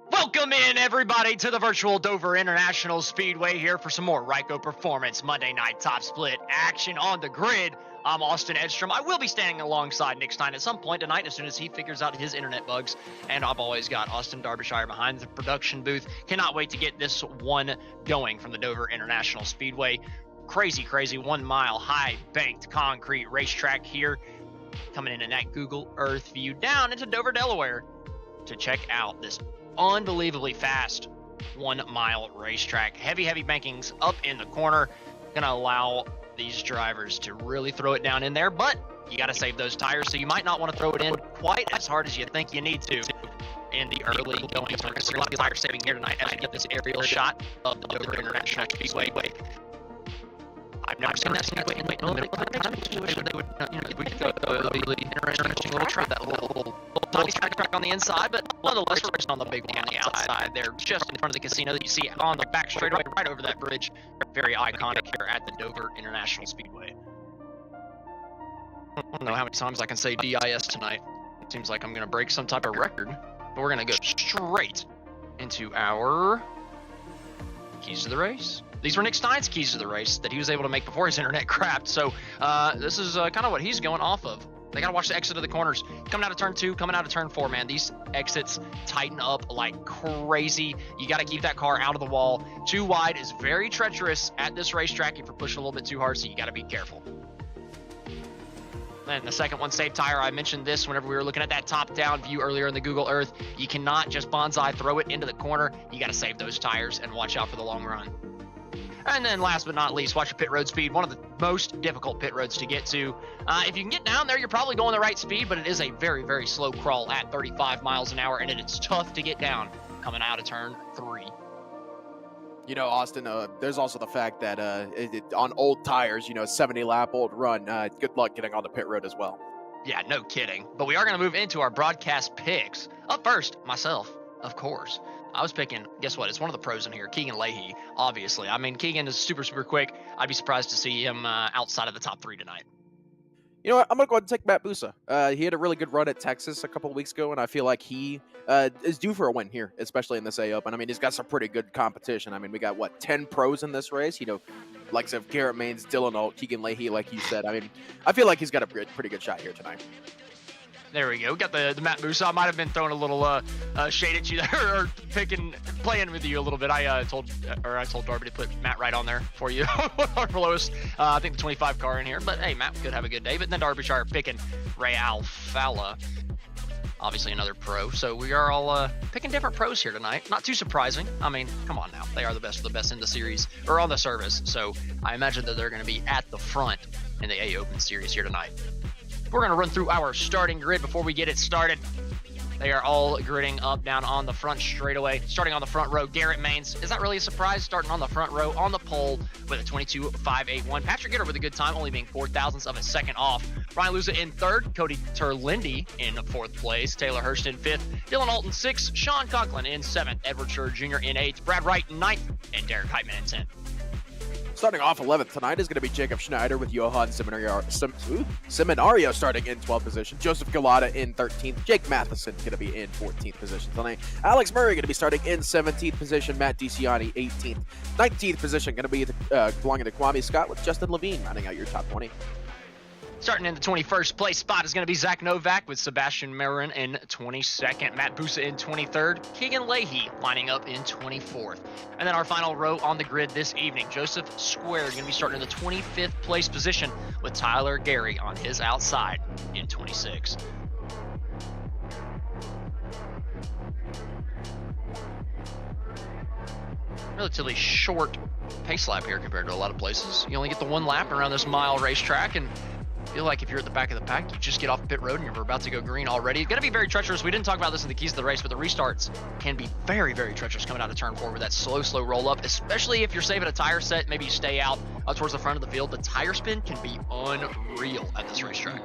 Welcome in, everybody, to the virtual Dover International Speedway here for some more Ryco Performance Monday Night Top Split action on the grid. I'm Austin Edstrom. I will be standing alongside Nick Stein at some point tonight as soon as he figures out his internet bugs. And I've always got Austin Derbyshire behind the production booth. Cannot wait to get this one going from the Dover International Speedway. Crazy 1 mile high banked concrete racetrack here. Coming in that Google Earth view down into Dover, Delaware to check out this unbelievably fast 1 mile racetrack. Heavy bankings up in the corner. Gonna allow these drivers to really throw it down in there, but you got to save those tires, so you might not want to throw it in quite as hard as you think you need to in the early going. So we're going to see a lot of tire saving here tonight as I get this aerial shot of the Dover International Speedway. I've never seen that Speedway in the middle of the time. I wish they would, we could go a really interesting little track, that little tiny track on the inside, but nonetheless, we're on the big one on the outside there, just in front of the casino that you see on the back straightaway right over that bridge. Very iconic here at the Dover International Speedway. I don't know how many times I can say DIS tonight. It seems like I'm going to break some type of record, but we're going to go straight into our keys to the race. These were Nick Stein's keys to the race that he was able to make before his internet crapped. So this is kind of what he's going off of. They got to watch the exit of the corners. Coming out of turn 2, coming out of turn 4, man. These exits tighten up like crazy. You got to keep that car out of the wall. Too wide is very treacherous at this racetrack if you're pushing a little bit too hard, so you got to be careful. And the second one, save tire. I mentioned this whenever we were looking at that top-down view earlier in the Google Earth. You cannot just bonsai throw it into the corner. You got to save those tires and watch out for the long run. And then last but not least, watch your pit road speed. One of the most difficult pit roads to get to. If you can get down there, you're probably going the right speed, but it is a very slow crawl at 35 miles an hour, and it's tough to get down coming out of turn 3. You know, Austin, there's also the fact that on old tires, 70-lap old run, good luck getting on the pit road as well. Yeah, no kidding. But we are going to move into our broadcast picks. Up first, myself, of course. I was picking, guess what? It's one of the pros in here, Keegan Leahy, obviously. I mean, Keegan is super quick. I'd be surprised to see him outside of the top 3 tonight. You know what? I'm going to go ahead and take Matt Busa. He had a really good run at Texas a couple of weeks ago, and I feel like he is due for a win here, especially in this A Open. I mean, he's got some pretty good competition. I mean, we got, 10 pros in this race? Likes of Garrett Maines, Dylan Alt, Keegan Leahy, like you said. I mean, I feel like he's got a pretty good shot here tonight. There we go. Got the Matt Musa. I might have been throwing a little shade at you there, or playing with you a little bit. I told Darby to put Matt right on there for you, or for lowest. I think the 25 car in here. But hey, Matt could have a good day. But then Derbyshire picking Ray Alfala, obviously another pro. So we are all picking different pros here tonight. Not too surprising. I mean, come on now. They are the best of the best in the series, or on the service. So I imagine that they're going to be at the front in the A Open series here tonight. We're going to run through our starting grid before we get it started. They are all gridding up down on the front straightaway. Starting on the front row, Garrett Maines. Is that really a surprise? Starting on the front row on the pole with a 22.581. Patrick Gitter with a good time, only being 4,000ths of a second off. Ryan Luza in 3rd. Cody Terlindi in 4th place. Taylor Hurst in 5th. Dylan Alt in 6th. Sean Conklin in 7th. Edward Scher Jr. in 8th. Brad Wright in 9th. And Derek Heitman in 10th. Starting off 11th tonight is going to be Jacob Schneider with Johan Seminario starting in 12th position. Joseph Galata in 13th. Jake Matheson going to be in 14th position tonight. Alex Murray going to be starting in 17th position. Matt DiCiani 18th. 19th position going to be belonging to Kwame Scott with Justin Levine rounding out your top 20. Starting in the 21st place spot is going to be Zach Novak with Sebastian Marin in 22nd, Matt Busa in 23rd, Keegan Leahy lining up in 24th. And then our final row on the grid this evening, Joseph Squared going to be starting in the 25th place position with Tyler Gary on his outside in 26. Relatively short pace lap here compared to a lot of places. You only get the one lap around this mile racetrack, and I feel like if you're at the back of the pack, you just get off pit road and you're about to go green already. It's going to be very treacherous. We didn't talk about this in the keys of the race, but the restarts can be very, very treacherous coming out of turn 4 with that slow roll up, especially if you're saving a tire set. Maybe you stay out towards the front of the field. The tire spin can be unreal at this racetrack.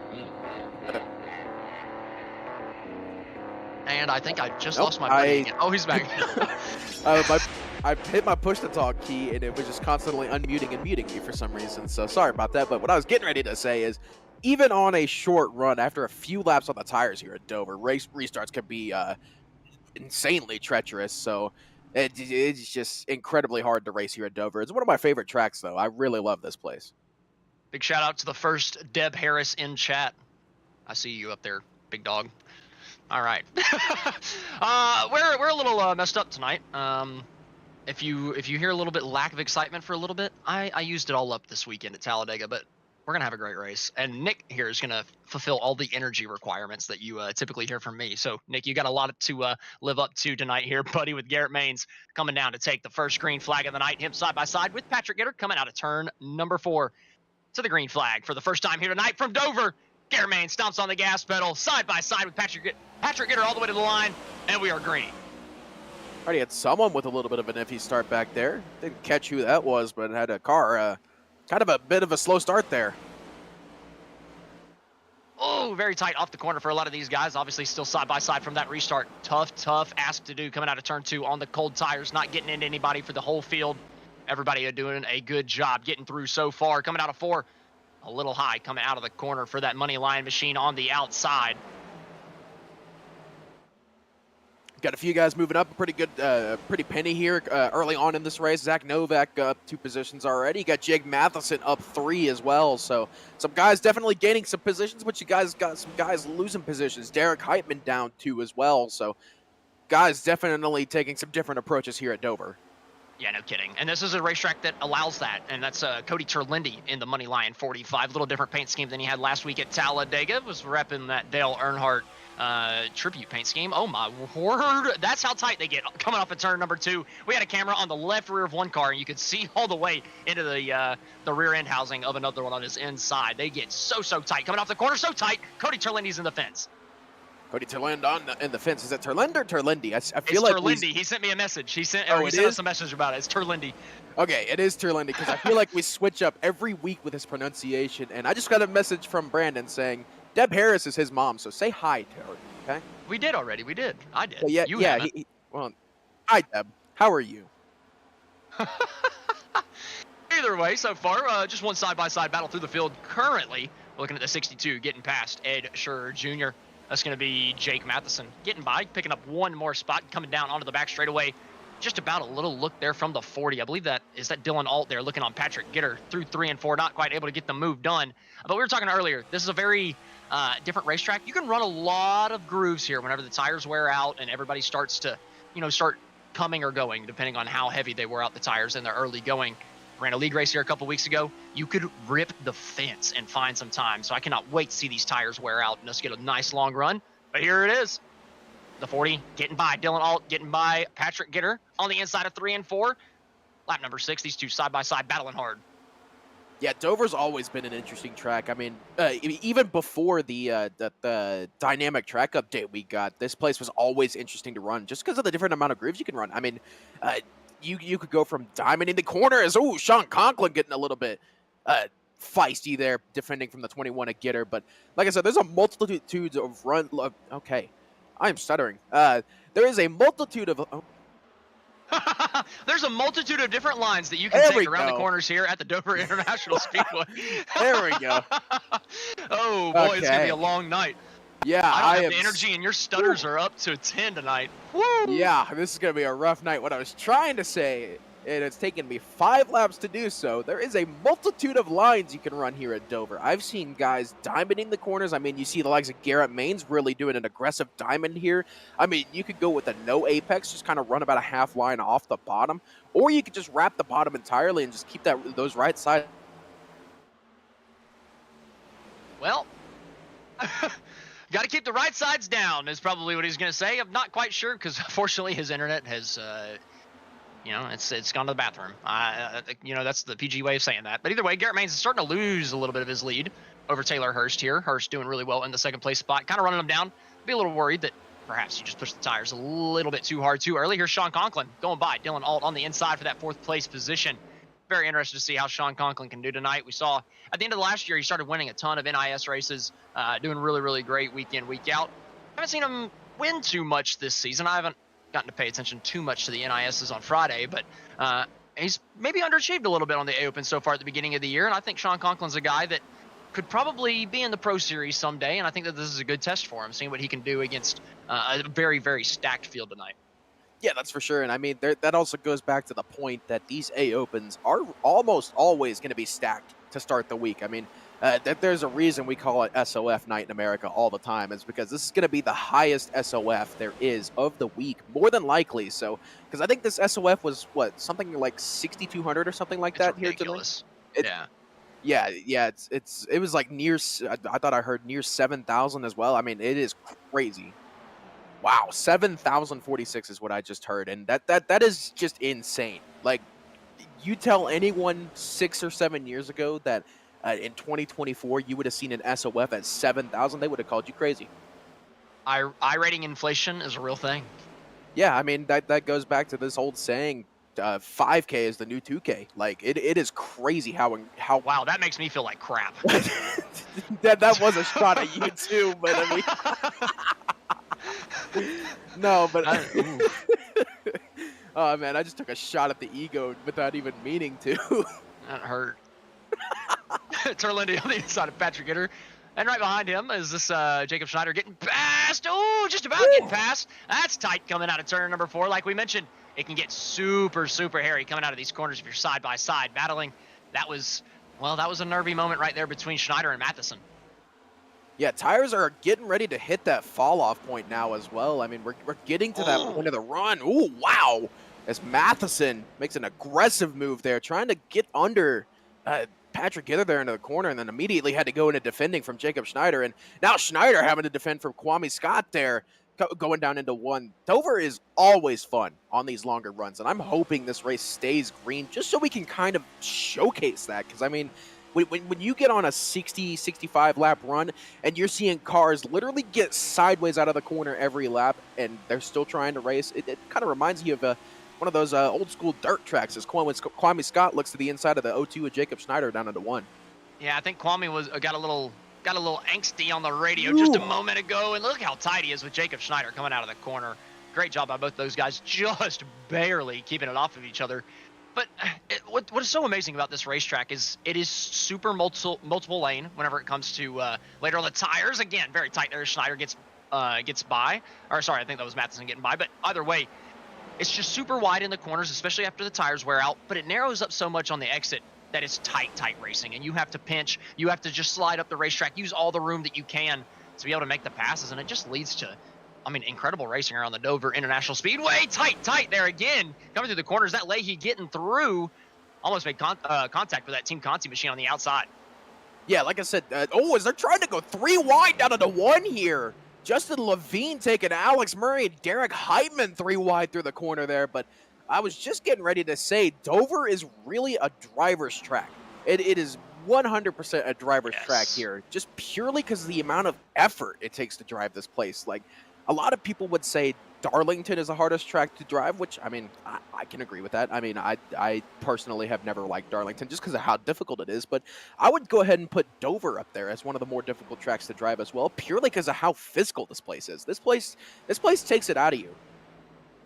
And I think I just lost my buddy again. Oh, he's back. I hit my push to talk key and it was just constantly unmuting and muting me for some reason. So sorry about that. But what I was getting ready to say is, even on a short run, after a few laps on the tires here at Dover, race restarts can be insanely treacherous. So it's just incredibly hard to race here at Dover. It's one of my favorite tracks, though. I really love this place. Big shout out to the first Deb Harris in chat. I see you up there, big dog. All right. We're a little messed up tonight. If you hear a little bit lack of excitement for a little bit, I used it all up this weekend at Talladega, but we're gonna have a great race. And Nick here is gonna fulfill all the energy requirements that you typically hear from me. So Nick, you got a lot to live up to tonight here, buddy, with Garrett Maines coming down to take the first green flag of the night. Him side by side with Patrick Gitter coming out of turn number 4 to the green flag for the first time here tonight from Dover. Garrett Maines stomps on the gas pedal side by side with Patrick Gitter all the way to the line, and we are green. Already had someone with a little bit of an iffy start back there. Didn't catch who that was, but had a car, kind of a bit of a slow start there. Oh, very tight off the corner for a lot of these guys. Obviously still side by side from that restart. Tough ask to do coming out of turn 2 on the cold tires, not getting into anybody for the whole field. Everybody doing a good job getting through so far. Coming out of 4, a little high coming out of the corner for that money line machine on the outside. Got a few guys moving up, pretty good, pretty penny here early on in this race. Zach Novak up 2 positions already. You got Jake Matheson up 3 as well. So some guys definitely gaining some positions, but you guys got some guys losing positions. Derek Heitman down 2 as well. So guys definitely taking some different approaches here at Dover. Yeah, no kidding. And this is a racetrack that allows that, and that's Cody Terlindi in the Money Lion 45. A little different paint scheme than he had last week at Talladega. Was repping that Dale Earnhardt tribute paint scheme. Oh my word, that's how tight they get coming off of turn number 2. We had a camera on the left rear of one car, and you could see all the way into the rear end housing of another one on his inside. They get so tight coming off the corner, so tight. Cody Terlindi's in the fence. Cody Terlind in the fence. Is that Terlind or Terlindi? I feel it's like Terlindi. He sent me a message. He sent us a message about it. It's Terlindi. Okay, it is Terlindi, because I feel like we switch up every week with his pronunciation. And I just got a message from Brandon saying Deb Harris is his mom, so say hi to her. Okay. We did already. We did. I did. Well, yeah. Well, hi Deb. How are you? Either way, so far, just one side-by-side battle through the field. Currently, we're looking at the 62, getting past Ed Scherer Jr. That's going to be Jake Matheson getting by, picking up one more spot, coming down onto the back straightaway. Just about a little look there from the 40. I believe that is Dylan Alt there looking on Patrick Gitter through 3 and 4, not quite able to get the move done. But we were talking earlier, this is a very different racetrack. You can run a lot of grooves here whenever the tires wear out and everybody starts to, start coming or going, depending on how heavy they wear out the tires in their early going. Ran a league race here a couple weeks ago. You could rip the fence and find some time. So I cannot wait to see these tires wear out and us get a nice long run. But here it is. The 40 getting by Dylan Alt, getting by Patrick Gitter on the inside of 3 and 4. Lap number 6, these two side by side battling hard. Yeah, Dover's always been an interesting track. I mean, even before the dynamic track update we got, this place was always interesting to run just because of the different amount of grooves you can run. I mean, you could go from diamonding the corners. Oh, Sean Conklin getting a little bit feisty there, defending from the 21 at Gitter. But like I said, there's a multitude of run. Okay, I am stuttering. There is a multitude of. Oh. There's a multitude of different lines that you can take around the corners here at the Dover International Speedway. There we go. Oh boy, It's gonna be a long night. Yeah, I have the energy, and your stutters are up to 10 tonight. Woo! Yeah, this is gonna be a rough night. What I was trying to say and it's taken me 5 laps to do so. There is a multitude of lines you can run here at Dover. I've seen guys diamonding the corners. I mean, you see the likes of Garrett Maines really doing an aggressive diamond here. I mean, you could go with a no apex, just kind of run about a half line off the bottom, or you could just wrap the bottom entirely and just keep those right sides. Well, got to keep the right sides down is probably what he's going to say. I'm not quite sure because fortunately his internet has, it's gone to the bathroom. That's the PG way of saying that. But either way, Garrett Maines is starting to lose a little bit of his lead over Taylor Hurst here. Hurst doing really well in the second place spot, kind of running him down. Be a little worried that perhaps he just pushed the tires a little bit too hard too early. Here's Sean Conklin going by Dylan Alt on the inside for that 4th place position. Very interested to see how Sean Conklin can do tonight. We saw at the end of the last year, he started winning a ton of NIS races, doing really, really great week in, week out. Haven't seen him win too much this season. I haven't gotten to pay attention too much to the NISs on Friday, but he's maybe underachieved a little bit on the A Open so far at the beginning of the year. And I think Sean Conklin's a guy that could probably be in the Pro Series someday. And I think that this is a good test for him, seeing what he can do against a very, very stacked field tonight. Yeah, that's for sure. And I mean, that also goes back to the point that these A Opens are almost always going to be stacked to start the week. I mean, there's a reason we call it SOF night in America all the time. It's because this is going to be the highest SOF there is of the week, more than likely. So, because I think this SOF was, something like 6,200 or something like that ridiculous. Here tonight? Yeah. It was like I thought I heard near 7,000 as well. I mean, it is crazy. Wow, 7,046 is what I just heard, and that is just insane. Like, you tell anyone 6 or 7 years ago that in 2024 you would have seen an SOF at 7,000, they would have called you crazy. iRating inflation is a real thing. Yeah, I mean, that goes back to this old saying, 5K is the new 2K. Like, it is crazy how Wow, that makes me feel like crap. that was a shot at you too, but I mean... No, but oh man, I just took a shot at the ego without even meaning to. That hurt. Terlindi on the inside of Patrick Gitter. And right behind him is this Jacob Schneider getting past. Oh, just about getting past. That's tight coming out of turn number 4. Like we mentioned, it can get super, super hairy coming out of these corners if you're side by side battling. That was a nervy moment right there between Schneider and Matheson. Yeah, tires are getting ready to hit that fall-off point now as well. I mean, we're getting to that point of the run. Ooh, wow! As Matheson makes an aggressive move there, trying to get under Patrick Gitter there into the corner, and then immediately had to go into defending from Jacob Schneider. And now Schneider having to defend from Kwame Scott there, going down into 1. Dover is always fun on these longer runs, and I'm hoping this race stays green just so we can kind of showcase that. Because, I mean... When you get on a 60, 65 lap run and you're seeing cars literally get sideways out of the corner every lap and they're still trying to race, it kind of reminds you of one of those old school dirt tracks as Kwame Scott looks to the inside of the O2 with Jacob Schneider down into 1. Yeah, I think Kwame got a little angsty on the radio just a moment ago, and look how tight he is with Jacob Schneider coming out of the corner. Great job by both those guys, just barely keeping it off of each other. But what is so amazing about this racetrack is it is super multiple lane whenever it comes to later on the tires. Again, very tight there. Schneider gets by. Or sorry, I think that was Matheson getting by. But either way, it's just super wide in the corners, especially after the tires wear out. But it narrows up so much on the exit that it's tight racing. And you have to pinch. You have to just slide up the racetrack, use all the room that you can to be able to make the passes. And it just leads to... incredible racing around the Dover International Speedway. Tight there again. Coming through the corners. That Leahy getting through. Almost made contact with that Team Conti machine on the outside. Yeah, like I said, as they're trying to go 3 wide down into 1 here. Justin Levine taking Alex Murray and Derek Heitman 3 wide through the corner there. But I was just getting ready to say, Dover is really a driver's track. It is 100% a driver's track here. Just purely because of the amount of effort it takes to drive this place. Like, a lot of people would say Darlington is the hardest track to drive, which, I mean, I can agree with that. I mean, I personally have never liked Darlington just because of how difficult it is, but I would go ahead and put Dover up there as one of the more difficult tracks to drive as well, purely because of how physical this place is. This place takes it out of you.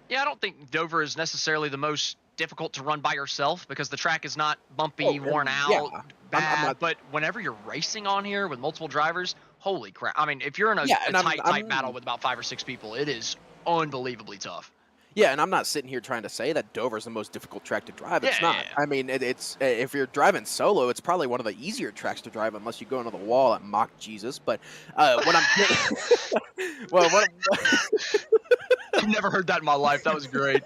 Yeah, I don't think Dover is necessarily the most difficult to run by yourself because the track is not bumpy, worn out, bad, but whenever you're racing on here with multiple drivers, holy crap. I mean, if you're in a tight battle with about 5 or 6 people, it is unbelievably tough. Yeah, and I'm not sitting here trying to say that Dover's the most difficult track to drive. It's Yeah, not. I mean, it's if you're driving solo, it's probably one of the easier tracks to drive unless you go into the wall at Mock Jesus. But what I'm getting, well, I've never heard that in my life. That was great.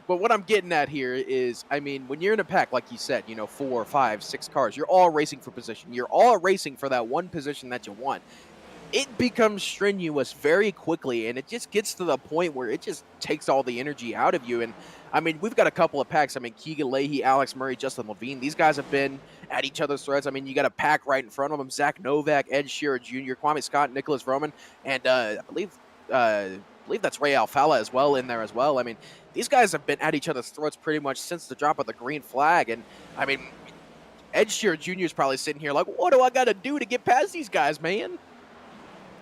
but what I'm getting at here is, I mean, when you're in a pack, like you said, 4, 5, 6 cars, you're all racing for position. You're all racing for that one position that you want. It becomes strenuous very quickly, and it just gets to the point where it just takes all the energy out of you. And I mean, we've got a couple of packs. I mean, Keegan Leahy, Alex Murray, Justin Levine. These guys have been at each other's throats. I mean, you got a pack right in front of them: Zach Novak, Ed Shearer Jr., Kwame Scott, Nicholas Roman, and I believe that's Ray Alfala as well in there as well. I mean, these guys have been at each other's throats pretty much since the drop of the green flag. And I mean, Ed Shearer Jr. is probably sitting here like, what do I got to do to get past these guys, man?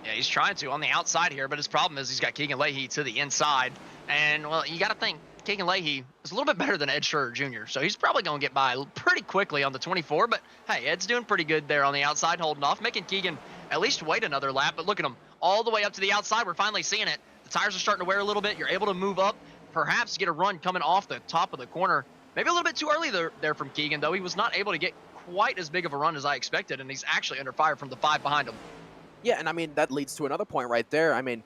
Yeah, he's trying to on the outside here, but his problem is he's got Keegan Leahy to the inside. And, well, you got to think Keegan Leahy is a little bit better than Ed Shearer Jr., so he's probably going to get by pretty quickly on the 24. But, hey, Ed's doing pretty good there on the outside, holding off, making Keegan at least wait another lap. But look at him, all the way up to the outside. We're finally seeing it. The tires are starting to wear a little bit. You're able to move up, perhaps get a run coming off the top of the corner. Maybe a little bit too early there from Keegan, though. He was not able to get quite as big of a run as I expected, and he's actually under fire from the 5 behind him. Yeah, and I mean, that leads to another point right there. I mean,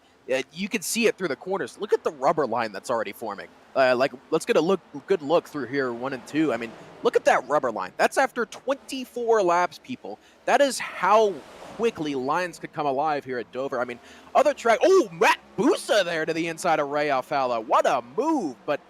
you can see it through the corners. Look at the rubber line that's already forming. Let's get a good look through here, 1 and 2. I mean, look at that rubber line. That's after 24 laps, people. That is how quickly lines could come alive here at Dover. I mean, other track. Oh, Matt Busa there to the inside of Ray Alfala. What a move. But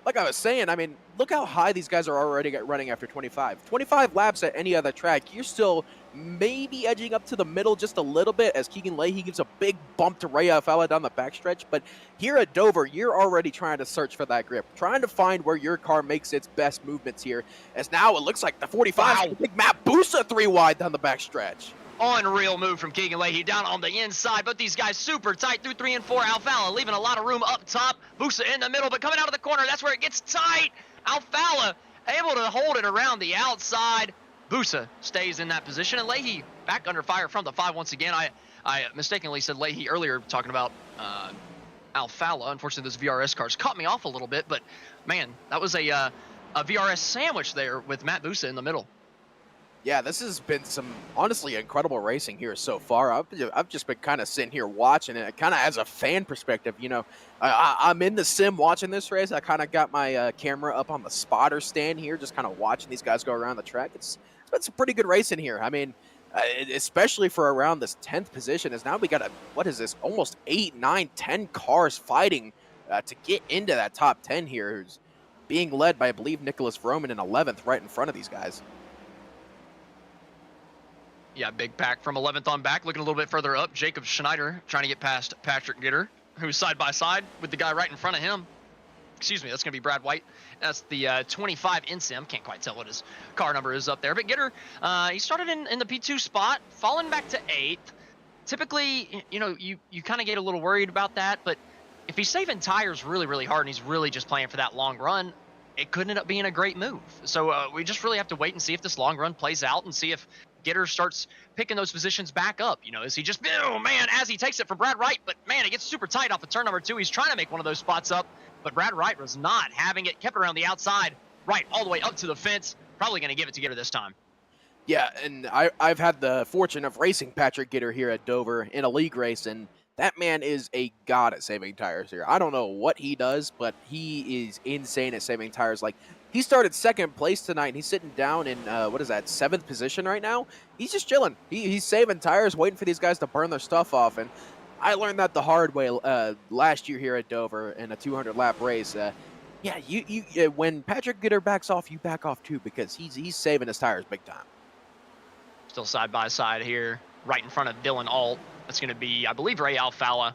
like I was saying, I mean, look how high these guys are already running after 25. 25 laps at any other track, you're still maybe edging up to the middle just a little bit as Keegan Leahy gives a big bump to Ray Alfala down the backstretch. But here at Dover, you're already trying to search for that grip, trying to find where your car makes its best movements here. As now it looks like the 45 Wow. big Matt Busa 3 wide down the backstretch. Unreal move from Keegan Leahy down on the inside, but these guys super tight through 3 and 4. Alfala leaving a lot of room up top. Busa in the middle, but coming out of the corner, that's where it gets tight. Alfala able to hold it around the outside. Busa stays in that position, and Leahy back under fire from the 5 once again. I mistakenly said Leahy earlier talking about Alfala. Unfortunately, those VRS cars caught me off a little bit, but man, that was a VRS sandwich there with Matt Busa in the middle. Yeah, this has been some honestly incredible racing here so far. I've just been kind of sitting here watching it, kind of as a fan perspective. I'm in the sim watching this race. I kind of got my camera up on the spotter stand here, just kind of watching these guys go around the track. It's been some pretty good racing here. I mean, especially for around this 10th position, is now we got what is this? Almost 8, 9, 10 cars fighting to get into that top 10 here. Who's being led by, I believe, Nicholas Roman in 11th, right in front of these guys. Yeah, big pack from 11th on back. Looking a little bit further up, Jacob Schneider trying to get past Patrick Gitter, who's side by side with the guy right in front of him. Excuse me, that's going to be Brad White. That's the 25 InSim. Can't quite tell what his car number is up there. But Gitter, he started in the P2 spot, falling back to 8th. Typically, you kind of get a little worried about that. But if he's saving tires really, really hard and he's really just playing for that long run, it could end up being a great move. So we just really have to wait and see if this long run plays out and see if Gitter starts picking those positions back up. Is he just, oh man, as he takes it from Brad Wright, but man, it gets super tight off of turn number 2. He's trying to make one of those spots up, but Brad Wright was not having it, kept it around the outside, right all the way up to the fence. Probably going to give it to Gitter this time. Yeah, and I've had the fortune of racing Patrick Gitter here at Dover in a league race, and that man is a god at saving tires here. I don't know what he does, but he is insane at saving tires. Like, he started 2nd place tonight, and he's sitting down in, 7th position right now. He's just chilling. He's saving tires, waiting for these guys to burn their stuff off. And I learned that the hard way last year here at Dover in a 200-lap race. When Patrick Gitter backs off, you back off too, because he's saving his tires big time. Still side by side here, right in front of Dylan Alt. That's going to be, I believe, Ray Alfala.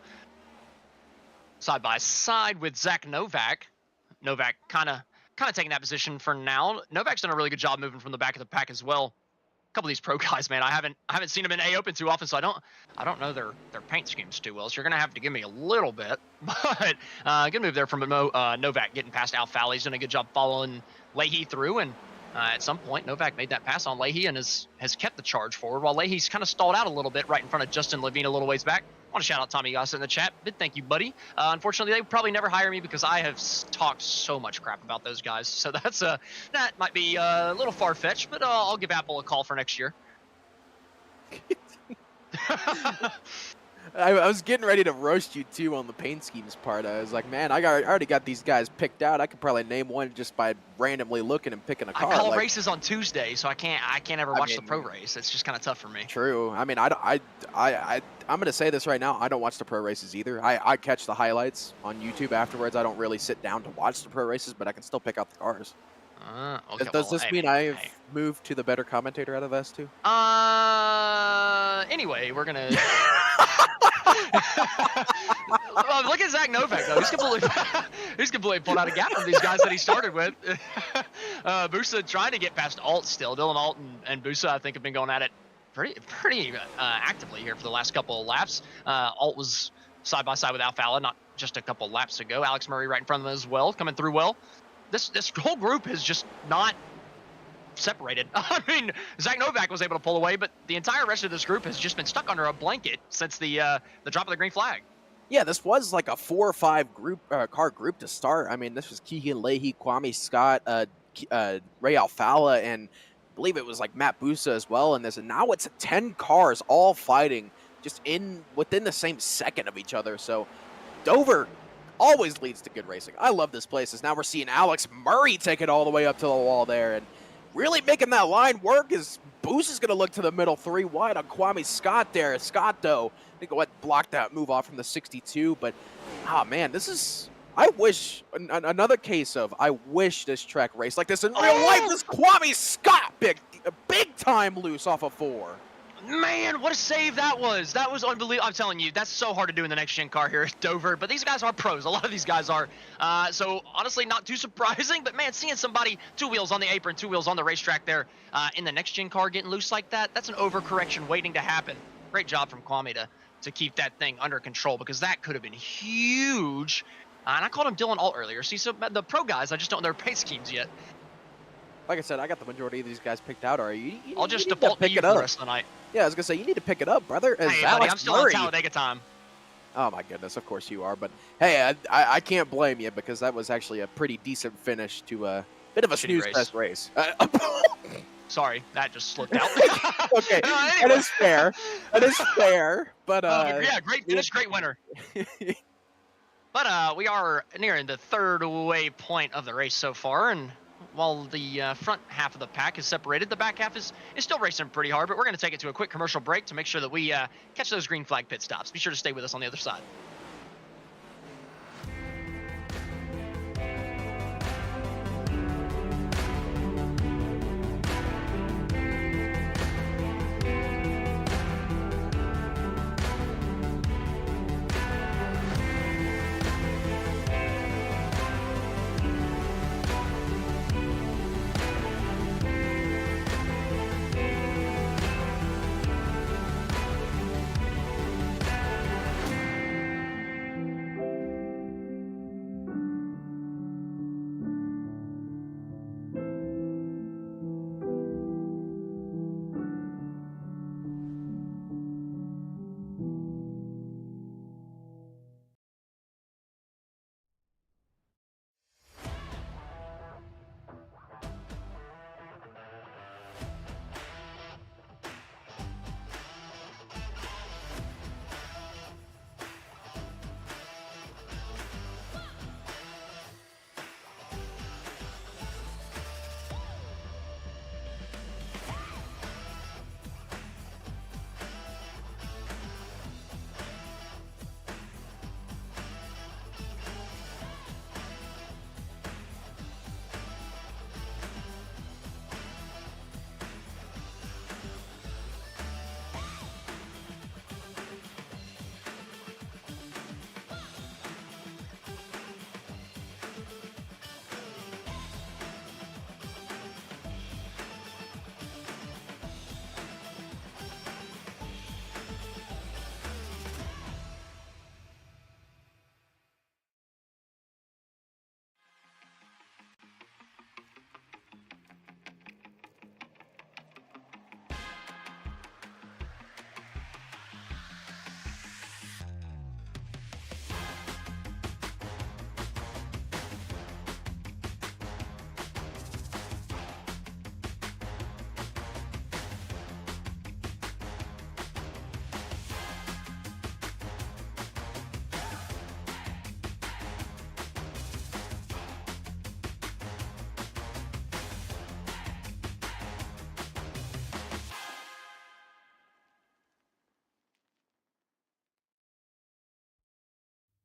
Side by side with Zach Novak. Novak kind of taking that position for now. Novak's done a really good job moving from the back of the pack as well. A couple of these pro guys, man, I haven't seen them in A Open too often, so I don't know their paint schemes too well. So you're gonna have to give me a little bit. But good move there from Novak getting past Alfala. He's done a good job following Leahy through, and at some point Novak made that pass on Leahy and has kept the charge forward, while Leahy's kind of stalled out a little bit right in front of Justin Levine a little ways back. want to shout out Tommy Goss in the chat. Big thank you, buddy. Unfortunately, they probably never hire me because I have talked so much crap about those guys. So that might be a little far fetched, but I'll give Apple a call for next year. I was getting ready to roast you too on the paint schemes part. I was like, man, I already got these guys picked out. I could probably name one just by randomly looking and picking a car. I call races on Tuesday, so I can't ever watch the pro race. It's just kind of tough for me. True. I mean, I'm gonna say this right now. I don't watch the pro races either. I catch the highlights on YouTube afterwards. I don't really sit down to watch the pro races, but I can still pick out the cars. Okay, Does this mean I've moved to the better commentator out of us too? Anyway, we're gonna. Look at Zach Novak though. He's completely pulled out a gap from these guys that he started with. Busa trying to get past Alt still. Dylan Alt and Busa, I think, have been going at it pretty actively here for the last couple of laps. Alt was side by side with Alfala not just a couple laps ago. Alex Murray right in front of them as well, coming through well. This whole group is just not separated. I mean, Zach Novak was able to pull away, but the entire rest of this group has just been stuck under a blanket since the drop of the green flag. Yeah, this was like a 4 or 5 car group to start. I mean, this was Keegan Leahy, Kwame Scott, Ray Alfala, and I believe it was like Matt Busa as well in this. And now it's 10 cars all fighting just within the same second of each other. So Dover always leads to good racing. I love this place. As now we're seeing Alex Murray take it all the way up to the wall there, and really making that line work is Boost is going to look to the middle 3 wide on Kwame Scott there. Scott, though, I think what blocked that move off from the 62, but, man, this is, I wish, another case of, I wish this track raced like this in real life. This Kwame Scott, big time loose off of 4. Man, what a save that was. That was unbelievable. I'm telling you, that's so hard to do in the next-gen car here at Dover, but these guys are pros. A lot of these guys are. So, honestly, not too surprising, but, man, seeing somebody 2 wheels on the apron, 2 wheels on the racetrack there in the next-gen car getting loose like that, that's an overcorrection waiting to happen. Great job from Kwame to keep that thing under control because that could have been huge. And I called him Dylan Alt earlier. See, so the pro guys, I just don't know their pace schemes yet. Like I said, I got the majority of these guys picked out already. I'll just default to you for the rest of the night. Yeah, I was going to say, you need to pick it up, brother. Hey, buddy, I'm still on Talladega time. Oh, my goodness, of course you are. But, hey, I can't blame you because that was actually a pretty decent finish to a bit of a snooze-fest race. Sorry, that just slipped out. Okay, anyway. That is fair. That is fair. But, yeah, great finish, great winner. But we are nearing the third waypoint of the race so far, and while the front half of the pack is separated, the back half is still racing pretty hard, but we're going to take it to a quick commercial break to make sure that we catch those green flag pit stops. Be sure to stay with us on the other side.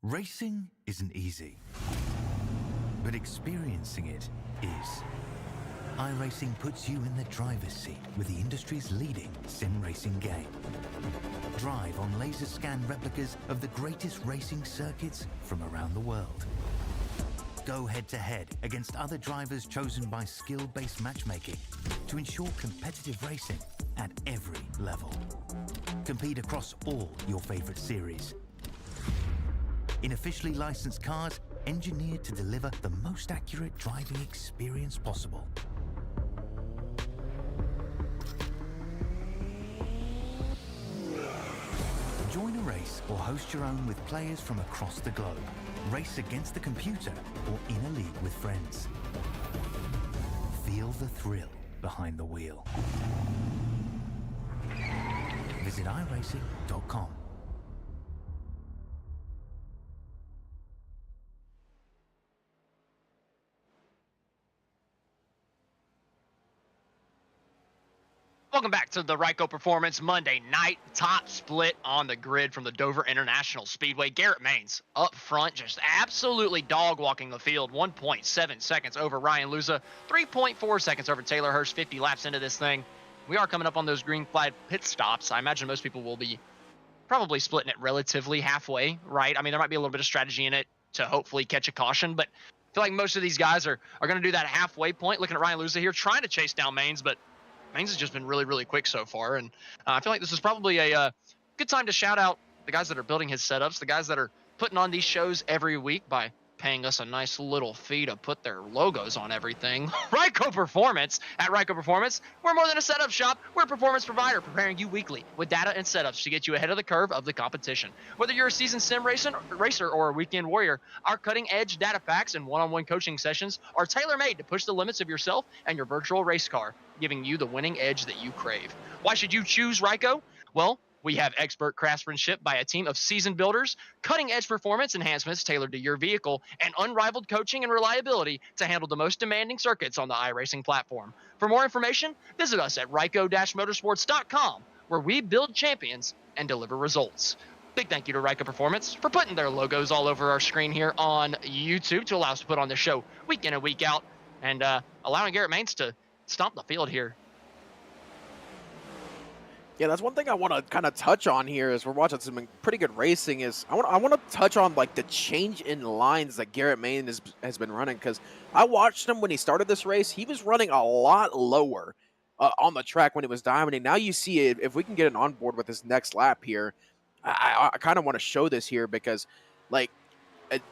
Racing isn't easy, but experiencing it is. iRacing puts you in the driver's seat with the industry's leading sim racing game. Drive on laser scan replicas of the greatest racing circuits from around the world. Go head-to-head against other drivers chosen by skill-based matchmaking to ensure competitive racing at every level. Compete across all your favorite series. In officially licensed cars, engineered to deliver the most accurate driving experience possible. Join a race or host your own with players from across the globe. Race against the computer or in a league with friends. Feel the thrill behind the wheel. Visit iRacing.com. Welcome back to the Ryco Performance Monday night top split on the grid from the Dover International Speedway. Garrett Maines up front, just absolutely dog walking the field. 1.7 seconds over Ryan Luza, 3.4 seconds over Taylor Hirsch, 50 laps into this thing. We are coming up on those green flag pit stops. I imagine most people will be probably splitting it relatively halfway, right? I mean, there might be a little bit of strategy in it to hopefully catch a caution, but I feel like most of these guys are going to do that halfway point. Looking at Ryan Luza here, trying to chase down Maines, but Maines has just been really, really quick so far, and I feel like this is probably a good time to shout out the guys that are building his setups, the guys that are putting on these shows every week by paying us a nice little fee to put their logos on everything. Ryco Performance. At Ryco Performance, we're more than a setup shop. We're a performance provider, preparing you weekly with data and setups to get you ahead of the curve of the competition. Whether you're a seasoned sim racer or a weekend warrior, our cutting-edge data packs and one-on-one coaching sessions are tailor-made to push the limits of yourself and your virtual race car, giving you the winning edge that you crave. Why should you choose Ryco? Well, we have expert craftsmanship by a team of seasoned builders, cutting-edge performance enhancements tailored to your vehicle, and unrivaled coaching and reliability to handle the most demanding circuits on the iRacing platform. For more information, visit us at ryco-motorsports.com, where we build champions and deliver results. Big thank you to Ryco Performance for putting their logos all over our screen here on YouTube to allow us to put on the show week in and week out, and allowing Garrett Maines to stomp the field here. Yeah, that's one thing I want to kind of touch on here as we're watching some pretty good racing is I want to touch on like the change in lines that Garrett Maines has been running, because I watched him when he started this race. He was running a lot lower on the track when he was diamonding. Now you see it, if we can get it on board with this next lap here, I kind of want to show this here because like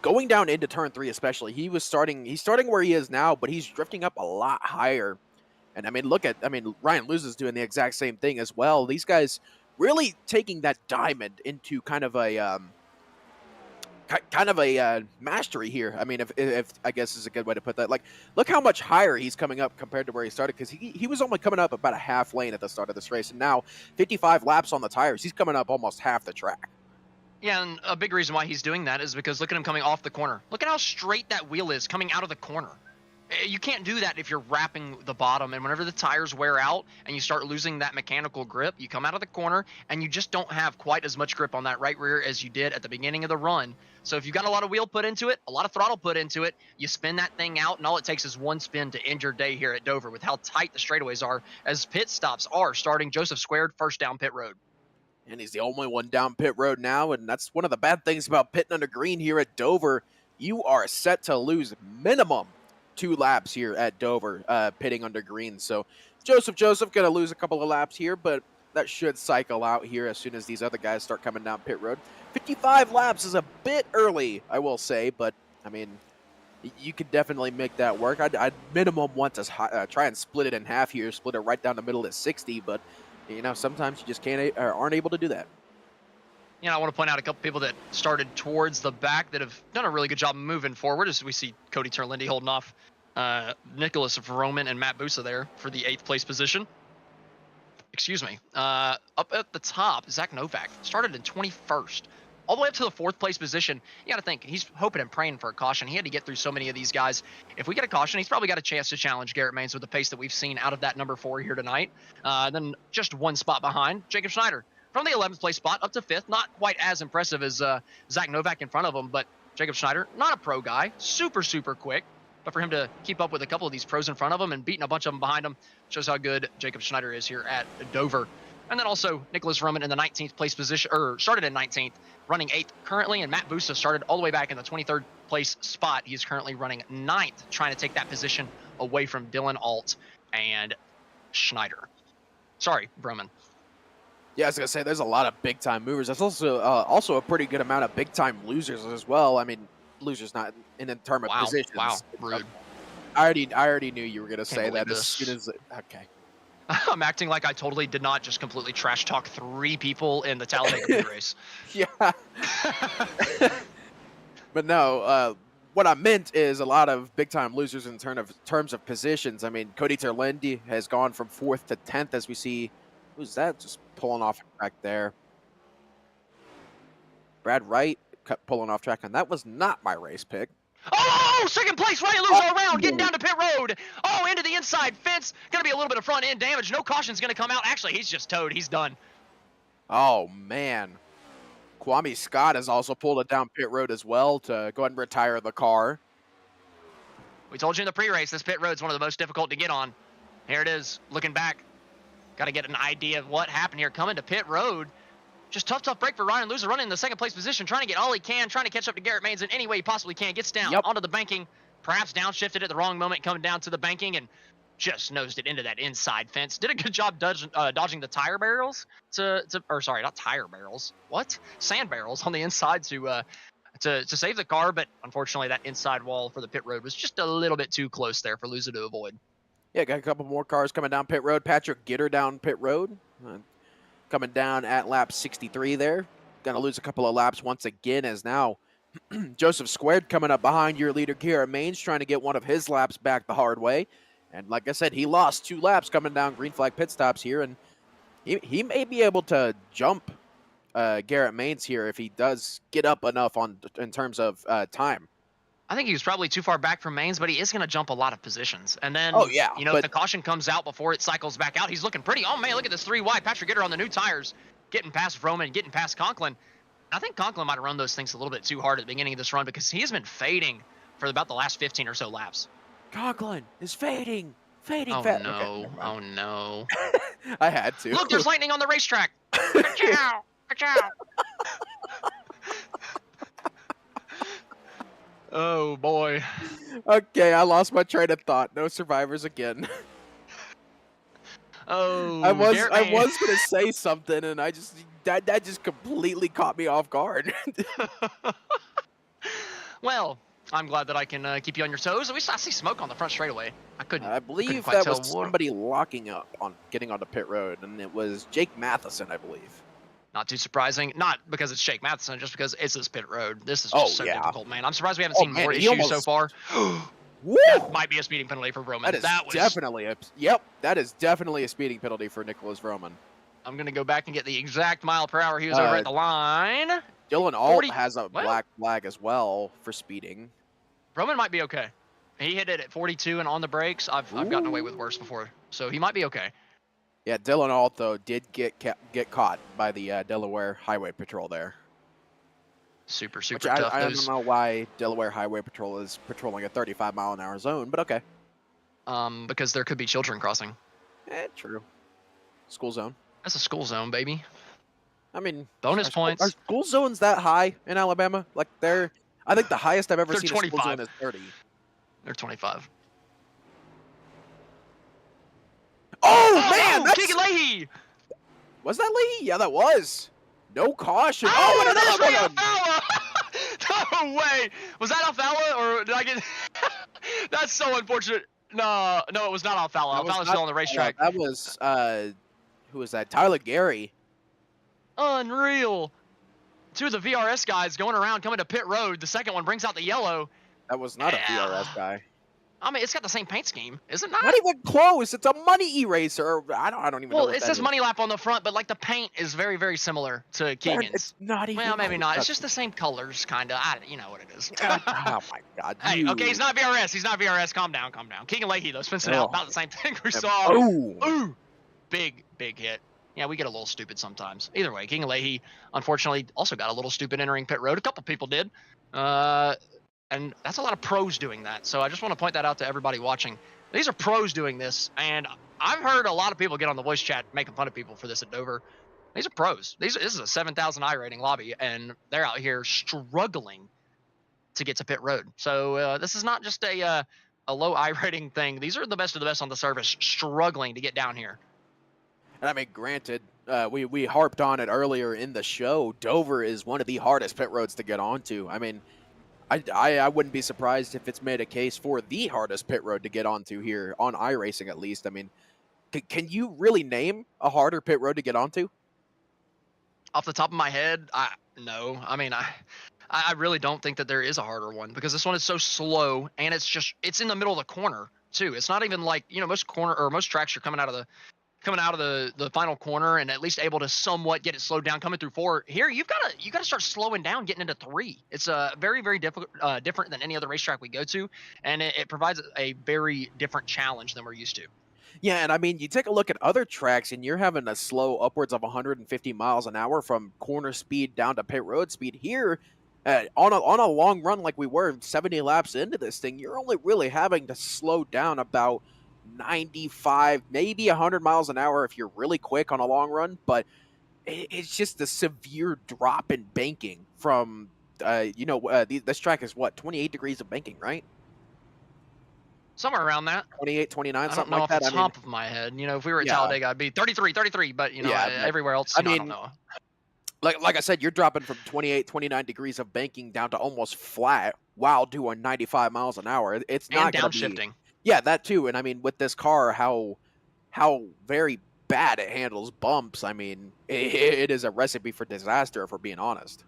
going down into turn 3 especially, he's starting where he is now, but he's drifting up a lot higher. And I mean, Ryan Luza's doing the exact same thing as well. These guys really taking that diamond into kind of a mastery here. I mean, if I guess is a good way to put that. Like, look how much higher he's coming up compared to where he started, because he was only coming up about a half lane at the start of this race, and now 55 laps on the tires, he's coming up almost half the track. Yeah, and a big reason why he's doing that is because look at him coming off the corner. Look at how straight that wheel is coming out of the corner. You can't do that if you're wrapping the bottom, and whenever the tires wear out and you start losing that mechanical grip, you come out of the corner and you just don't have quite as much grip on that right rear as you did at the beginning of the run. So if you've got a lot of wheel put into it, a lot of throttle put into it, you spin that thing out, and all it takes is one spin to end your day here at Dover with how tight the straightaways are, as pit stops are starting Joseph Squared first down pit road. And he's the only one down pit road now, and that's one of the bad things about pitting under green here at Dover. You are set to lose minimum 2 laps here at Dover, pitting under green. So Joseph going to lose a couple of laps here, but that should cycle out here as soon as these other guys start coming down pit road. 55 laps is a bit early, I will say, but I mean, you could definitely make that work. I'd minimum want to try and split it in half here, split it right down the middle at 60, but you know, sometimes you just aren't able to do that. You know, I want to point out a couple people that started towards the back that have done a really good job moving forward, as we see Cody Terlindy holding off Nicholas Vroman and Matt Busa there for the 8th place position. Excuse me. Up at the top, Zach Novak started in 21st. All the way up to the 4th place position. You got to think, he's hoping and praying for a caution. He had to get through so many of these guys. If we get a caution, he's probably got a chance to challenge Garrett Maines with the pace that we've seen out of that number 4 here tonight. Then just one spot behind, Jacob Schneider. from the 11th place spot up to 5th. Not quite as impressive as Zach Novak in front of him, but Jacob Schneider, not a pro guy, super, super quick. But for him to keep up with a couple of these pros in front of him and beating a bunch of them behind him shows how good Jacob Schneider is here at Dover. And then also Nicholas Roman in the 19th place position, or started in 19th, running 8th currently. And Matt Busa started all the way back in the 23rd place spot. He's currently running 9th, trying to take that position away from Dylan Alt and Schneider. Sorry, Roman. Yeah, I was gonna say there's a lot of big time movers. There's also a pretty good amount of big time losers as well. I mean, losers not in terms of positions. Wow, rude. I already knew you were gonna say that this. as soon as okay. I'm acting like I totally did not just completely trash talk 3 people in the Talladega race. Yeah. But no, what I meant is a lot of big time losers in terms of positions. I mean, Cody Terlendi has gone from 4th to 10th as we see. Who's that just pulling off track there? Brad Wright pulling off track, and that was not my race pick. Oh, second place, Ryan Lewis all around, getting down to pit road. Oh, into the inside fence. Going to be a little bit of front end damage. No caution's going to come out. Actually, he's just towed. He's done. Oh, man. Kwame Scott has also pulled it down pit road as well to go ahead and retire the car. We told you in the pre-race, this pit road's one of the most difficult to get on. Here it is, looking back. Got to get an idea of what happened here. Coming to pit road. Just tough break for Ryan Lewis, running in the second place position, trying to get all he can, trying to catch up to Garrett Maines in any way he possibly can. Gets down onto the banking, perhaps downshifted at the wrong moment, coming down to the banking, and just nosed it into that inside fence. Did a good job dodging the tire barrels or sorry, not tire barrels. What? Sand barrels on the inside to save the car, but unfortunately that inside wall for the pit road was just a little bit too close there for Luza to avoid. Yeah, got a couple more cars coming down pit road. Patrick Gitter down pit road. Coming down at lap 63 there. Going to lose a couple of laps once again as now Joseph Squared coming up behind your leader, Garrett Maines, trying to get one of his laps back the hard way. And like I said, he lost 2 laps coming down green flag pit stops here, and he may be able to jump Garrett Maines here if he does get up enough in terms of time. I think he was probably too far back from Maines, but he is going to jump a lot of positions. And then, if the caution comes out before it cycles back out, he's looking pretty. Oh, man, look at this 3 wide. Patrick Gitter on the new tires, getting past Roman, getting past Conklin. I think Conklin might have run those things a little bit too hard at the beginning of this run because he has been fading for about the last 15 or so laps. Conklin is fading. Oh, fast. no. Okay, oh, no. I had to. Look, there's lightning on the racetrack. Ka-chow. Ka-chow. Oh, boy. Okay, I lost my train of thought. No survivors again. Oh, I was going to say something, and that just completely caught me off guard. Well, I'm glad that I can keep you on your toes. I see smoke on the front straightaway. I believe that was somebody locking up on getting onto pit road, and it was Jake Matheson, I believe. Not too surprising. Not because it's Jake Matheson, just because it's this pit road. This is just so difficult, man. I'm surprised we haven't seen more issues so far. That might be a speeding penalty for Roman. That is definitely a speeding penalty for Nicholas Roman. I'm going to go back and get the exact mile per hour he was over at the line. Dylan Alt has a black flag as well for speeding. Roman might be okay. He hit it at 42 and on the brakes. I've gotten away with worse before, so he might be okay. Yeah, Dylan Alt, though, did get caught by the Delaware Highway Patrol there. Super tough. I don't know why Delaware Highway Patrol is patrolling a 35-mile-an-hour zone, but okay. Because there could be children crossing. True. School zone. That's a school zone, baby. I mean, bonus points. Are school zones that high in Alabama? Like I think the highest I've ever seen 25. a school zone is 30. They're 25. Oh man, that's Keegan Leahy. Was that Leahy? Yeah, that was. No caution. Oh, that's Alfala. No way. Was that Alfala or did I get? That's so unfortunate. No, it was not Alfala. Alfala's still on the racetrack. That was who was that? Tyler Gary. Unreal. 2 of the VRS guys going around, coming to pit road. The second one brings out the yellow. That was not a VRS guy. I mean, it's got the same paint scheme, is it not? Not even close. It's a money eraser. I don't even know. Well, what it says Money Lap on the front, but like the paint is very, very similar to Keegan's. It's not even. Well, maybe not. It's just the same colors, kind of. You know what it is. Oh my God. Hey, okay, he's not VRS. He's not VRS. Calm down. Keegan Leahy though, Spencer out about the same thing we saw. Ooh. Big hit. Yeah, we get a little stupid sometimes. Either way, King Leahy, unfortunately, also got a little stupid entering pit road. A couple people did. And that's a lot of pros doing that. So I just want to point that out to everybody watching. These are pros doing this, and I've heard a lot of people get on the voice chat making fun of people for this at Dover. These are pros. This is a 7,000 iRating lobby, and they're out here struggling to get to pit road. So this is not just a low iRating thing. These are the best of the best on the service, struggling to get down here. And I mean, granted, we harped on it earlier in the show. Dover is one of the hardest pit roads to get onto. I mean, I wouldn't be surprised if it's made a case for the hardest pit road to get onto here on iRacing, at least. I mean, can you really name a harder pit road to get onto? Off the top of my head, no. I mean, I really don't think that there is a harder one, because this one is so slow, and it's in the middle of the corner too. It's not even like, you know, most tracks are coming out of the final corner and at least able to somewhat get it slowed down coming through 4. Here you gotta start slowing down getting into 3. It's very, very different than any other racetrack we go to, and it provides a very different challenge than we're used to. Yeah, and I mean, you take a look at other tracks, and you're having a slow upwards of 150 miles an hour from corner speed down to pit road speed. Here, on a long run like we were 70 laps into this thing, you're only really having to slow down about 95, maybe 100 miles an hour if you're really quick on a long run. But it's just a severe drop in banking from, this track is what, 28 degrees of banking, right? Somewhere around that. 28, 29, something like that. I don't know off the top of my head. You know, if we were at Yeah. Talladega, I'd be 33, but, you know, everywhere else, I don't know. Like I said, you're dropping from 28, 29 degrees of banking down to almost flat while doing 95 miles an hour. It's not going to be... downshifting. Yeah, that too. And I mean, with this car, how very bad it handles bumps, I mean, it is a recipe for disaster, if we're being honest.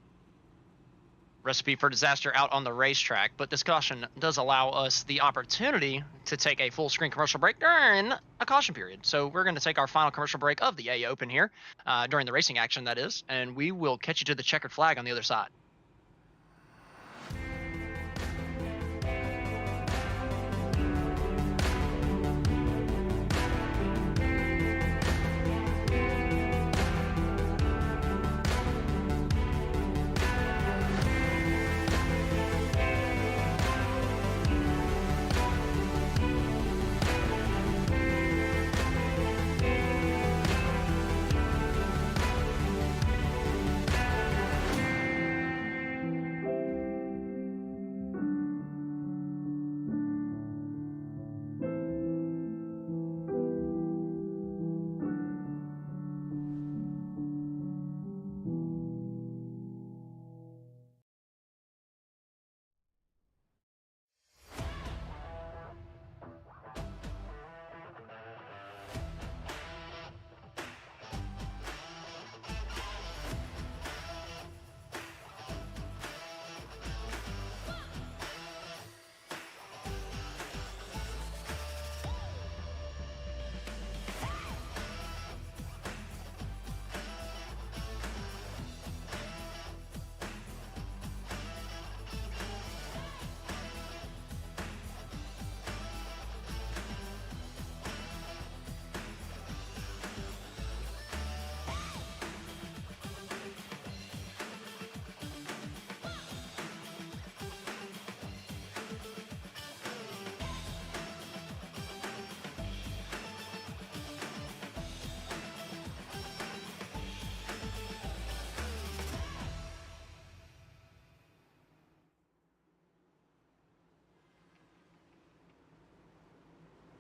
Recipe for disaster out on the racetrack, but this caution does allow us the opportunity to take a full screen commercial break during a caution period. So we're going to take our final commercial break of the A Open here, during the racing action, that is, and we will catch you to the checkered flag on the other side.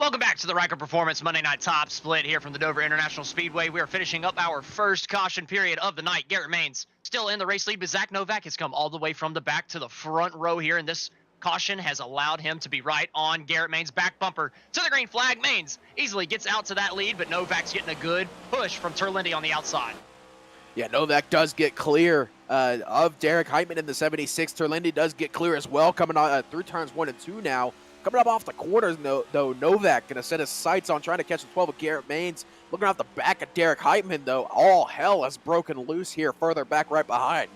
Welcome back to the Ryco Performance Monday Night Top Split here from the Dover International Speedway. We are finishing up our first caution period of the night. Garrett Maines still in the race lead, but Zach Novak has come all the way from the back to the front row here, and this caution has allowed him to be right on Garrett Maines' back bumper to the green flag. Maines easily gets out to that lead, but Novak's getting a good push from Terlindi on the outside. Yeah, Novak does get clear of Derek Heitman in the 76. Terlindi does get clear as well, coming on through turns 1 and 2 now. Coming up off the corners, though, Novak going to set his sights on trying to catch the 12 of Garrett Maines. Looking off the back of Derek Heitman, though, all hell has broken loose here, further back right behind.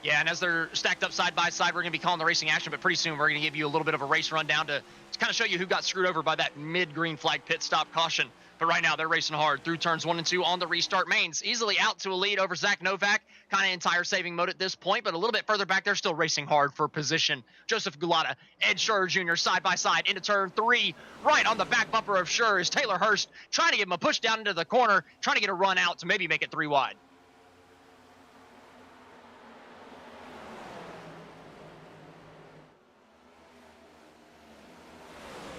Yeah, and as they're stacked up side by side, we're going to be calling the racing action, but pretty soon we're going to give you a little bit of a race rundown to kind of show you who got screwed over by that mid-green flag pit stop caution. But right now, they're racing hard through turns 1 and 2 on the restart. Mains easily out to a lead over Zach Novak. Kind of in tire-saving mode at this point, but a little bit further back, they're still racing hard for position. Joseph Gulata, Ed Schur Jr. side-by-side into turn 3. Right on the back bumper of Schur is Taylor Hurst, trying to give him a push down into the corner, trying to get a run out to maybe make it 3 wide.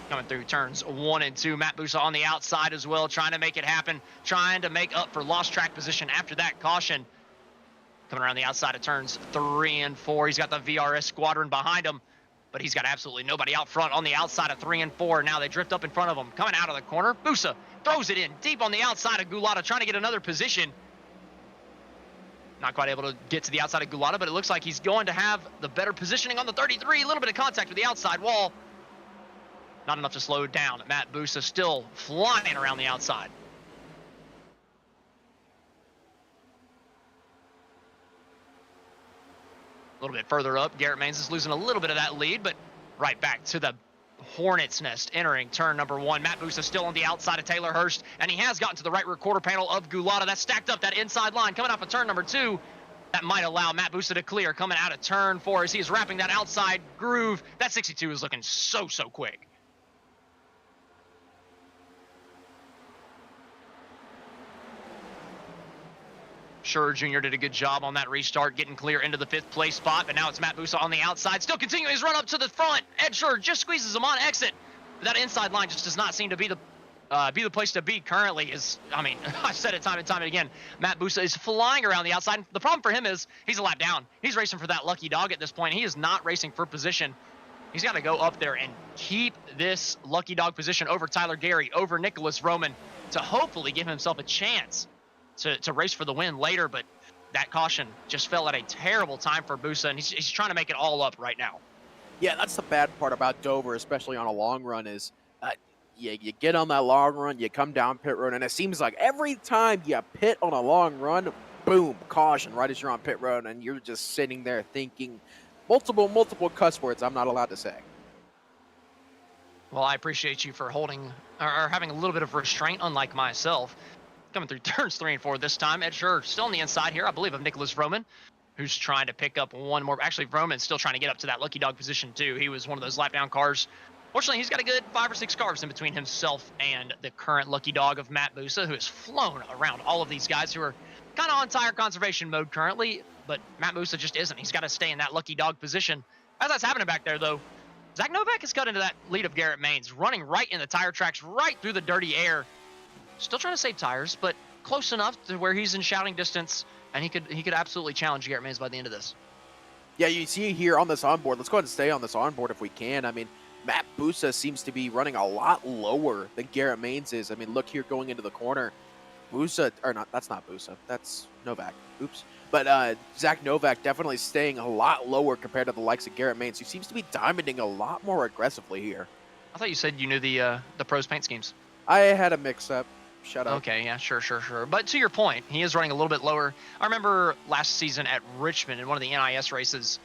Coming through turns 1 and 2. Matt Busa on the outside as well, trying to make it happen, trying to make up for lost track position after that caution. Coming around the outside of turns 3 and 4. He's got the VRS squadron behind him, but he's got absolutely nobody out front on the outside of 3 and 4. Now they drift up in front of him. Coming out of the corner, Busa throws it in deep on the outside of Gulata, trying to get another position. Not quite able to get to the outside of Gulata, but it looks like he's going to have the better positioning on the 33. A little bit of contact with the outside wall. Not enough to slow it down. Matt Busa still flying around the outside. A little bit further up, Garrett Mains is losing a little bit of that lead, but right back to the hornet's nest entering turn number 1. Matt Busa still on the outside of Taylor Hurst, and he has gotten to the right rear quarter panel of Gulata. That's stacked up that inside line coming off of turn number 2. That might allow Matt Busa to clear coming out of turn 4 as he is wrapping that outside groove. That 62 is looking so quick. Schur Jr. did a good job on that restart, getting clear into the 5th place spot, but now it's Matt Busa on the outside, still continuing his run up to the front. Ed Schur just squeezes him on exit. That inside line just does not seem to be the place to be currently. I've said it time and time again, Matt Busa is flying around the outside. The problem for him is he's a lap down. He's racing for that lucky dog at this point. He is not racing for position. He's got to go up there and keep this lucky dog position over Tyler Gary, over Nicholas Roman, to hopefully give himself a chance to race for the win later. But that caution just fell at a terrible time for Busa, and he's trying to make it all up right now. Yeah, that's the bad part about Dover, especially on a long run, is you get on that long run, you come down pit road, and it seems like every time you pit on a long run, boom, caution right as you're on pit road, and you're just sitting there thinking multiple cuss words I'm not allowed to say. Well, I appreciate you for holding or having a little bit of restraint, unlike myself. Coming through turns 3 and 4 this time. Ed Schur still on the inside here, I believe, of Nicholas Roman, who's trying to pick up one more. Actually, Roman's still trying to get up to that lucky dog position too. He was one of those lap down cars. Fortunately, he's got a good 5 or 6 cars in between himself and the current lucky dog of Matt Busa, who has flown around all of these guys who are kind of on tire conservation mode currently, but Matt Busa just isn't. He's got to stay in that lucky dog position. As that's happening back there, though, Zach Novak has cut into that lead of Garrett Mains, running right in the tire tracks, right through the dirty air. Still trying to save tires, but close enough to where he's in shouting distance, and he could absolutely challenge Garrett Mains by the end of this. Yeah, you see here on this onboard, let's go ahead and stay on this onboard if we can. I mean, Matt Busa seems to be running a lot lower than Garrett Mains is. I mean, look here going into the corner. Busa, or not, that's not Busa, that's Novak. Oops. But Zach Novak definitely staying a lot lower compared to the likes of Garrett Mains, who seems to be diamonding a lot more aggressively here. I thought you said you knew the pros paint schemes. I had a mix-up. Shut up. Okay, yeah, sure. But to your point, he is running a little bit lower. I remember last season at Richmond in one of the NIS races,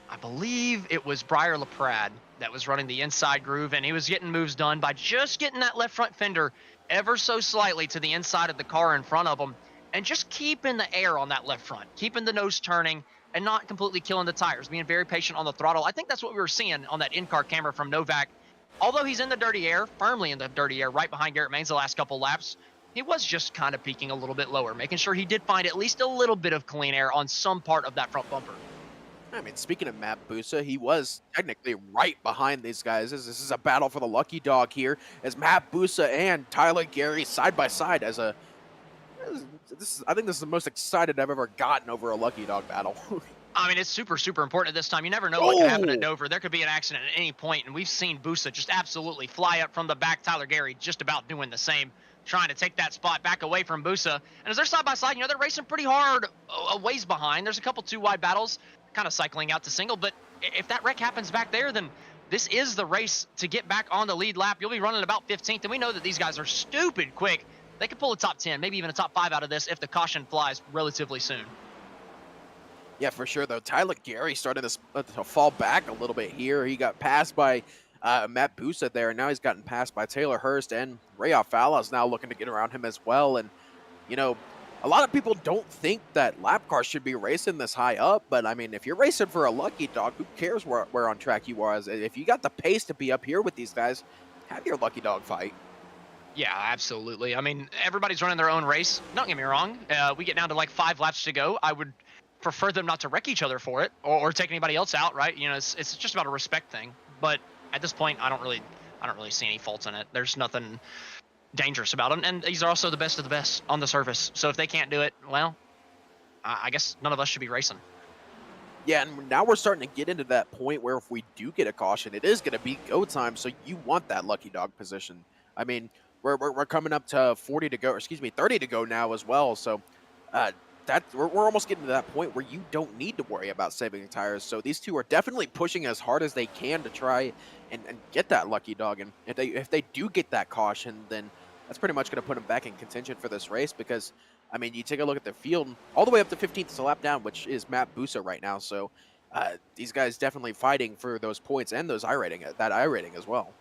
I believe it was Briar LaPrade that was running the inside groove, and he was getting moves done by just getting that left front fender ever so slightly to the inside of the car in front of him, and just keeping the air on that left front, keeping the nose turning, and not completely killing the tires, being very patient on the throttle. I think that's what we were seeing on that in-car camera from Novak. Although he's in the dirty air, firmly in the dirty air, right behind Garrett Mains the last couple laps, he was just kind of peaking a little bit lower, making sure he did find at least a little bit of clean air on some part of that front bumper. I mean, speaking of Matt Busa, he was technically right behind these guys. This is a battle for the lucky dog here, as Matt Busa and Tyler Gary side by side as a... I think this is the most excited I've ever gotten over a lucky dog battle. I mean, it's super important at this time. You never know what can happen at Dover. There could be an accident at any point, and we've seen Busa just absolutely fly up from the back. Tyler Gary just about doing the same, trying to take that spot back away from Busa. And as they're side by side, they're racing pretty hard a ways behind. There's a couple 2-wide battles, kind of cycling out to single. But if that wreck happens back there, then this is the race to get back on the lead lap. You'll be running about 15th, and we know that these guys are stupid quick. They could pull a top 10, maybe even a top 5 out of this if the caution flies relatively soon. Yeah, for sure, though. Tyler Gary started to fall back a little bit here. He got passed by Matt Busa there, and now he's gotten passed by Taylor Hurst, and Ray Alfala is now looking to get around him as well. And, you know, a lot of people don't think that lap cars should be racing this high up, but I mean, if you're racing for a lucky dog, who cares where on track you are? If you got the pace to be up here with these guys, have your lucky dog fight. Yeah, absolutely. I mean, everybody's running their own race. Don't get me wrong. We get down to like 5 laps to go. I would prefer them not to wreck each other for it or take anybody else out, right? You know, it's just about a respect thing. But at this point, I don't really see any faults in it. There's nothing dangerous about them, and these are also the best of the best on the surface. So if they can't do it, well, I guess none of us should be racing. Yeah, and now we're starting to get into that point where if we do get a caution, it is going to be go time. So you want that lucky dog position. I mean, we're coming up to 40 to go, or excuse me, 30 to go now as well. So we're almost getting to that point where you don't need to worry about saving tires. So these two are definitely pushing as hard as they can to try and get that lucky dog. And if they do get that caution, then that's pretty much going to put them back in contention for this race because, I mean, you take a look at the field, all the way up to 15th is a lap down, which is Matt Busa right now. So these guys definitely fighting for those points and those that I rating as well.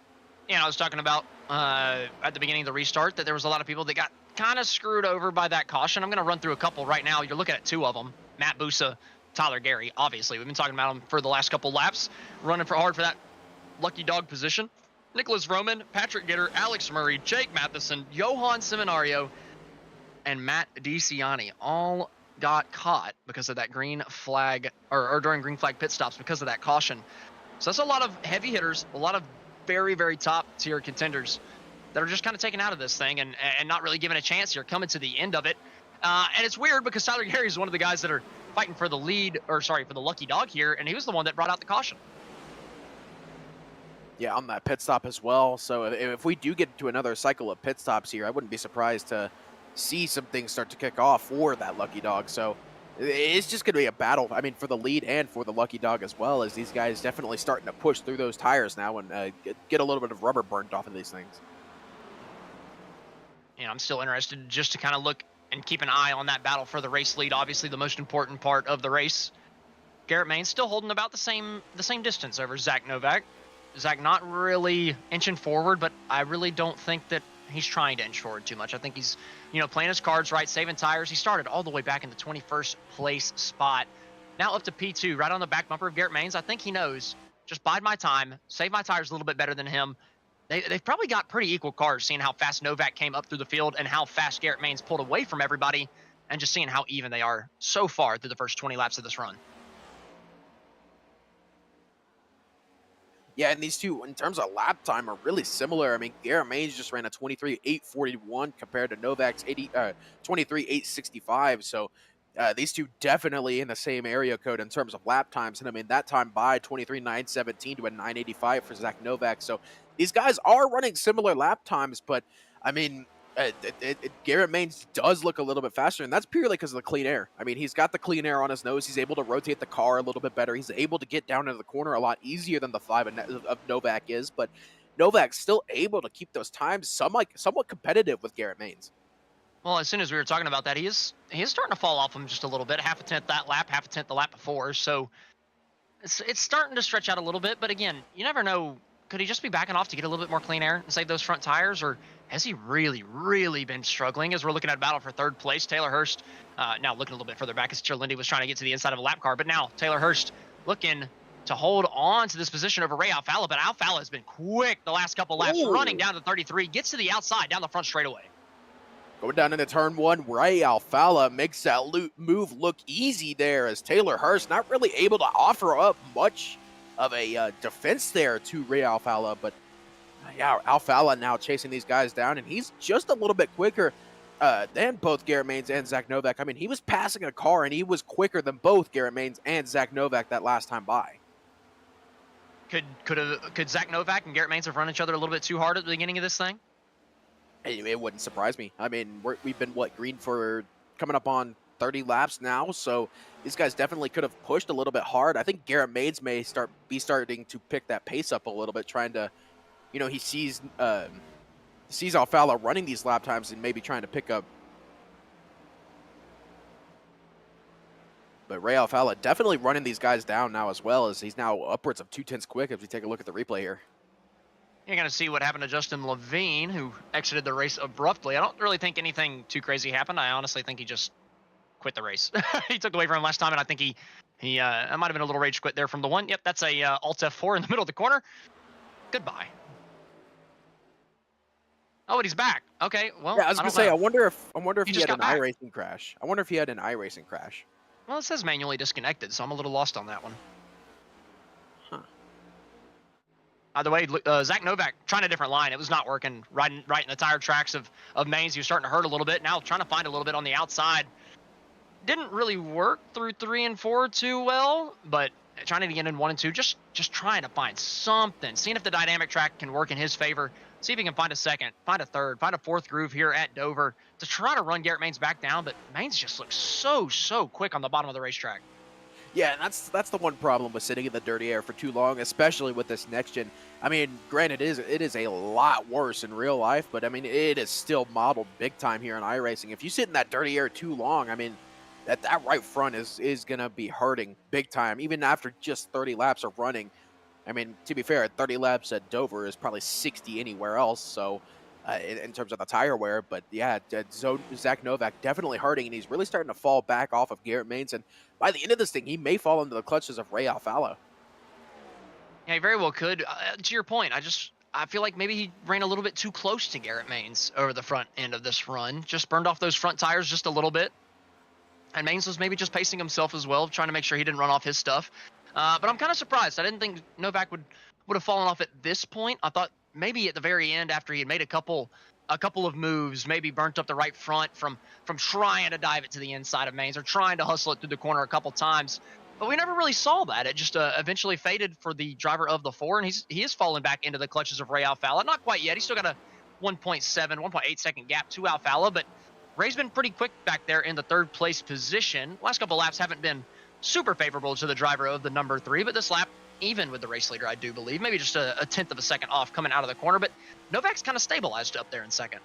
Yeah, I was talking about at the beginning of the restart that there was a lot of people that got kind of screwed over by that caution. I'm going to run through a couple right now. You're looking at 2 of them, Matt Busa, Tyler Gary, obviously. We've been talking about them for the last couple laps, running hard for that lucky dog position. Nicholas Roman, Patrick Gitter, Alex Murray, Jake Matheson, Johan Seminario, and Matt DiCiani all got caught because of that green flag, or during green flag pit stops because of that caution. So that's a lot of heavy hitters, a lot of very, very top tier contenders that are just kind of taken out of this thing and not really given a chance here, coming to the end of it. And it's weird because Tyler Gary is one of the guys that are fighting for the lead, or sorry, for the lucky dog here, and he was the one that brought out the caution. Yeah, on that pit stop as well. So if we do get to another cycle of pit stops here, I wouldn't be surprised to see some things start to kick off for that lucky dog. So it's just going to be a battle, I mean, for the lead and for the lucky dog as well, as these guys definitely starting to push through those tires now and get a little bit of rubber burnt off of these things. You know, I'm still interested just to kind of look and keep an eye on that battle for the race lead. Obviously, the most important part of the race. Garrett Main still holding about the same distance over Zach Novak. Zach not really inching forward, but I really don't think that he's trying to inch forward too much. I think he's, you know, playing his cards right, saving tires. He started all the way back in the 21st place spot. Now up to P2, right on the back bumper of Garrett Mains. I think he knows, just bide my time, save my tires a little bit better than him. They've probably got pretty equal cars, seeing how fast Novak came up through the field and how fast Garrett Mains pulled away from everybody, and just seeing how even they are so far through the first 20 laps of this run. Yeah, and these two, in terms of lap time, are really similar. I mean, Garrett Mains just ran a 23.841 compared to Novak's 23.865. So these two definitely in the same area code in terms of lap times. And I mean, that time by 23.917 to a 9.85 for Zach Novak. So these guys are running similar lap times, but I mean, Garrett Mains does look a little bit faster, and that's purely because of the clean air. I mean, he's got the clean air on his nose. He's able to rotate the car a little bit better. He's able to get down into the corner a lot easier than the 5 of Novak is, but Novak's still able to keep those times somewhat competitive with Garrett Mains. Well, as soon as we were talking about that, he is starting to fall off him just a little bit. Half a tenth that lap, half a tenth the lap before. So it's starting to stretch out a little bit. But again, you never know. Could he just be backing off to get a little bit more clean air and save those front tires? Or has he really, really been struggling as we're looking at a battle for third place? Taylor Hurst now looking a little bit further back as Lindy was trying to get to the inside of a lap car. But now Taylor Hurst looking to hold on to this position over Ray Alfala. But Alfala has been quick the last couple laps, running down to 33, gets to the outside down the front straightaway. Going down into turn 1, Ray Alfala makes that move look easy there as Taylor Hurst not really able to offer up much of a defense there to Ray Alfala, but yeah, Alfala now chasing these guys down, and he's just a little bit quicker than both Garrett Mains and Zach Novak. I mean, he was passing a car, and he was quicker than both Garrett Mains and Zach Novak that last time by. Could Zach Novak and Garrett Mains have run each other a little bit too hard at the beginning of this thing? It wouldn't surprise me. I mean, we've been, green for coming up on 30 laps now, so these guys definitely could have pushed a little bit hard. I think Garrett Mains may be starting to pick that pace up a little bit, trying to, you know, he sees Alfala running these lap times and maybe trying to pick up. But Ray Alfala definitely running these guys down now as well, as he's now upwards of 2/10 quick if we take a look at the replay here. You're going to see what happened to Justin Levine, who exited the race abruptly. I don't really think anything too crazy happened. I honestly think he just quit the race. He took away from him last time, and I think he might have been a little rage quit there from the one. Yep, that's a Alt F4 in the middle of the corner. Goodbye. Oh, but he's back. Okay, well, Yeah, I was gonna say, I wonder if he just had an got back. iRacing crash. I wonder if he had an iRacing crash. Well, it says manually disconnected, so I'm a little lost on that one. Huh. Either way, Zach Novak trying a different line. It was not working. Right in the tire tracks of Maines. He was starting to hurt a little bit. Now trying to find a little bit on the outside. Didn't really work through 3 and 4 too well, but trying to get in 1 and 2, just trying to find something, seeing if the dynamic track can work in his favor. See if he can find a second, find a third, find a fourth groove here at Dover to try to run Garrett Maines back down. But Maines just looks so quick on the bottom of the racetrack. Yeah, and that's the one problem with sitting in the dirty air for too long, especially with this next gen. I mean, granted, it is a lot worse in real life, but I mean, it is still modeled big time here in iRacing. If you sit in that dirty air too long, I mean, that right front is gonna be hurting big time, even after just 30 laps of running. I mean, to be fair, 30 laps at Dover is probably 60 anywhere else, so in terms of the tire wear. But yeah, Zach Novak definitely hurting, and he's really starting to fall back off of Garrett Maines. And by the end of this thing, he may fall into the clutches of Ray Alfala. Yeah, he very well could. To your point, I feel like maybe he ran a little bit too close to Garrett Maines over the front end of this run. Just burned off those front tires just a little bit. And Maines was maybe just pacing himself as well, trying to make sure he didn't run off his stuff. But I'm kind of surprised. I didn't think Novak would have fallen off at this point. I thought maybe at the very end, after he had made a couple of moves, maybe burnt up the right front from trying to dive it to the inside of Maines or trying to hustle it through the corner a couple times. But we never really saw that. It just eventually faded for the driver of the 4, and he is falling back into the clutches of Ray Alfala. Not quite yet. He's still got a 1.8 second gap to Alfala, but Ray's been pretty quick back there in the 3rd place position. Last couple laps haven't been super favorable to the driver of the number 3, but this lap, even with the race leader, I do believe, maybe just a 10th of a second off coming out of the corner, but Novak's kind of stabilized up there in 2nd.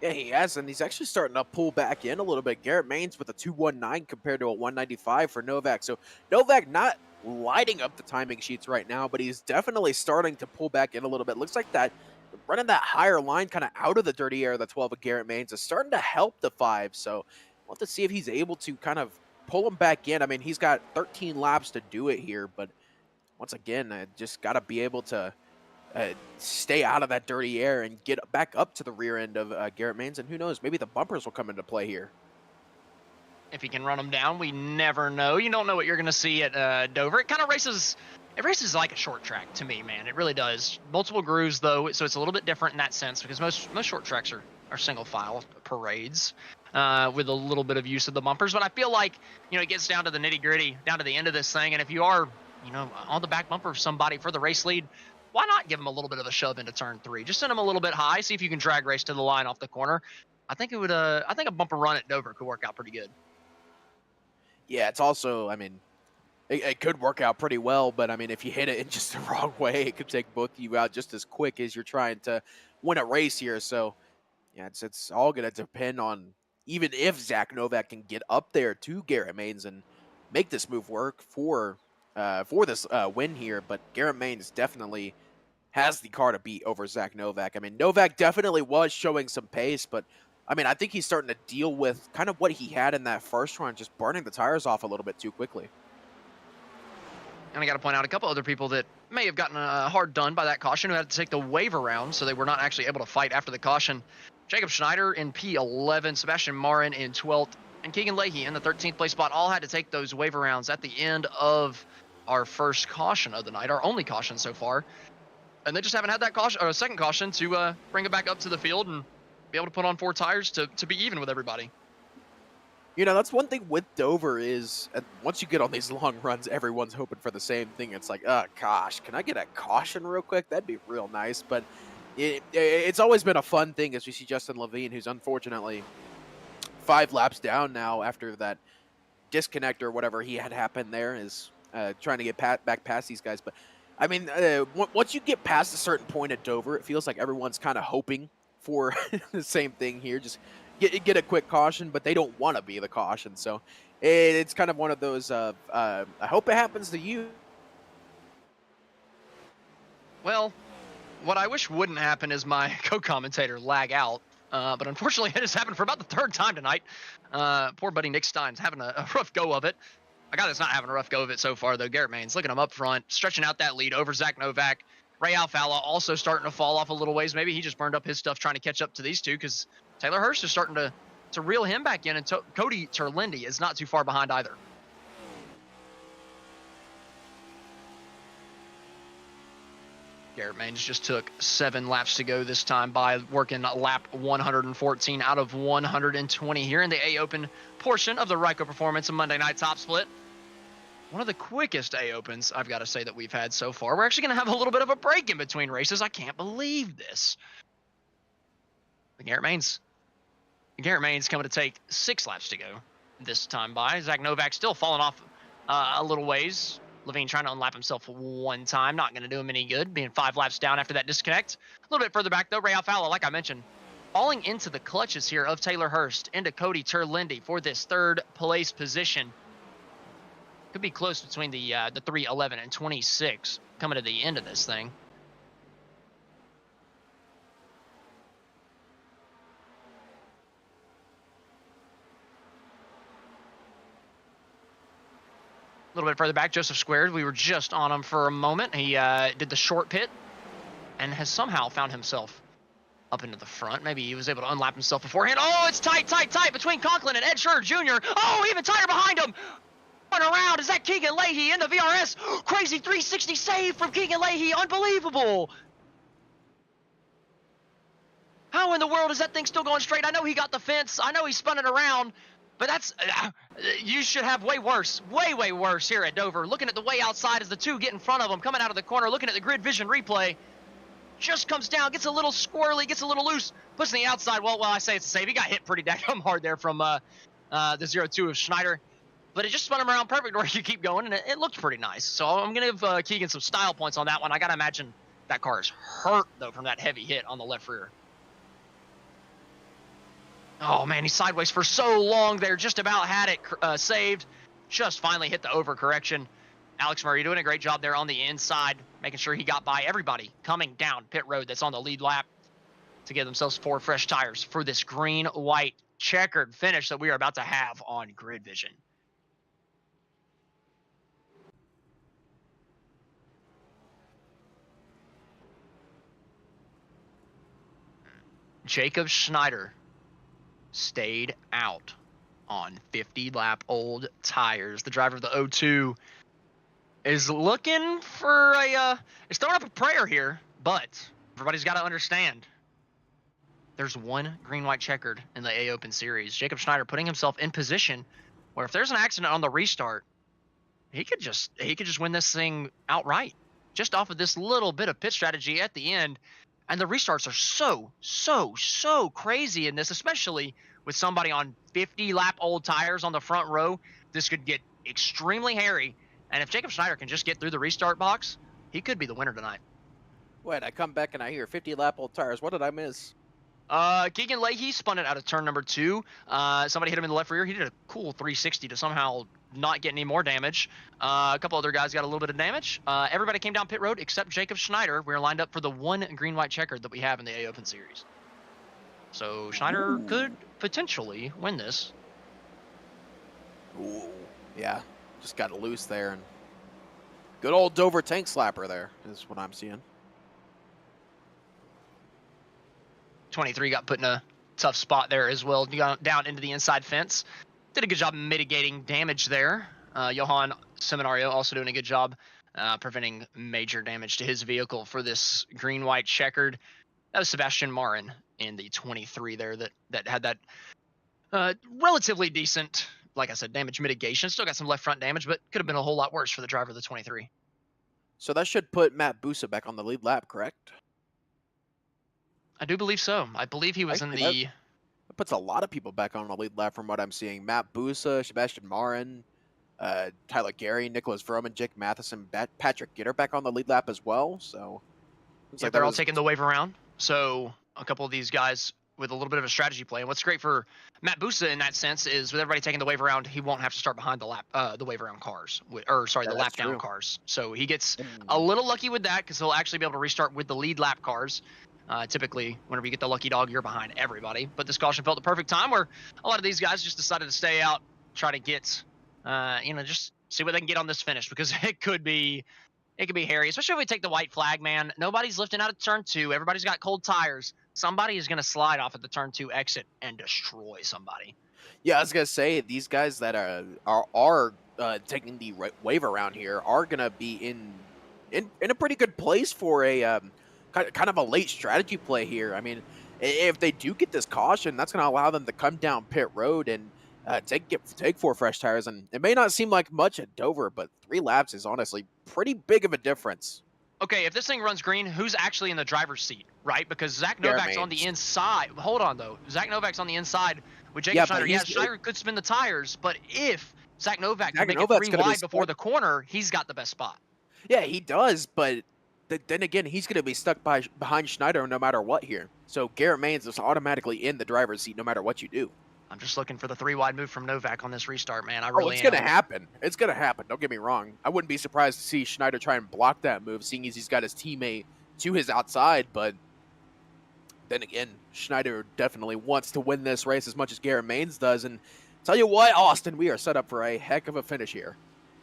Yeah, he has, and he's actually starting to pull back in a little bit. Garrett Maines with a 219 compared to a 195 for Novak. So Novak not lighting up the timing sheets right now, but he's definitely starting to pull back in a little bit. Looks like that running that higher line kind of out of the dirty air, the 12 of Garrett Maines, is starting to help the 5. So we'll have to see if he's able to kind of pull him back in. I mean, he's got 13 laps to do it here, but once again, just got to be able to stay out of that dirty air and get back up to the rear end of Garrett Maines. And who knows, maybe the bumpers will come into play here. If he can run them down, we never know. You don't know what you're going to see at Dover. It kind of races like a short track to me, man. It really does. Multiple grooves, though, so it's a little bit different in that sense because most short tracks are single file parades with a little bit of use of the bumpers. But I feel like, it gets down to the nitty gritty, down to the end of this thing. And if you are, on the back bumper of somebody for the race lead, why not give him a little bit of a shove into turn 3? Just send him a little bit high, see if you can drag race to the line off the corner. I think a bumper run at Dover could work out pretty good. Yeah, it's also, I mean, it could work out pretty well, but I mean, if you hit it in just the wrong way, it could take both of you out just as quick as you're trying to win a race here. So, yeah, it's all going to depend on even if Zach Novak can get up there to Garrett Maines and make this move work for this win here. But Garrett Maines definitely has the car to beat over Zach Novak. I mean, Novak definitely was showing some pace, but I mean, I think he's starting to deal with kind of what he had in that first run, just burning the tires off a little bit too quickly. And I got to point out a couple other people that may have gotten hard done by that caution who had to take the wave around, so they were not actually able to fight after the caution. Jacob Schneider in P11, Sebastian Marin in 12th, and Keegan Leahy in the 13th place spot all had to take those wave arounds at the end of our first caution of the night, our only caution so far. And they just haven't had that caution or a second caution to bring it back up to the field and be able to put on 4 tires to be even with everybody. That's one thing with Dover is once you get on these long runs, everyone's hoping for the same thing. It's like, oh gosh, can I get a caution real quick? That'd be real nice. But it's always been a fun thing as we see Justin Levine, who's unfortunately 5 laps down now after that disconnect or whatever he had happened there, is trying to get back past these guys. But I mean, once you get past a certain point at Dover, it feels like everyone's kind of hoping for the same thing here. Just get a quick caution, but they don't want to be the caution. So it's kind of one of those, I hope it happens to you. Well, What I wish wouldn't happen is my co-commentator lag out. But unfortunately, it has happened for about the third time tonight. Poor buddy Nick Stein's having a rough go of it. A guy that's not having a rough go of it so far, though, Garrett Maines, looking at him up front, stretching out that lead over Zach Novak. Ray Alfala also starting to fall off a little ways. Maybe he just burned up his stuff trying to catch up to these two, because Taylor Hurst is starting to reel him back in, and Cody Terlindi is not too far behind either. Garrett Maines just took 7 laps to go this time by working lap 114 out of 120 here in the A Open portion of the Ryco Performance and Monday Night Top Split. One of the quickest A Opens, I've got to say, that we've had so far. We're actually going to have a little bit of a break in between races. I can't believe this. Garrett Maines coming to take 6 laps to go this time by. Zach Novak still falling off a little ways. Levine trying to unlap himself 1 time. Not going to do him any good, being 5 laps down after that disconnect. A little bit further back, though, Ray Alfala, like I mentioned, falling into the clutches here of Taylor Hurst into Cody Terlindi for this 3rd place position. Could be close between the 3:11 and 26 coming to the end of this thing. A little bit further back, Joseph Squared, we were just on him for a moment. He did the short pit and has somehow found himself up into the front. Maybe he was able to unlap himself beforehand. Oh, it's tight between Conklin and Ed Schur Jr. Oh, even tighter behind him. Around, is that Keegan Leahy in the VRS? Crazy 360 save from Keegan Leahy, unbelievable. How in the world is that thing still going straight? I know he got the fence, I know he spun it around, but that's, you should have way worse here at Dover. Looking at the way outside as the two get in front of him, coming out of the corner, looking at the GridVision replay. Just comes down, gets a little squirrely, gets a little loose, puts in the outside. Well, I say it's a save. He got hit pretty damn hard there from the 0-2 of Schneider. But it just spun him around perfect where you keep going, and it looked pretty nice. So I'm going to give Keegan some style points on that one. I got to imagine that car is hurt, though, from that heavy hit on the left rear. Oh, man, he's sideways for so long there. Just about had it saved. Just finally hit the overcorrection. Alex Murray doing a great job there on the inside, making sure he got by everybody coming down pit road that's on the lead lap to give themselves 4 fresh tires for this green-white checkered finish that we are about to have on GridVision. Jacob Schneider stayed out on 50-lap-old tires. The driver of the 0-2 is looking for is throwing up a prayer here, but everybody's got to understand there's one green-white checkered in the A Open Series. Jacob Schneider putting himself in position where if there's an accident on the restart, he could just win this thing outright, just off of this little bit of pit strategy at the end. And the restarts are so crazy in this, especially with somebody on 50-lap-old tires on the front row. This could get extremely hairy. And if Jacob Schneider can just get through the restart box, he could be the winner tonight. Wait, I come back and I hear 50-lap-old tires. What did I miss? Keegan Leahy spun it out of turn number 2. Somebody hit him in the left rear. He did a cool 360 to somehow not get any more damage. A couple other guys got a little bit of damage. Everybody came down pit road except Jacob Schneider. We're lined up for the one green-white checkered that we have in the A Open Series. So Schneider could potentially win this. Ooh, yeah, just got loose there. And good old Dover tank slapper there is what I'm seeing. 23 got put in a tough spot there as well, down into the inside fence. Did a good job mitigating damage there. Johan Seminario also doing a good job preventing major damage to his vehicle for this green-white checkered. That was Sebastian Marin in the 23 there that had that relatively decent, like I said, damage mitigation. Still got some left front damage, but could have been a whole lot worse for the driver of the 23. So that should put Matt Busa back on the lead lap, correct? I do believe so. I believe he was in the... That puts a lot of people back on the lead lap from what I'm seeing. Matt Busa, Sebastian Marin, Tyler Gary, Nicholas Vroman, Jake Matheson, Patrick Gitter back on the lead lap as well. So yeah, they're all taking the wave around. So a couple of these guys with a little bit of a strategy play. And what's great for Matt Busa in that sense is with everybody taking the wave around, he won't have to start behind the wave around cars, the lap down cars. So he gets a little lucky with that because he'll actually be able to restart with the lead lap cars. Typically, whenever you get the lucky dog, you're behind everybody. But this caution felt the perfect time where a lot of these guys just decided to stay out, try to get, just see what they can get on this finish because it could be hairy, especially if we take the white flag, man. Nobody's lifting out of turn 2. Everybody's got cold tires. Somebody is going to slide off at the turn 2 exit and destroy somebody. Yeah, I was going to say, these guys that are taking the wave around here are going to be in a pretty good place for a kind of a late strategy play here. I mean, if they do get this caution, that's going to allow them to come down pit road and take 4 fresh tires. And it may not seem like much at Dover, but 3 laps is honestly pretty big of a difference. Okay, if this thing runs green, who's actually in the driver's seat, right? Because Zach Novak's on the inside. Hold on, though. Zach Novak's on the inside with Jacob Schneider. Yeah, Schneider could spin the tires, but if Zach Novak can make it 3 wide before the corner, he's got the best spot. Yeah, he does, but then again, he's going to be stuck behind Schneider no matter what here. So Garrett Maines is automatically in the driver's seat no matter what you do. I'm just looking for the 3 wide move from Novak on this restart, man. I really am. It's going to happen. It's going to happen. Don't get me wrong. I wouldn't be surprised to see Schneider try and block that move, seeing as he's got his teammate to his outside. But then again, Schneider definitely wants to win this race as much as Garrett Maines does. And tell you what, Austin, we are set up for a heck of a finish here.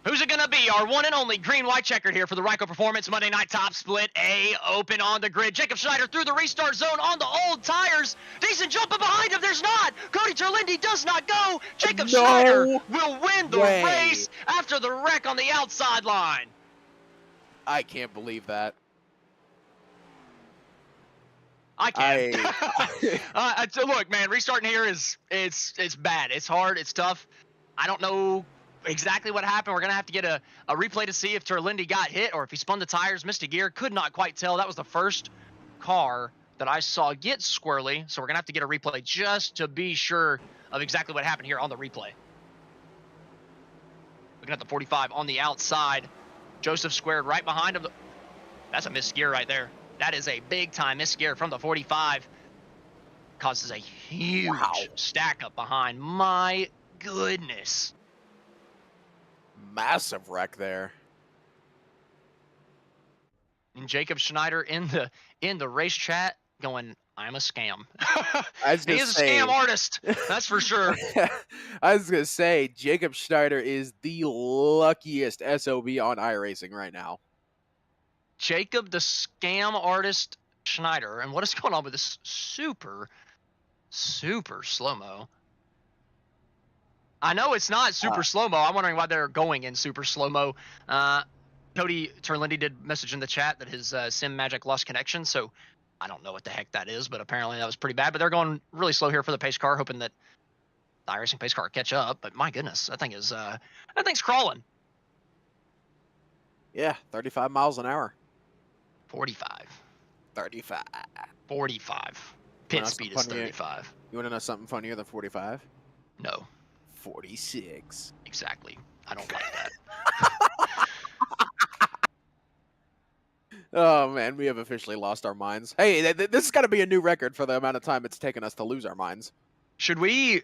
Who's it going to be? Our one and only green-white checkered here for the Ryco Performance Monday Night Top Split A open on the grid. Jacob Schneider through the restart zone on the old tires. Decent jump behind him. There's not. Cody Terlindi does not go. Jacob Schneider will win the race after the wreck on the outside line. I can't believe that. I can't. Look, man, restarting here is it's bad. It's hard. It's tough. I don't know exactly what happened. We're going to have to get a replay to see if Terlindi got hit or if he spun the tires, missed a gear. Could not quite tell. That was the first car that I saw get squirrely, so we're going to have to get a replay just to be sure of exactly what happened here on the replay. Looking at the 45 on the outside. Joseph squared right behind him. That's a missed gear right there. That is a big-time missed gear from the 45. Causes a huge stack up behind. My goodness. Massive wreck there. And Jacob Schneider in the race chat going, I'm a scam. He is a scam artist. That's for sure. I was going to say, Jacob Schneider is the luckiest SOB on iRacing right now. Jacob, the scam artist Schneider. And what is going on with this super slow-mo? I know it's not super slow-mo. I'm wondering why they're going in super slow-mo. Cody Terlindi did message in the chat that his Sim Magic lost connection, so I don't know what the heck that is, but apparently that was pretty bad. But they're going really slow here for the pace car, hoping that the iRacing pace car will catch up. But my goodness, that thing's crawling. Yeah, 35 miles an hour. 45. 35. 45. Pit speed is 35. You want to know something funnier than 45? No. 46. Exactly. I don't like that. Oh, man, we have officially lost our minds. Hey, this has got to be a new record for the amount of time it's taken us to lose our minds. Should we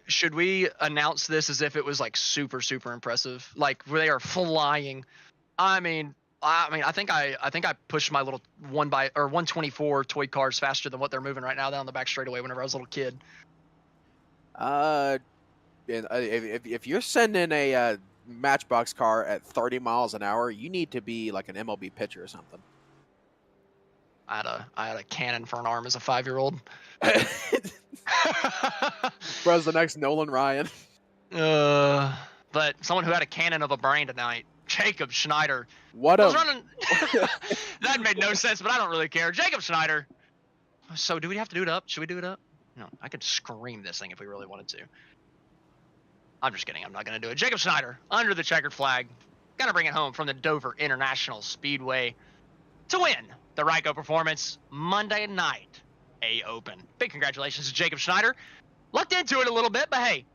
announce this as if it was like super impressive? Like they are flying. I think I pushed my little 124 toy cars faster than what they're moving right now down the back straightaway whenever I was a little kid. If you're sending a Matchbox car at 30 miles an hour, you need to be like an MLB pitcher or something. I had a cannon for an arm as a 5-year-old. Bro's the next Nolan Ryan. But someone who had a cannon of a brain tonight, Jacob Schneider. Running. That made no sense, but I don't really care. Jacob Schneider. So do we have to do it up? Should we do it up? No, I could scream this thing if we really wanted to. I'm just kidding. I'm not going to do it. Jacob Schneider, under the checkered flag. Got to bring it home from the Dover International Speedway to win the Ryco Performance Monday Night A Open. Big congratulations to Jacob Schneider. Lucked into it a little bit, but hey,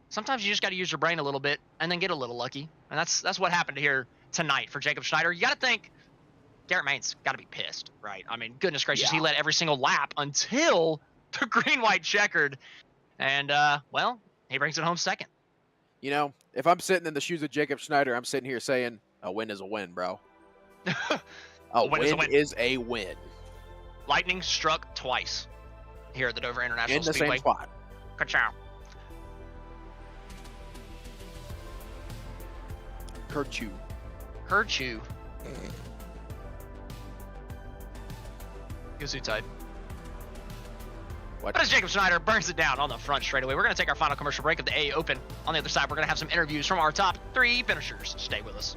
sometimes you just got to use your brain a little bit and then get a little lucky. And that's what happened here tonight for Jacob Schneider. You got to think Garrett Maines got to be pissed, right? I mean, goodness gracious, He led every single lap until the green-white checkered. And, well, he brings it home second. You know, if I'm sitting in the shoes of Jacob Schneider, I'm sitting here saying, a win is a win, bro. A win is a win. Lightning struck twice here at the Dover International Speedway. In the same spot. Ka-chow. Kerchu. Gesundheit. What? But as Jacob Schneider burns it down on the front straightaway, we're going to take our final commercial break of the A Open. On the other side, we're going to have some interviews from our top 3 finishers. Stay with us.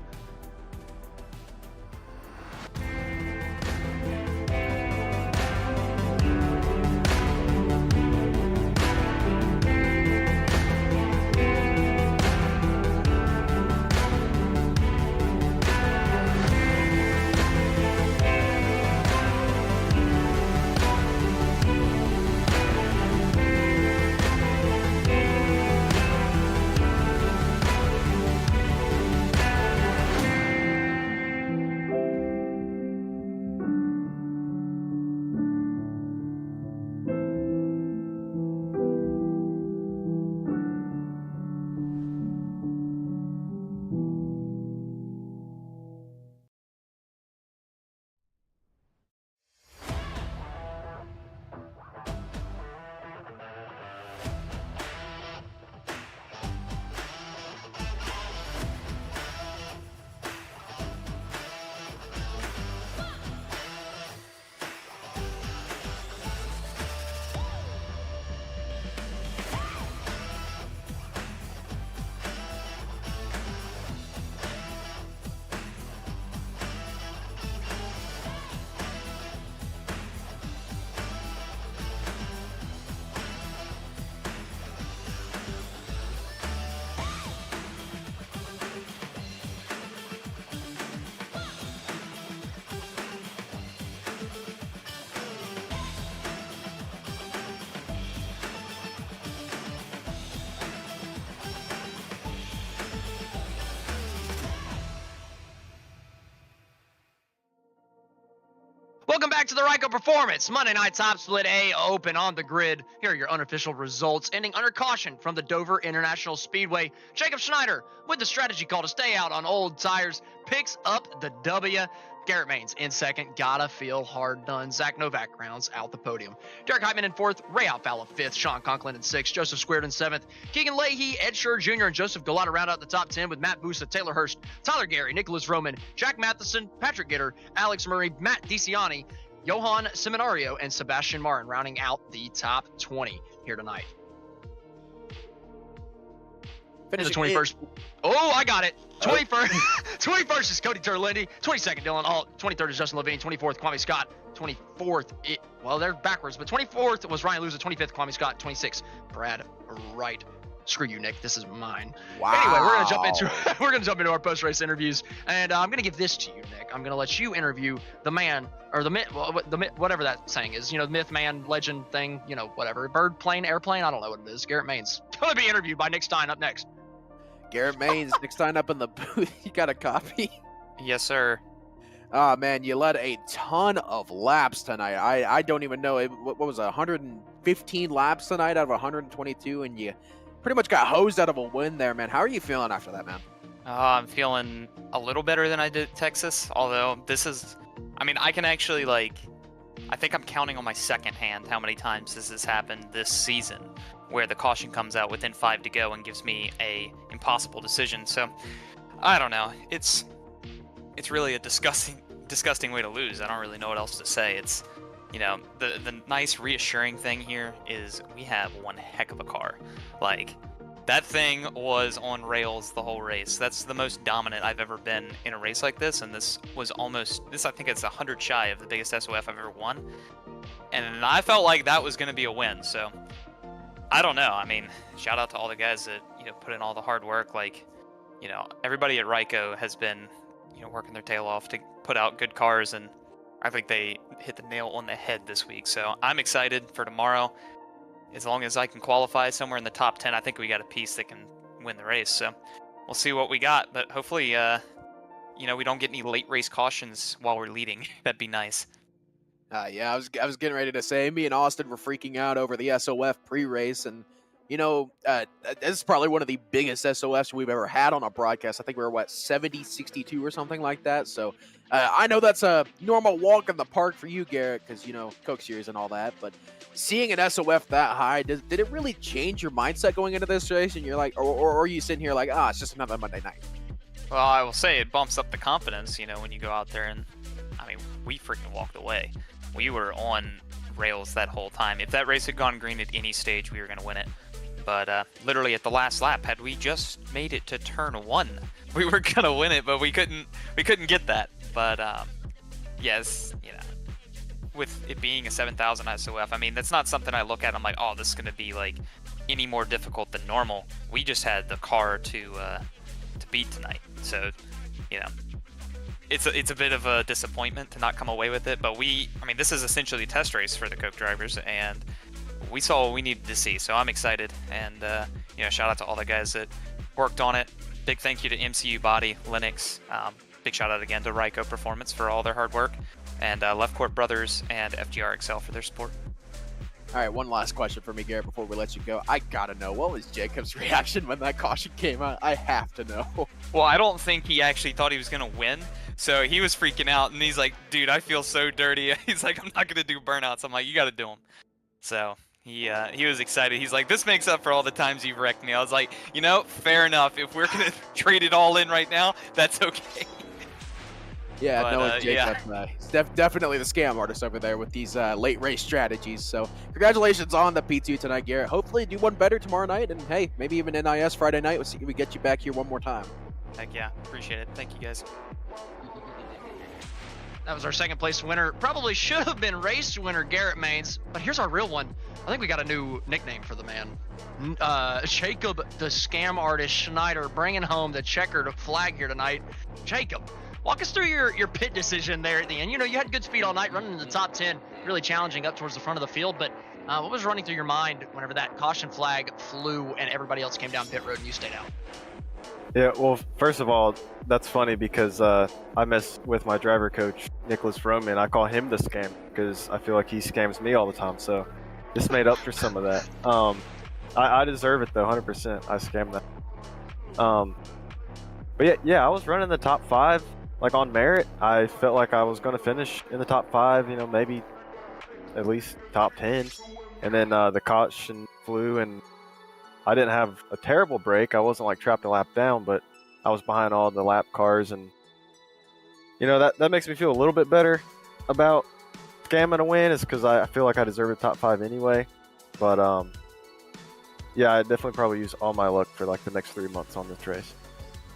Welcome back to the Ryco Performance Monday Night Top Split A Open on the grid. Here are your unofficial results, ending under caution from the Dover International Speedway. Jacob Schneider, with the strategy call to stay out on old tires, picks up the W. Garrett Maines in second, gotta feel hard done. Zach Novak rounds out the podium. Derek Heitman in fourth, Ray Outfalla fifth, Sean Conklin in sixth, Joseph Squared in seventh, Keegan Leahy, Ed Scher Jr., and Joseph Galata round out the top 10 with Matt Busa, Taylor Hurst, Tyler Gary, Nicholas Roman, Jack Matheson, Patrick Gitter, Alex Murray, Matt DiCiani, Johan Seminario, and Sebastian Martin rounding out the top 20 here tonight. In the 21st. Oh, I got it. 21st, 21st is Cody Terlindi. 22nd, Dylan Alt. 23rd is Justin Levine. 24th, Kwame Scott. 24th, well, they're backwards, but 24th was Ryan Luza. 25th, Kwame Scott. 26th, Brad Wright. Screw you, Nick. This is mine. Wow. Anyway, we're gonna jump into our post-race interviews, and I'm gonna give this to you, Nick. I'm gonna let you interview the man or the myth, whatever that saying is. You know, the myth, man, legend thing. You know, whatever. Bird, plane, airplane. I don't know what it is. Garrett Maines gonna be interviewed by Nick Stein up next. Garrett Maines, Nick Stein up in the booth. You got a copy? Yes, sir. Oh, man, you led a ton of laps tonight. I don't even know. What was it, 115 laps tonight out of 122, and you pretty much got hosed out of a win there, man. How are you feeling after that, man? I'm feeling a little better than I did at Texas, although this is, I mean, I can actually, like, I think I'm counting on my second hand how many times this has happened this season, where the caution comes out within 5 to go and gives me a impossible decision. So I don't know. It's really a disgusting way to lose. I don't really know what else to say. It's, you know, the nice reassuring thing here is we have one heck of a car. Like, that thing was on rails the whole race. That's the most dominant I've ever been in a race like this, and this was almost, I think it's 100 shy of the biggest SOF I've ever won. And I felt like that was going to be a win, so I don't know. I mean, shout out to all the guys that, you know, put in all the hard work. Like, you know, everybody at Ryco has been, you know, working their tail off to put out good cars, and I think they hit the nail on the head this week. So I'm excited for tomorrow. As long as I can qualify somewhere in the top 10, I think we got a piece that can win the race. So we'll see what we got, but hopefully, you know, we don't get any late race cautions while we're leading. That'd be nice. Yeah, I was getting ready to say, me and Austin were freaking out over the SOF pre-race, and this is probably one of the biggest SOFs we've ever had on a broadcast. I think we were 70-62 or something like that. So I know that's a normal walk in the park for you, Garrett, because Coke Series and all that. But seeing an SOF that high, did it really change your mindset going into this race? And you're like, or are you sitting here like, it's just another Monday night? Well, I will say it bumps up the confidence, when you go out there and, we freaking walked away. We were on rails that whole time. If that race had gone green at any stage, we were going to win it. But literally at the last lap, had we just made it to turn 1, we were going to win it, but we couldn't get that. But yes, with it being a 7,000 SOF, that's not something I look at. I'm like, this is going to be like any more difficult than normal. We just had the car to beat tonight. So, it's a bit of a disappointment to not come away with it, but this is essentially a test race for the Coke drivers, and we saw what we needed to see, so I'm excited, and shout out to all the guys that worked on it. Big thank you to MCU Body, Linux, big shout out again to Ryco Performance for all their hard work, and Left Court Brothers and FGR Excel for their support. All right, one last question for me, Garrett, before we let you go. I gotta know, what was Jacob's reaction when that caution came out? I have to know. Well, I don't think he actually thought he was gonna win, so he was freaking out, and he's like, dude, I feel so dirty. He's like, I'm not gonna do burnouts. I'm like, you gotta do them. So he was excited. He's like, this makes up for all the times you've wrecked me. I was like, fair enough. If we're gonna trade it all in right now, that's okay. Yeah, no, Jacob, definitely the scam artist over there with these late race strategies. So congratulations on the P2 tonight, Garrett. Hopefully do one better tomorrow night, and hey, maybe even NIS Friday night. We'll see if we get you back here one more time. Heck yeah, appreciate it. Thank you guys. That was our second place winner. Probably should have been race winner Garrett Maines, but here's our real one. I think we got a new nickname for the man. Jacob, the scam artist Schneider, bringing home the checkered flag here tonight. Jacob, walk us through your pit decision there at the end. You had good speed all night, running in the top 10, really challenging up towards the front of the field. But what was running through your mind whenever that caution flag flew and everybody else came down pit road and you stayed out? Yeah, well, first of all, that's funny because I mess with my driver coach, Nicholas Roman. I call him the scam because I feel like he scams me all the time. So this made up for some of that. I deserve it, though, 100%. I scammed that. But yeah, I was running the top 5. Like on merit, I felt like I was going to finish in the top 5, maybe at least top 10. And then the caution flew, and I didn't have a terrible break. I wasn't like trapped a lap down, but I was behind all the lap cars, and that makes me feel a little bit better about scamming a win, is because I feel like I deserve a top 5 anyway. But yeah, I definitely probably use all my luck for like the next 3 months on this race.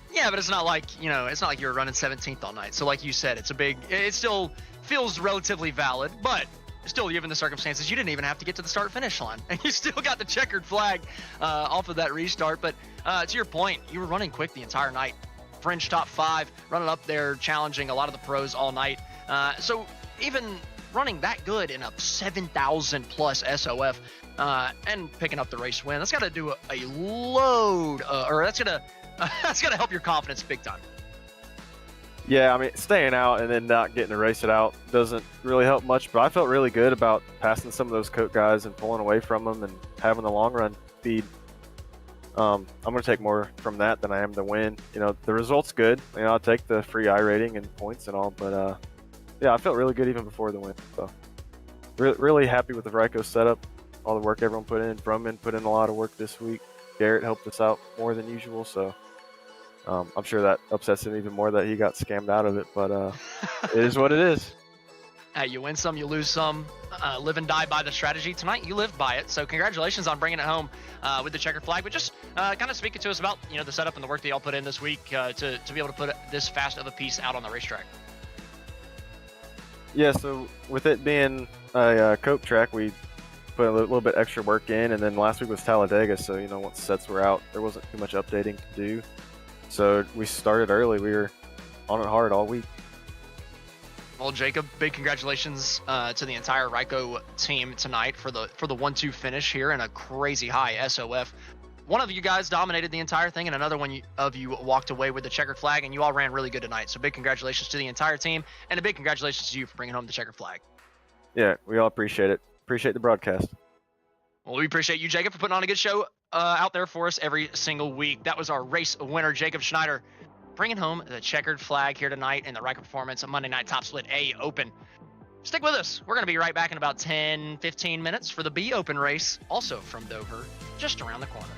Yeah, but it's not like you were running 17th all night. So like you said, it still feels relatively valid, but still, given the circumstances, you didn't even have to get to the start finish line, and you still got the checkered flag off of that restart. But to your point, you were running quick the entire night. Fringe top 5, running up there, challenging a lot of the pros all night. So even running that good in a 7,000 plus SOF and picking up the race win, that's got to do a load, or that's gonna help your confidence big time. Yeah, staying out and then not getting to race it out doesn't really help much, but I felt really good about passing some of those Coke guys and pulling away from them and having the long run speed. I'm going to take more from that than I am the win. The result's good. I'll take the free iRating and points and all, but yeah, I felt really good even before the win. So really happy with the Ryco setup, all the work everyone put in. Brumman put in a lot of work this week. Garrett helped us out more than usual, so I'm sure that upsets him even more that he got scammed out of it, but it is what it is. You win some, you lose some. Live and die by the strategy. Tonight, you lived by it, so congratulations on bringing it home with the checkered flag. But just kind of speaking to us about the setup and the work that y'all put in this week to be able to put this fast of a piece out on the racetrack. Yeah, so with it being a Coke track, we put a little bit extra work in, and then last week was Talladega, so once sets were out, there wasn't too much updating to do. So we started early. We were on it hard all week. Well, Jacob, big congratulations to the entire Ryco team tonight for the 1-2 finish here in a crazy high SOF. One of you guys dominated the entire thing, and another one of you walked away with the checkered flag, and you all ran really good tonight. So big congratulations to the entire team, and a big congratulations to you for bringing home the checkered flag. Yeah, we all appreciate it. Appreciate the broadcast. Well, we appreciate you, Jacob, for putting on a good show out there for us every single week. That was our race winner, Jacob Schneider, bringing home the checkered flag here tonight in the Ryco Performance Monday Night Top Split A Open. Stick with us. We're going to be right back in about 10, 15 minutes for the B Open race, also from Dover, just around the corner.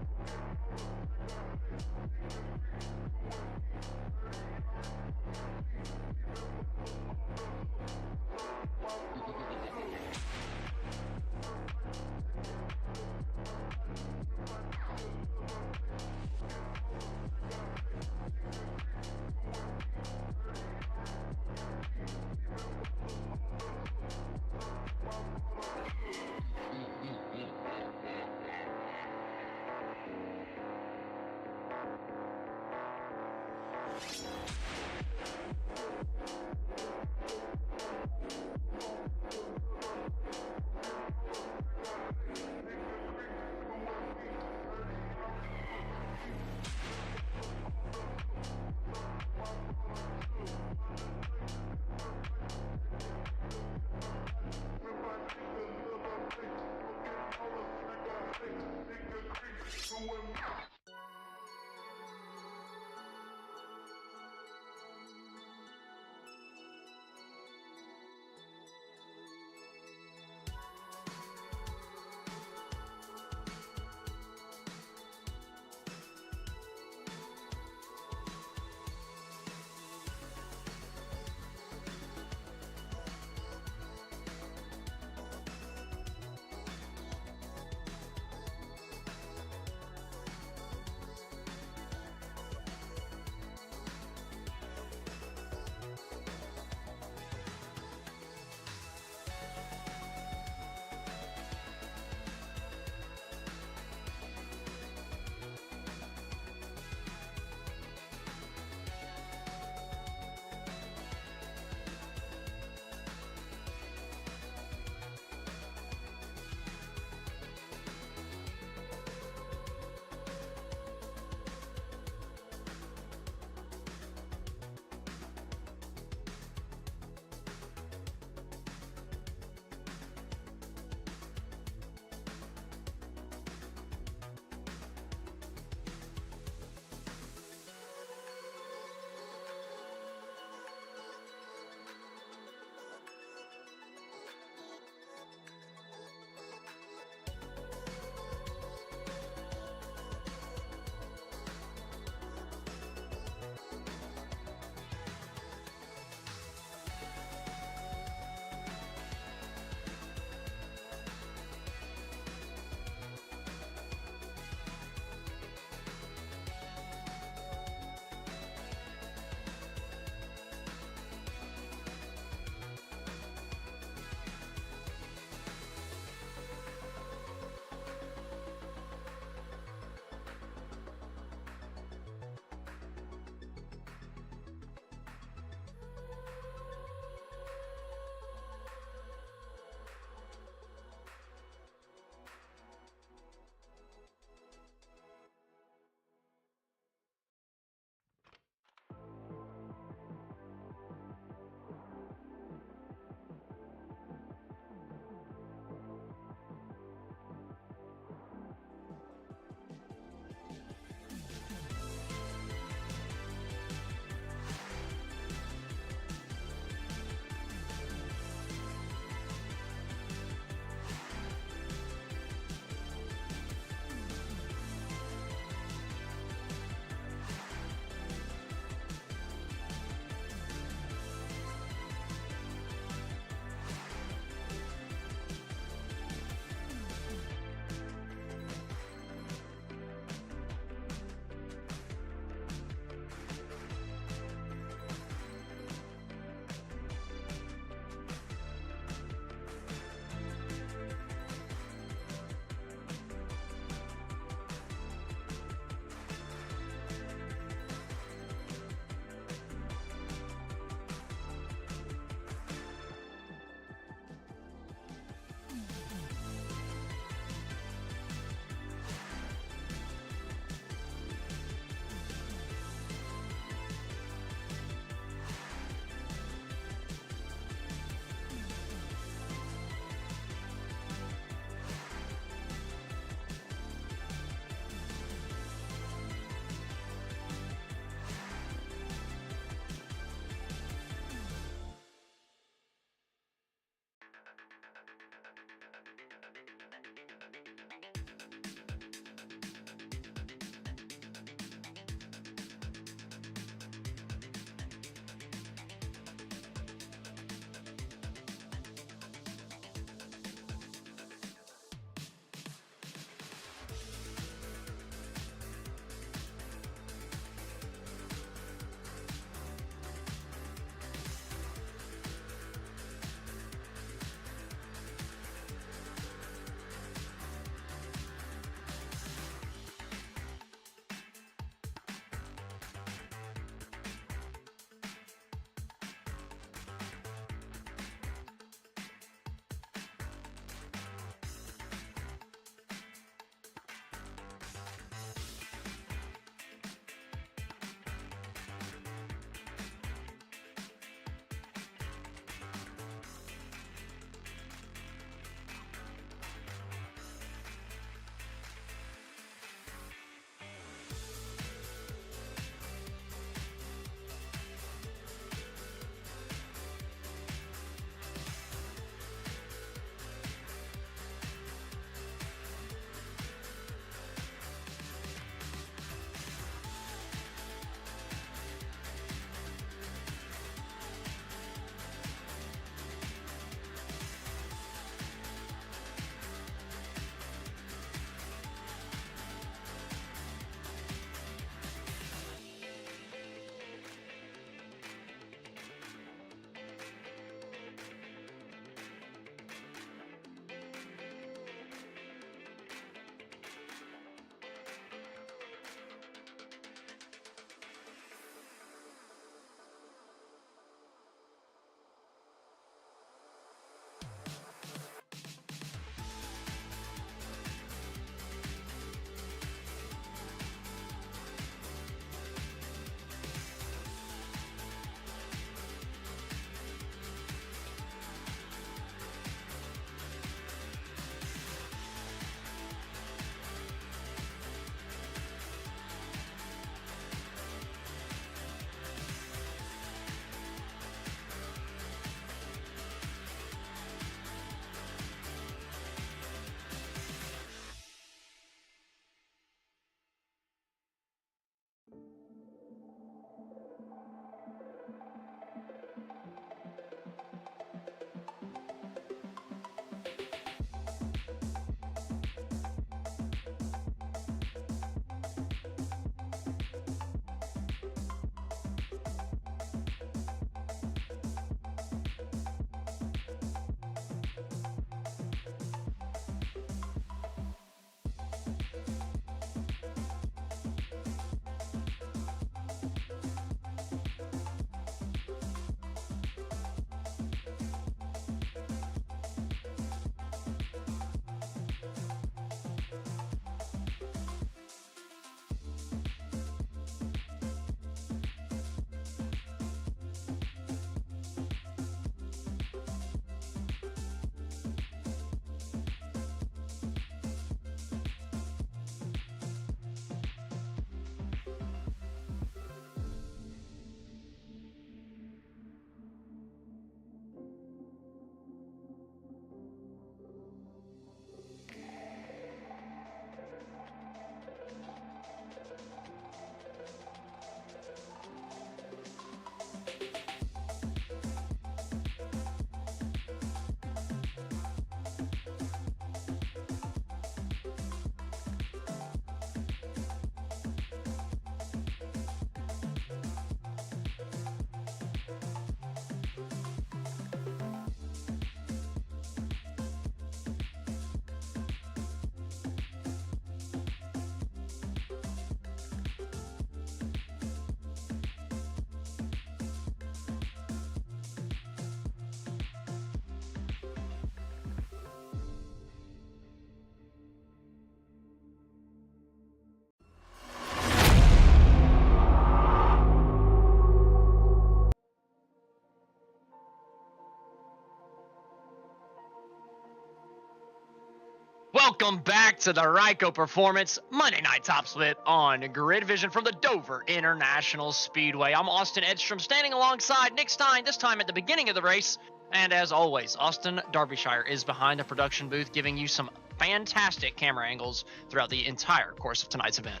Welcome back to the Ryco Performance Monday Night Top Split on GridVision from the Dover International Speedway. I'm Austin Edstrom, standing alongside Nick Stein, this time at the beginning of the race. And as always, Austin Derbyshire is behind the production booth, giving you some fantastic camera angles throughout the entire course of tonight's event.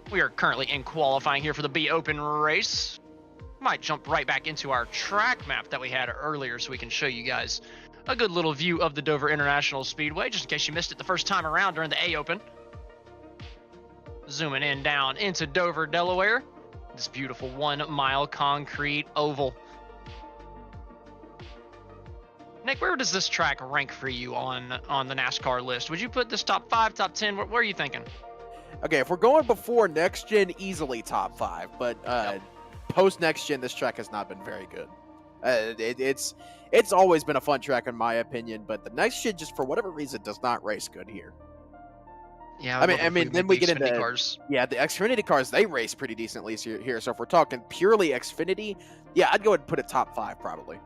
We are currently in qualifying here for the B Open race. Might jump right back into our track map that we had earlier so we can show you guys a good little view of the Dover International Speedway, just in case you missed it the first time around during the A Open. Zooming in down into Dover, Delaware. This beautiful 1 mile concrete oval. Nick, where does this track rank for you on the NASCAR list? Would you put this top 5, top 10? Where are you thinking? Okay, if we're going before next gen, easily top 5, but Yep. Post next gen, this track has not been very good. It's always been a fun track in my opinion, but the next gen just for whatever reason does not race good here. Yeah, I mean, then we get into cars. Yeah, the Xfinity cars, they race pretty decently here. So if we're talking purely Xfinity, yeah, I'd go ahead and put it top 5 probably.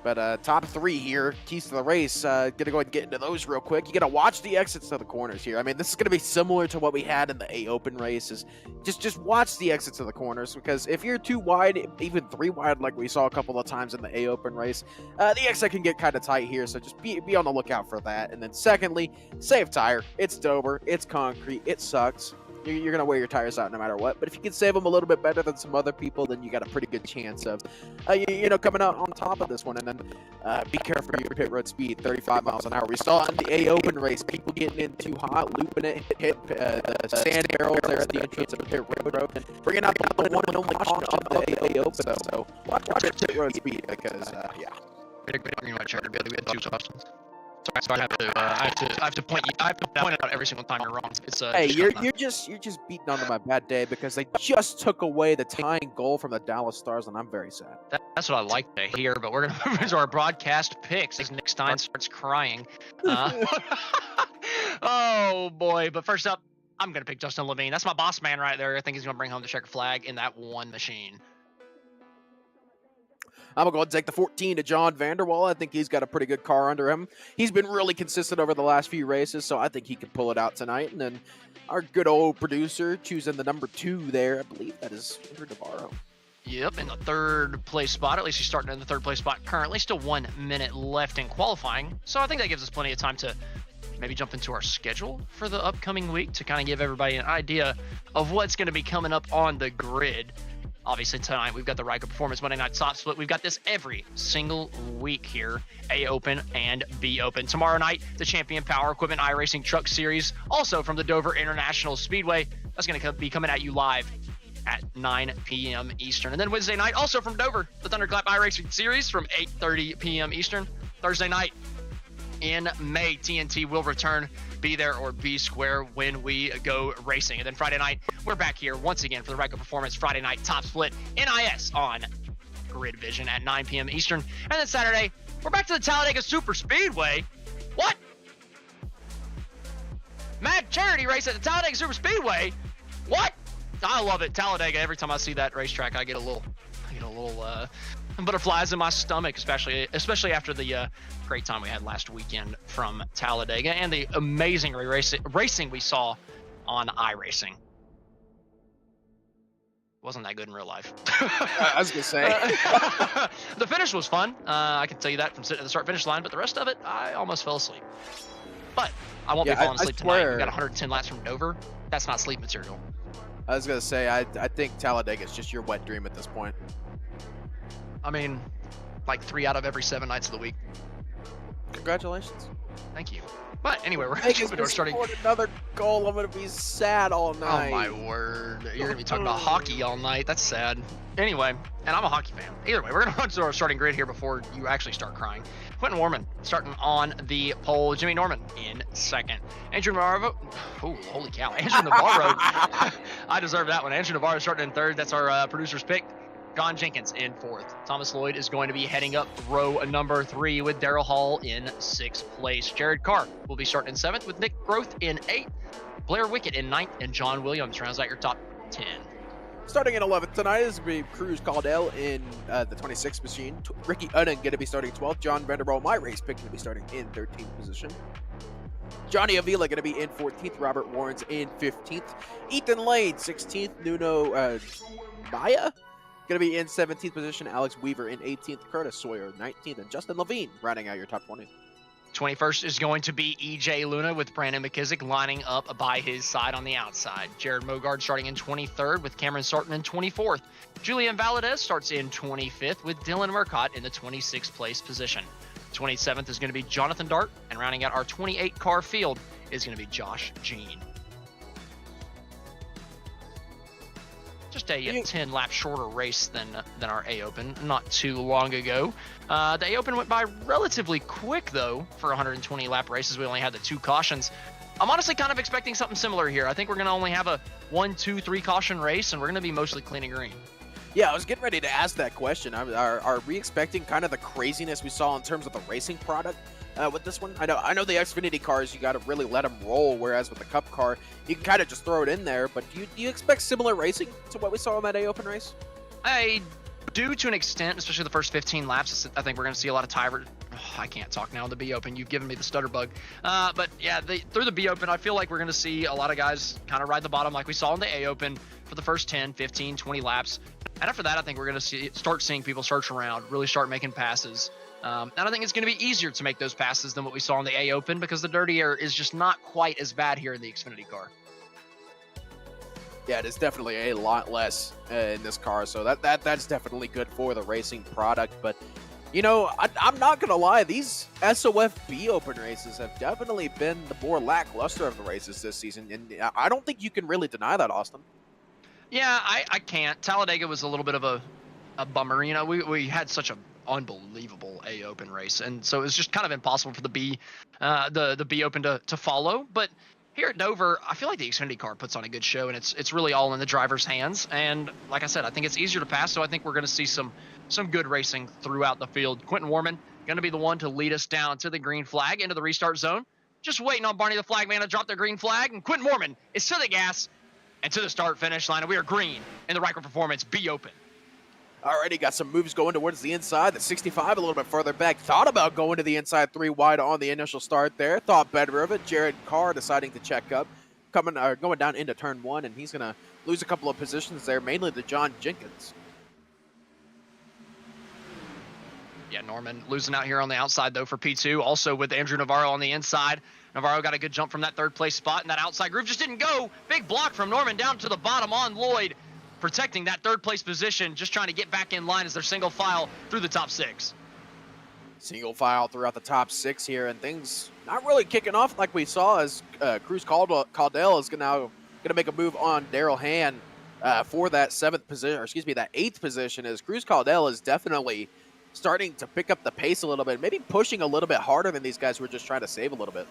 But top 3 here, keys to the race. Gonna go ahead and get into those real quick. You gotta watch the exits of the corners here. I mean, this is gonna be similar to what we had in the A Open races. Just watch the exits of the corners, because if you're too wide, even 3 wide, like we saw a couple of times in the A Open race, the exit can get kind of tight here. So just be on the lookout for that. And then secondly, save tire. It's Dover. It's concrete. It sucks. You're going to wear your tires out no matter what. But if you can save them a little bit better than some other people, then you got a pretty good chance of, coming out on top of this one. And then be careful of your pit road speed, 35 miles an hour. We saw in the A Open race, people getting in too hot, looping it, hit the sand barrels there at the entrance of pit road, and bringing out the one and only caution of the A Open. So watch your pit road speed, because, yeah. We had 2 options. So I have to point it out every single time you're wrong. It's Hey, you're just beating onto my bad day because they just took away the tying goal from the Dallas Stars, and I'm very sad. That's what I like to hear. But we're gonna move into our broadcast picks as Nick Stein starts crying. Oh boy! But first up, I'm gonna pick Justin Levine. That's my boss man right there. I think he's gonna bring home the checker flag in that one machine. I'm going to go ahead and take the 14 to John Vanderwall. I think he's got a pretty good car under him. He's been really consistent over the last few races, so I think he can pull it out tonight. And then our good old producer choosing the number 2 there. I believe that is Andrew Navarro. Yep, in the 3rd place spot. At least he's starting in the 3rd place spot currently. Still 1 minute left in qualifying. So I think that gives us plenty of time to maybe jump into our schedule for the upcoming week to kind of give everybody an idea of what's going to be coming up on the grid. Obviously, tonight we've got the Ryco Performance Monday Night Top Split. We've got this every single week here, A Open and B Open. Tomorrow night, the Champion Power Equipment iRacing Truck Series, also from the Dover International Speedway. That's going to be coming at you live at 9 p.m. Eastern. And then Wednesday night, also from Dover, the Thunderclap iRacing Series from 8:30 p.m. Eastern. Thursday night in May, TNT will return. Be there or be square when we go racing. And then Friday night, we're back here once again for the Ryco Performance Friday Night Top Split NIS on GridVision at 9 p.m. Eastern. And then Saturday, we're back to the Talladega Super Speedway. What? Mad charity race at the Talladega Super Speedway? What? I love it. Talladega, every time I see that racetrack, I get a little butterflies in my stomach, especially after the great time we had last weekend from Talladega and the amazing racing we saw on iRacing. Wasn't that good in real life. I was gonna say the finish was fun. I can tell you that from sitting at the start-finish line, but the rest of it, I almost fell asleep. But I won't be falling asleep tonight. We got 110 laps from Dover. That's not sleep material. I was gonna say I think Talladega is just your wet dream at this point. I mean, like 3 out of every 7 nights of the week. Congratulations. Thank you. But anyway, we're starting. Another goal. I'm gonna be sad all night. Oh my word! You're gonna be talking about hockey all night. That's sad. Anyway, and I'm a hockey fan. Either way, we're gonna run to our starting grid here before you actually start crying. Quentin Warman starting on the pole. Jimmy Norman in 2nd. Andrew Navarro. Oh, holy cow! Andrew Navarro. I deserve that one. Andrew Navarro starting in 3rd. That's our producer's pick. John Jenkins in 4th. Thomas Lloyd is going to be heading up row number 3 with Daryl Hall in 6th place. Jared Carr will be starting in 7th with Nick Groth in 8th. Blair Wickett in 9th, and John Williams rounds out your top 10. Starting in 11th tonight is going to be Cruz Caldell in the 26th machine. Ricky Unnan going to be starting 12th. John Vanderbilt, my race pick, going to be starting in 13th position. Johnny Avila going to be in 14th. Robert Warrens in 15th. Ethan Lane, 16th. Nuno Maya going to be in 17th position. Alex Weaver in 18th. Curtis Sawyer, 19th. And Justin Levine rounding out your top 20. 21st is going to be EJ Luna with Brandon McKissick lining up by his side on the outside. Jared Mogard starting in 23rd with Cameron Sarton in 24th. Julian Valadez starts in 25th with Dylan Murcott in the 26th place position. 27th is going to be Jonathan Dart, and rounding out our 28 car field is going to be Josh Jean. Just a 10-lap shorter race than our A Open not too long ago. The A Open went by relatively quick, though, for 120-lap races. We only had the 2 cautions. I'm honestly kind of expecting something similar here. I think we're going to only have a 1, 2, 3 caution race, and we're going to be mostly clean and green. Yeah, I was getting ready to ask that question. Are we expecting kind of the craziness we saw in terms of the racing product with this one? I know the Xfinity cars, you got to really let them roll, whereas with the Cup car, you can kind of just throw it in there. But do you expect similar racing to what we saw in that A Open race? I do, to an extent, especially the first 15 laps. I think we're going to see a lot of tire. I can't talk now in the B Open. You've given me the stutter bug. But yeah, through the B Open, I feel like we're going to see a lot of guys kind of ride the bottom like we saw in the A Open for the first 10, 15, 20 laps. And after that, I think we're going to start seeing people search around, really start making passes. And I think it's going to be easier to make those passes than what we saw in the A Open, because the dirty air is just not quite as bad here in the Xfinity car. Yeah, it is definitely a lot less in this car, so that's definitely good for the racing product. But, you know, I'm not going to lie, these SOF B Open races have definitely been the more lackluster of the races this season, and I don't think you can really deny that, Austin. Yeah, I can't. Talladega was a little bit of a bummer. You know, we had such an unbelievable A Open race, and so it was just kind of impossible for the B Open to follow. But here at Dover, I feel like the Xfinity car puts on a good show, and it's really all in the driver's hands. And like I said, I think it's easier to pass, so I think we're going to see some good racing throughout the field. Quentin Warman going to be the one to lead us down to the green flag into the restart zone. Just waiting on Barney the flag man to drop their green flag, and Quentin Warman is to the gas and to the start-finish line, and we are green in the Ryco Performance B Open. Already got some moves going towards the inside. The 65 a little bit further back. Thought about going to the inside 3 wide on the initial start there. Thought better of it. Jared Carr deciding to check up. Going down into turn 1, and he's going to lose a couple of positions there, mainly to John Jenkins. Yeah, Norman losing out here on the outside, though, for P2. Also with Andrew Navarro on the inside. Navarro got a good jump from that 3rd place spot, and that outside groove just didn't go. Big block from Norman down to the bottom on Lloyd, protecting that 3rd place position, just trying to get back in line as they're single file through the top 6. Single file throughout the top 6 here, and things not really kicking off like we saw as Cruz Caldell is now going to make a move on Daryl Han for that 7th position, or excuse me, that 8th position, as Cruz Caldell is definitely starting to pick up the pace a little bit, maybe pushing a little bit harder than these guys who are just trying to save a little bit.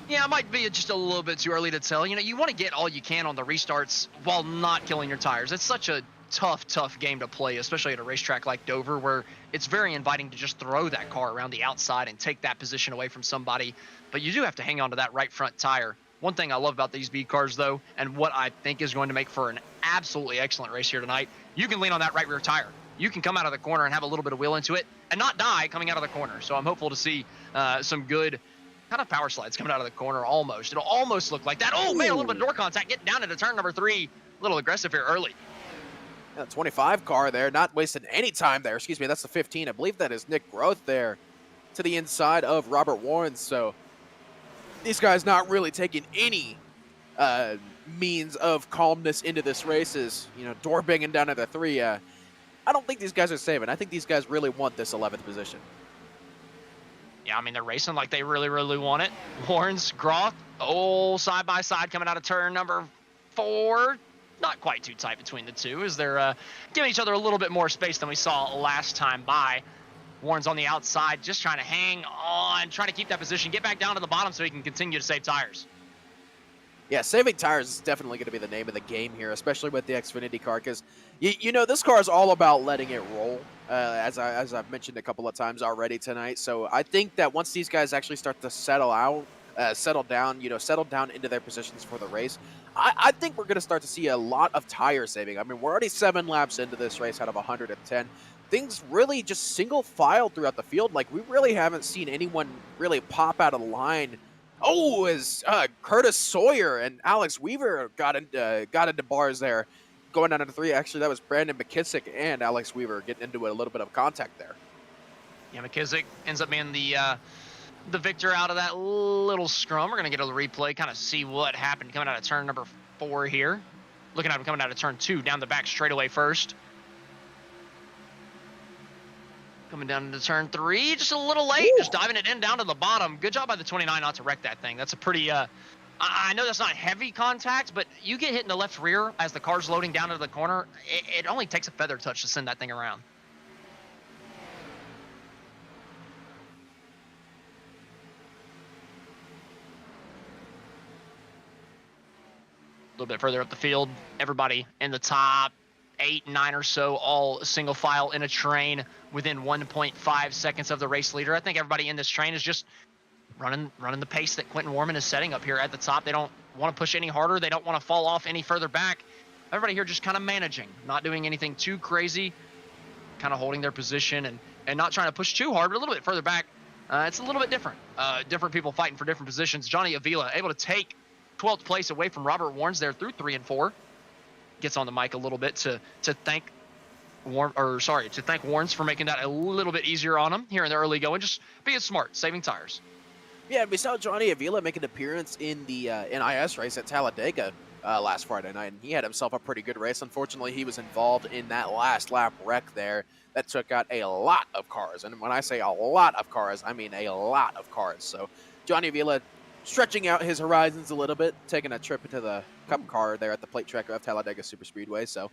Yeah, it might be just a little bit too early to tell. You know, you want to get all you can on the restarts while not killing your tires. It's such a tough game to play, especially at a racetrack like Dover, where it's very inviting to just throw that car around the outside and take that position away from somebody. But you do have to hang on to that right front tire. One thing I love about these B cars, though, and what I think is going to make for an absolutely excellent race here tonight, you can lean on that right rear tire. You can come out of the corner and have a little bit of wheel into it and not die coming out of the corner. So I'm hopeful to see some good kind of power slides coming out of the corner almost. It'll almost look like that. Oh, man, a little bit of door contact getting down into turn number 3. A little aggressive here early. Yeah, 25 car there, not wasting any time there. Excuse me, that's the 15. I believe that is Nick Groth there to the inside of Robert Warren. So these guys not really taking any means of calmness into this race, is, you know, door banging down at the 3. I don't think these guys are saving. I think these guys really want this 11th position. Yeah, I mean, they're racing like they really want it. Warren's, Groth, side by side coming out of turn number 4. Not quite too tight between the two, as they're giving each other a little bit more space than we saw last time by. Warren's on the outside, just trying to hang on, trying to keep that position, get back down to the bottom so he can continue to save tires. Yeah, saving tires is definitely going to be the name of the game here, especially with the Xfinity car, because, you know, this car is all about letting it roll, as I've mentioned a couple of times already tonight. So I think that once these guys actually start to settle down into their positions for the race, I think we're going to start to see a lot of tire saving. I mean, we're already 7 laps into this race out of 110. Things really just single file throughout the field. Like, we really haven't seen anyone really pop out of the line. Oh, as Curtis Sawyer and Alex Weaver got into bars there, going down into 3. Actually, that was Brandon McKissick and Alex Weaver getting into a little bit of contact there. Yeah, McKissick ends up being the victor out of that little scrum. We're going to get a replay, kind of see what happened coming out of turn number 4 here. Looking at him coming out of turn 2, down the back straightaway first. Coming down into turn 3, just a little late, just diving it in down to the bottom. Good job by the 29 not to wreck that thing. That's a pretty, I know that's not heavy contact, but you get hit in the left rear as the car's loading down into the corner. It only takes a feather touch to send that thing around. A little bit further up the field, everybody in the top 8, 9 or so, all single file in a train within 1.5 seconds of the race leader. I think everybody in this train is just running the pace that Quentin Warman is setting up here at the top. They don't want to push any harder. They don't want to fall off any further back. Everybody here just kind of managing, not doing anything too crazy, kind of holding their position and not trying to push too hard, but a little bit further back. It's a little bit different. Different people fighting for different positions. Johnny Avila able to take 12th place away from Robert Warnes there through 3 and 4. Gets on the mic a little bit to thank Warnes for making that a little bit easier on him here in the early going. Just being smart, saving tires. Yeah, we saw Johnny Avila make an appearance in the NIS race at Talladega last Friday night, and he had himself a pretty good race. Unfortunately, he was involved in that last lap wreck there that took out a lot of cars. And when I say a lot of cars, I mean a lot of cars. So Johnny Avila stretching out his horizons a little bit, taking a trip into the Cup car there at the plate track of Talladega Super Speedway. So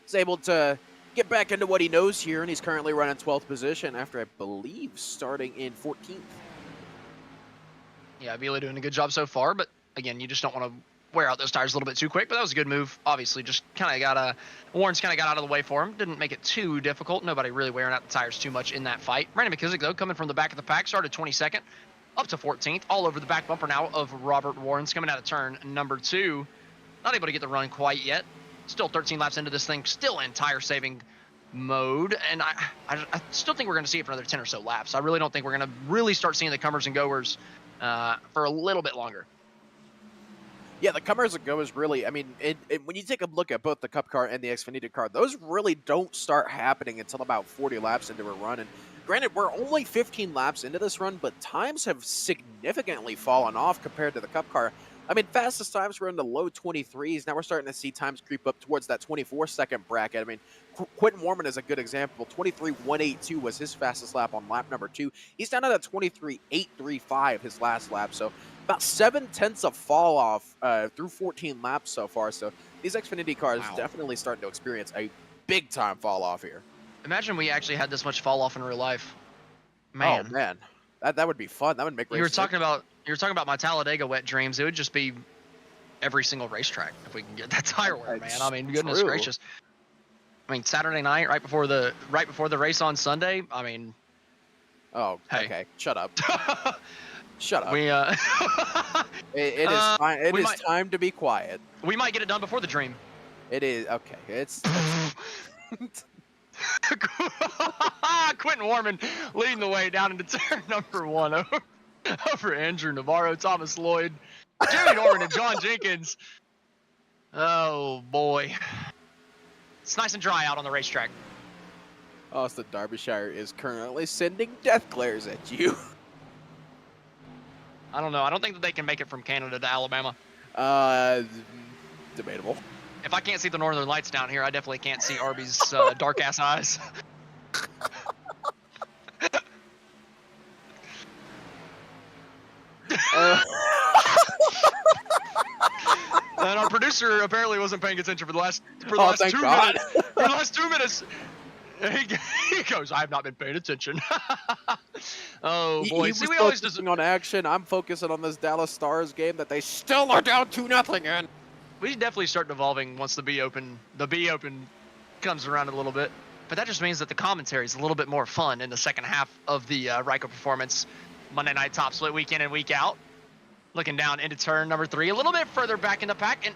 he's able to get back into what he knows here, and he's currently running 12th position after, I believe, starting in 14th. Yeah, Avila doing a good job so far, but again, you just don't want to wear out those tires a little bit too quick. But that was a good move. Obviously, just kind of got Warren's kind of got out of the way for him. Didn't make it too difficult. Nobody really wearing out the tires too much in that fight. Brandon McKissick, though, coming from the back of the pack, started 22nd. Up to 14th, all over the back bumper now of Robert Warnes coming out of turn number 2. Not able to get the run quite yet. Still 13 laps into this thing, still in tire saving mode. And I still think we're going to see it for another 10 or so laps. I really don't think we're going to really start seeing the comers and goers for a little bit longer. Yeah, the comers and goers really, I mean, when you take a look at both the Cup car and the Xfinity car, those really don't start happening until about 40 laps into a run. And granted, we're only 15 laps into this run, but times have significantly fallen off compared to the Cup car. I mean, fastest times were in the low 23s. Now we're starting to see times creep up towards that 24-second bracket. I mean, Quentin Warman is a good example. 23.182 was his fastest lap on lap number 2. He's down at a 23.835 his last lap. So about 7/10 of fall off through 14 laps so far. So these Xfinity cars definitely starting to experience a big time fall off here. Imagine we actually had this much fall off in real life. Man. Oh man, that would be fun. That would make. You were talking about my Talladega wet dreams. It would just be every single racetrack if we can get that tire wear, man. I mean, goodness gracious. I mean, Saturday night, right before the race on Sunday. I mean. Oh, hey. Okay. Shut up. Shut up. We it is fine. It is time to be quiet. We might get it done before the dream. It is okay. It's. Quentin Warman leading the way down into turn number 1 over Andrew Navarro, Thomas Lloyd, Jerry Norman, and John Jenkins. Oh boy, it's nice and dry out on the racetrack. Austin Derbyshire is currently sending death glares at you. I don't know. I don't think that they can make it from Canada to Alabama. Debatable. If I can't see the northern lights down here, I definitely can't see Arby's dark ass eyes. And our producer apparently wasn't paying attention for the last 2 minutes. For the last 2 minutes, he goes, "I have not been paying attention." Oh boy! He was focusing on action. I'm focusing on this Dallas Stars game that they still are down 2-0 in. We definitely start evolving once the B Open comes around a little bit. But that just means that the commentary is a little bit more fun in the second half of the Ryco Performance Monday Night Top Split week in and week out. Looking down into turn number 3, a little bit further back in the pack. And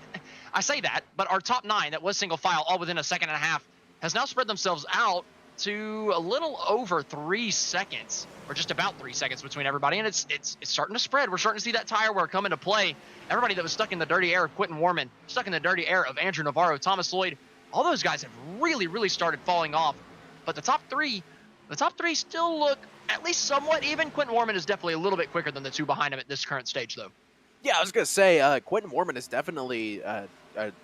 I say that, but our top 9 that was single file all within a second and a half has now spread themselves out to a little over 3 seconds, or just about 3 seconds between everybody, and it's starting to spread. We're starting to see that tire wear come into play. Everybody that was stuck in the dirty air of Quentin Warman, stuck in the dirty air of Andrew Navarro, Thomas Lloyd, all those guys have really started falling off. But the top three still look at least somewhat even. Quentin Warman is definitely a little bit quicker than the 2 behind him at this current stage, though. Yeah, I was gonna say Quentin Warman is definitely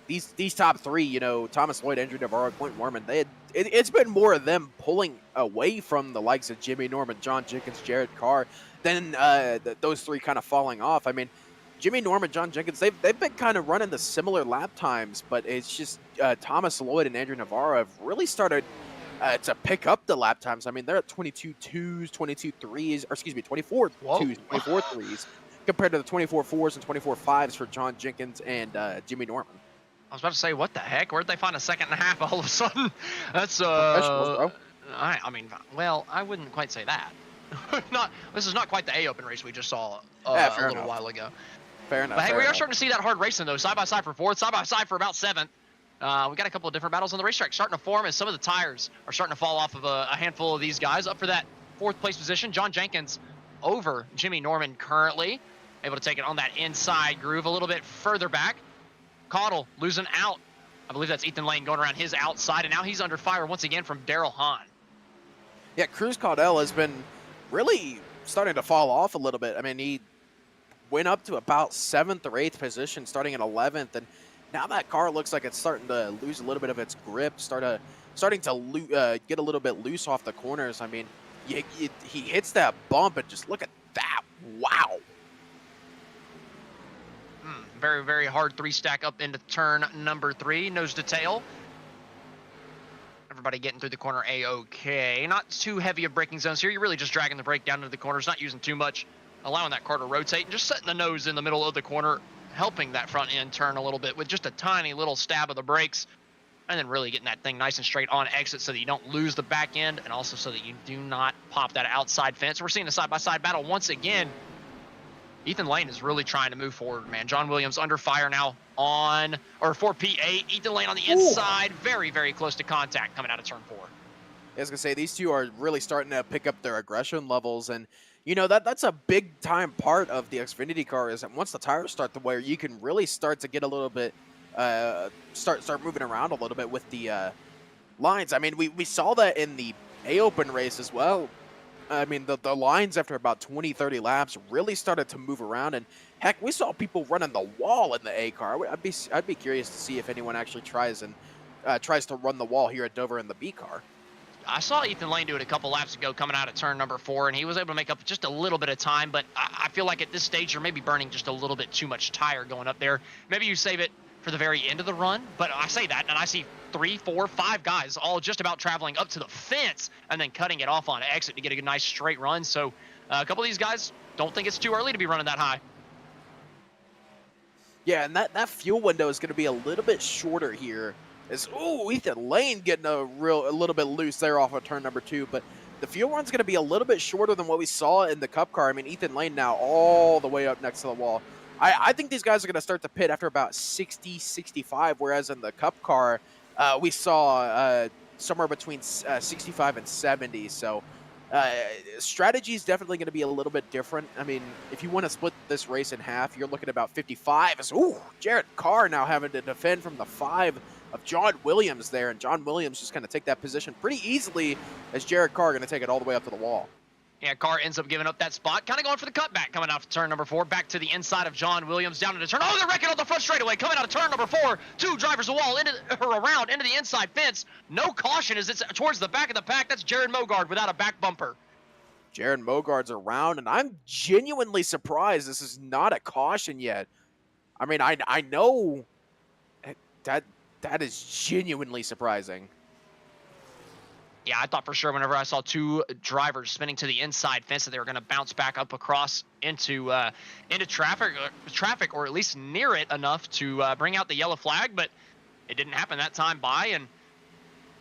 these top 3. You know, Thomas Lloyd, Andrew Navarro, Quentin Warman. It's been more of them pulling away from the likes of Jimmy Norman, John Jenkins, Jared Carr, than those 3 kind of falling off. I mean, Jimmy Norman, John Jenkins, they've been kind of running the similar lap times, but it's just Thomas Lloyd and Andrew Navarro have really started to pick up the lap times. I mean, they're at 22.2s, 22.3s, or excuse me, 24.2s, 24.3s, compared to the 24.4s and 24.5s for John Jenkins and Jimmy Norman. I was about to say, what the heck? Where'd they find a second and a half all of a sudden? That's Professionals, bro. I mean, well, I wouldn't quite say that. This is not quite the A Open race we just saw a little while ago. Fair enough. But hey, fair we are enough. starting to see that hard racing though, side by side for 4th, side by side for about 7th. We got a couple of different battles on the racetrack starting to form as some of the tires are starting to fall off of a handful of these guys. Up for that 4th place position, John Jenkins over Jimmy Norman currently. Able to take it on that inside groove a little bit further back. Caudle losing out. I believe that's Ethan Lane going around his outside, and now he's under fire once again from Daryl Hahn. Yeah, Cruz Caudell has been really starting to fall off a little bit. I mean, he went up to about 7th or 8th position, starting at 11th, and now that car looks like it's starting to lose a little bit of its grip, starting to get a little bit loose off the corners. I mean, he hits that bump, and just look at that. Wow. Very hard 3-stack up into turn number 3, nose to tail. Everybody getting through the corner A-okay. Not too heavy of braking zones here. You're really just dragging the brake down into the corners, not using too much, allowing that car to rotate, and just setting the nose in the middle of the corner, helping that front end turn a little bit with just a tiny little stab of the brakes, and then really getting that thing nice and straight on exit so that you don't lose the back end, and also so that you do not pop that outside fence. We're seeing a side-by-side battle once again. Ethan Lane is really trying to move forward, man. John Williams under fire now for P8. Ethan Lane on the inside, very close to contact coming out of turn 4. I was gonna say, these two are really starting to pick up their aggression levels, and you know that's a big time part of the Xfinity car, is that once the tires start to wear, you can really start to get a little bit start moving around a little bit with the lines. I mean, we saw that in the A Open race as well. I mean, the lines after about 20-30 laps really started to move around, and heck, we saw people running the wall in the A car. I'd be curious to see if anyone actually tries to run the wall here at Dover in the B car. I saw Ethan Lane do it a couple laps ago coming out of turn number 4, and he was able to make up just a little bit of time, but I feel like at this stage you're maybe burning just a little bit too much tire going up there. Maybe you save it for the very end of the run, but I say that, and I see 3, 4, 5 guys all just about traveling up to the fence and then cutting it off on exit to get a nice straight run. So a couple of these guys don't think it's too early to be running that high. Yeah, and that fuel window is going to be a little bit shorter here. Ethan Lane getting a little bit loose there off of turn number 2, but the fuel run's going to be a little bit shorter than what we saw in the Cup car. I mean, Ethan Lane now all the way up next to the wall. I think these guys are going to start to pit after about 60, 65, whereas in the Cup car, we saw somewhere between 65 and 70. So strategy is definitely going to be a little bit different. I mean, if you want to split this race in half, you're looking at about 55. Jared Carr now having to defend from the 5 of John Williams there, and John Williams just going to take that position pretty easily, as Jared Carr going to take it all the way up to the wall. Yeah, Carr ends up giving up that spot. Kind of going for the cutback coming off turn number 4. Back to the inside of John Williams. Down into turn. Oh, they're wrecking on the front straightaway. Coming out of turn number 4. 2 drivers a wall around into the inside fence. No caution as it's towards the back of the pack. That's Jared Mogard without a back bumper. Jared Mogard's around, and I'm genuinely surprised this is not a caution yet. I mean, I know that is genuinely surprising. Yeah, I thought for sure whenever I saw 2 drivers spinning to the inside fence that they were going to bounce back up across into traffic, or at least near it enough to bring out the yellow flag, but it didn't happen that time by, and,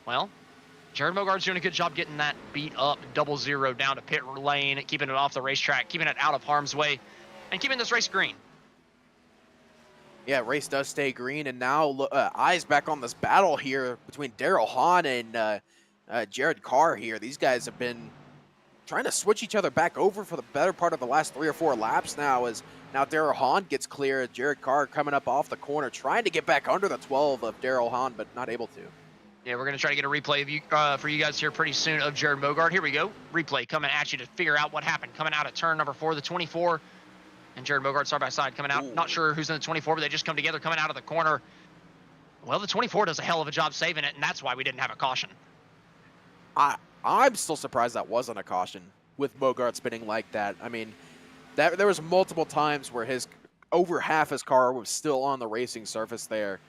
well, Jared Mogard's doing a good job getting that beat up 0-0 down to pit lane, keeping it off the racetrack, keeping it out of harm's way, and keeping this race green. Yeah, race does stay green, and now eyes back on this battle here between Daryl Hahn and Jared Carr here. These guys have been trying to switch each other back over for the better part of the last 3 or 4 laps now, as now Daryl Hahn gets clear. Jared Carr coming up off the corner, trying to get back under the 12 of Daryl Hahn, but not able to. Yeah, we're going to try to get a replay of you for you guys here pretty soon of Jared Bogart. Here we go. Replay coming at you to figure out what happened. Coming out at turn number 4, the 24. And Jared Bogart side by side coming out. Ooh. Not sure who's in the 24, but they just come together coming out of the corner. Well, the 24 does a hell of a job saving it, and that's why we didn't have a caution. I'm still surprised that wasn't a caution with Bogart spinning like that. I mean, there was multiple times where over half his car was still on the racing surface there.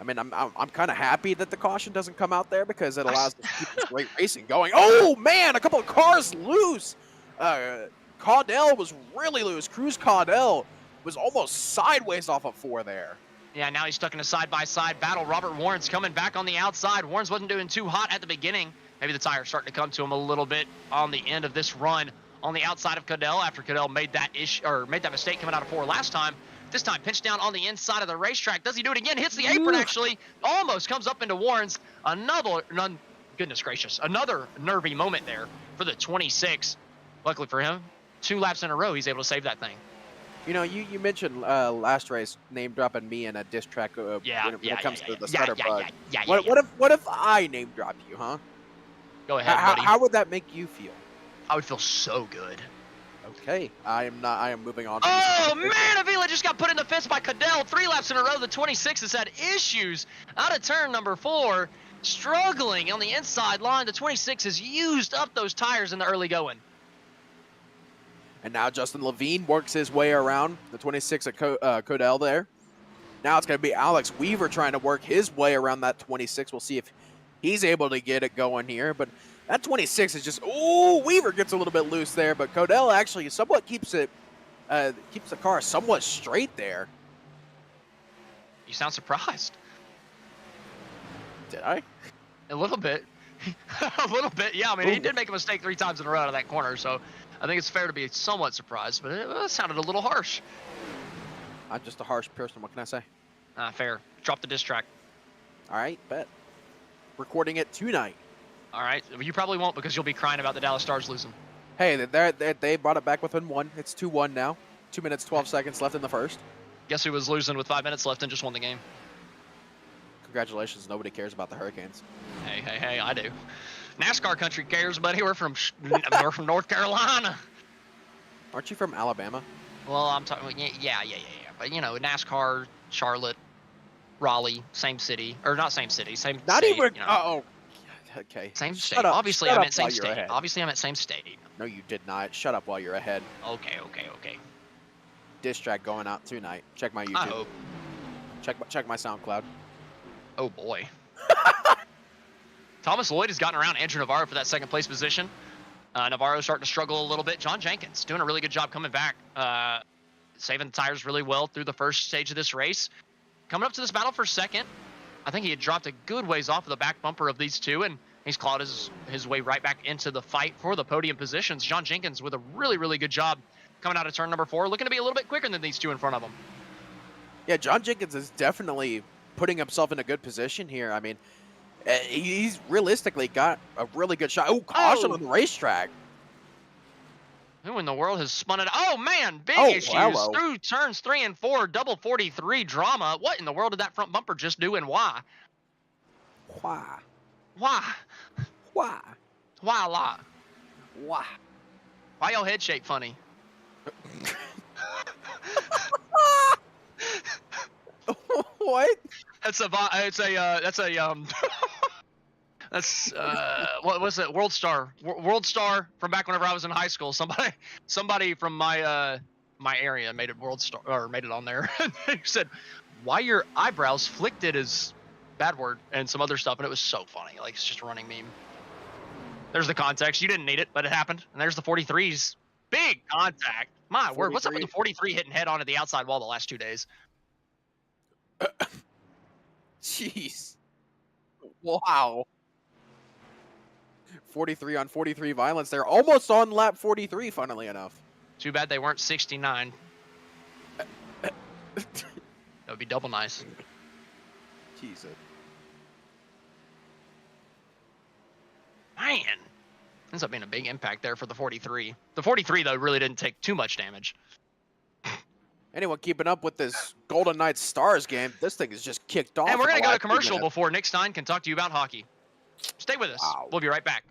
I mean, I'm kind of happy that the caution doesn't come out there because it allows us to keep this great racing going. Oh man, a couple of cars loose. Caudell was really loose. Cruz Caudell was almost sideways off of 4 there. Yeah, now he's stuck in a side-by-side battle. Robert Warren's coming back on the outside. Warren's wasn't doing too hot at the beginning. Maybe the tire's starting to come to him a little bit on the end of this run on the outside of Caudell after Caudell made that mistake coming out of 4 last time. This time pinched down on the inside of the racetrack. Does he do it again? Hits the apron actually. Almost comes up into Warren's. Goodness gracious. Another nervy moment there for the 26. Luckily for him, 2 laps in a row, he's able to save that thing. You know, you mentioned last race name dropping me in a diss track when it comes to the stutter bug. What if I name dropped you, huh? Go ahead, buddy. How would that make you feel? I would feel so good. Okay, I am moving on. Oh man, Avila just got put in the fence by Caudell. 3 laps in a row. The 26 has had issues out of turn number 4, struggling on the inside line. The 26 has used up those tires in the early going. And now Justin Levine works his way around the 26 at Caudell there. Now it's going to be Alex Weaver trying to work his way around that 26. We'll see if he's able to get it going here. But that 26 is just, Weaver gets a little bit loose there. But Caudell actually somewhat keeps the car somewhat straight there. You sound surprised. Did I? A little bit. A little bit, yeah. I mean, he did make a mistake 3 times in a row out of that corner, so I think it's fair to be somewhat surprised, but it sounded a little harsh. I'm just a harsh person. What can I say? Fair. Drop the diss track. All right, bet. Recording it tonight. All right. You probably won't because you'll be crying about the Dallas Stars losing. Hey, they brought it back within 1. It's 2-1 now. 2 minutes, 12 seconds left in the first. Guess who was losing with 5 minutes left and just won the game? Congratulations. Nobody cares about the Hurricanes. Hey, I do. NASCAR country cares, buddy. We're from North Carolina. Aren't you from Alabama? Well, I'm talking. Yeah. But you know, NASCAR, Charlotte, Raleigh, same city, or not same city, same. Not state, even. You know. Okay. Same Shut state. up. Obviously, Shut I up meant same while you're state. ahead. Obviously, I meant same state. No, you did not. Shut up while you're ahead. Okay. Diss track going out tonight. Check my YouTube. I hope. Check my SoundCloud. Oh boy. Thomas Lloyd has gotten around Andrew Navarro for that second place position. Navarro's starting to struggle a little bit. John Jenkins doing a really good job coming back, saving the tires really well through the first stage of this race. Coming up to this battle for second. I think he had dropped a good ways off of the back bumper of these two, and he's clawed his way right back into the fight for the podium positions. John Jenkins with a really good job coming out of turn number 4, looking to be a little bit quicker than these two in front of him. Yeah, John Jenkins is definitely putting himself in a good position here. I mean, he's realistically got a really good shot. Oh, caution on the racetrack. Who in the world has spun it? Oh, man, big issues hello. through turns 3 and 4, double 43 drama. What in the world did that front bumper just do, and why? Why? Why? Why? Why a lot? Why? Why your head shape funny? What? That's what was it? World Star from back whenever I was in high school. Somebody from my area made it World Star, or made it on there. He said, "Why your eyebrows flicked it is bad word," and some other stuff, and it was so funny. Like, it's just a running meme. There's the context. You didn't need it, but it happened. And there's the 43s. Big contact. My word, what's up with the 43 hitting head on at the outside wall the last 2 days? Jeez. Wow. 43 on 43 violence. They're almost on lap 43, funnily enough. Too bad they weren't 69. That would be double nice. Jesus. Man, ends up being a big impact there for the 43. The 43 though really didn't take too much damage. Anyone keeping up with this Golden Knights Stars game? This thing is just kicked off. And we're in gonna the go to last 2 commercial minutes. before Nick Stein can talk to you about hockey. Stay with us. Wow. We'll be right back.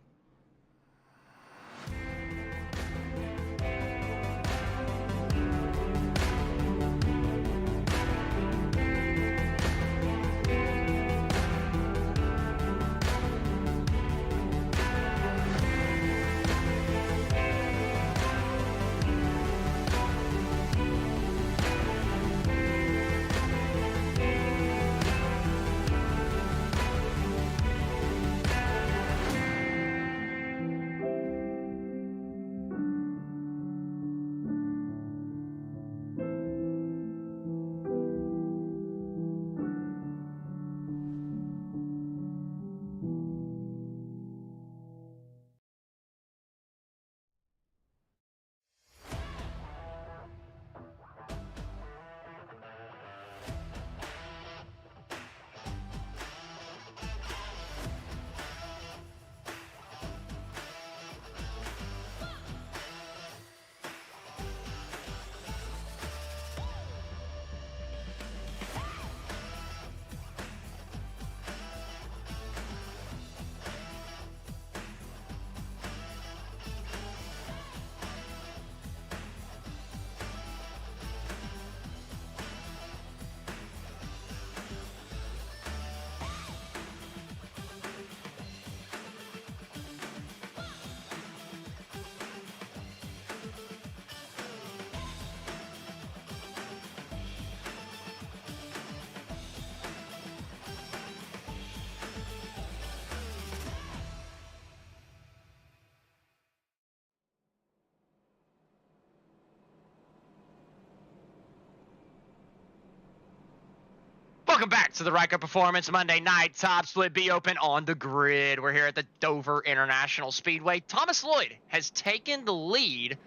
Welcome back to the Ryco Performance Monday Night Top Split Be Open on the Grid. We're here at the Dover International Speedway. Thomas Lloyd has taken the lead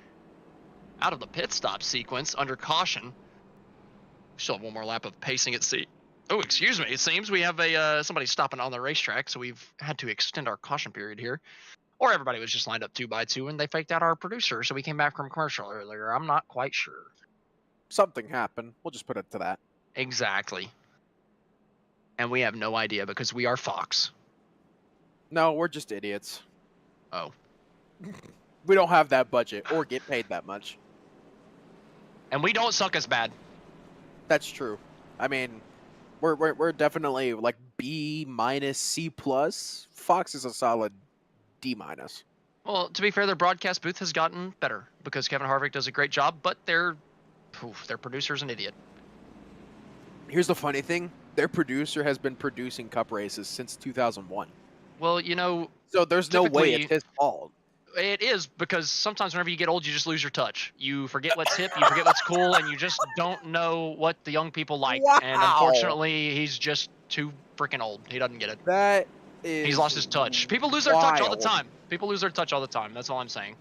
out of the pit stop sequence under caution. Still have one more lap of pacing at sea. Oh, excuse me. It seems we have somebody stopping on the racetrack, so we've had to extend our caution period here. Or everybody was just lined up 2 by 2 and they faked out our producer, so we came back from commercial earlier. I'm not quite sure. Something happened. We'll just put it to that. Exactly. And we have no idea because we are Fox. No, we're just idiots. Oh. We don't have that budget or get paid that much. And we don't suck as bad. That's true. I mean, we're definitely like B minus C plus. Fox is a solid D minus. Well, to be fair, their broadcast booth has gotten better because Kevin Harvick does a great job, but their producer's an idiot. Here's the funny thing. Their producer has been producing cup races since 2001. Well, you know, So there's no way it's his fault. it is because sometimes whenever you get old, you just lose your touch. You forget what's hip, you forget what's cool, and you just don't know what the young people like. Wow. And unfortunately, he's just too freaking old. He doesn't get it. That is He's lost his touch. People lose their touch all the wild. time. People lose their touch all the time. That's all I'm saying.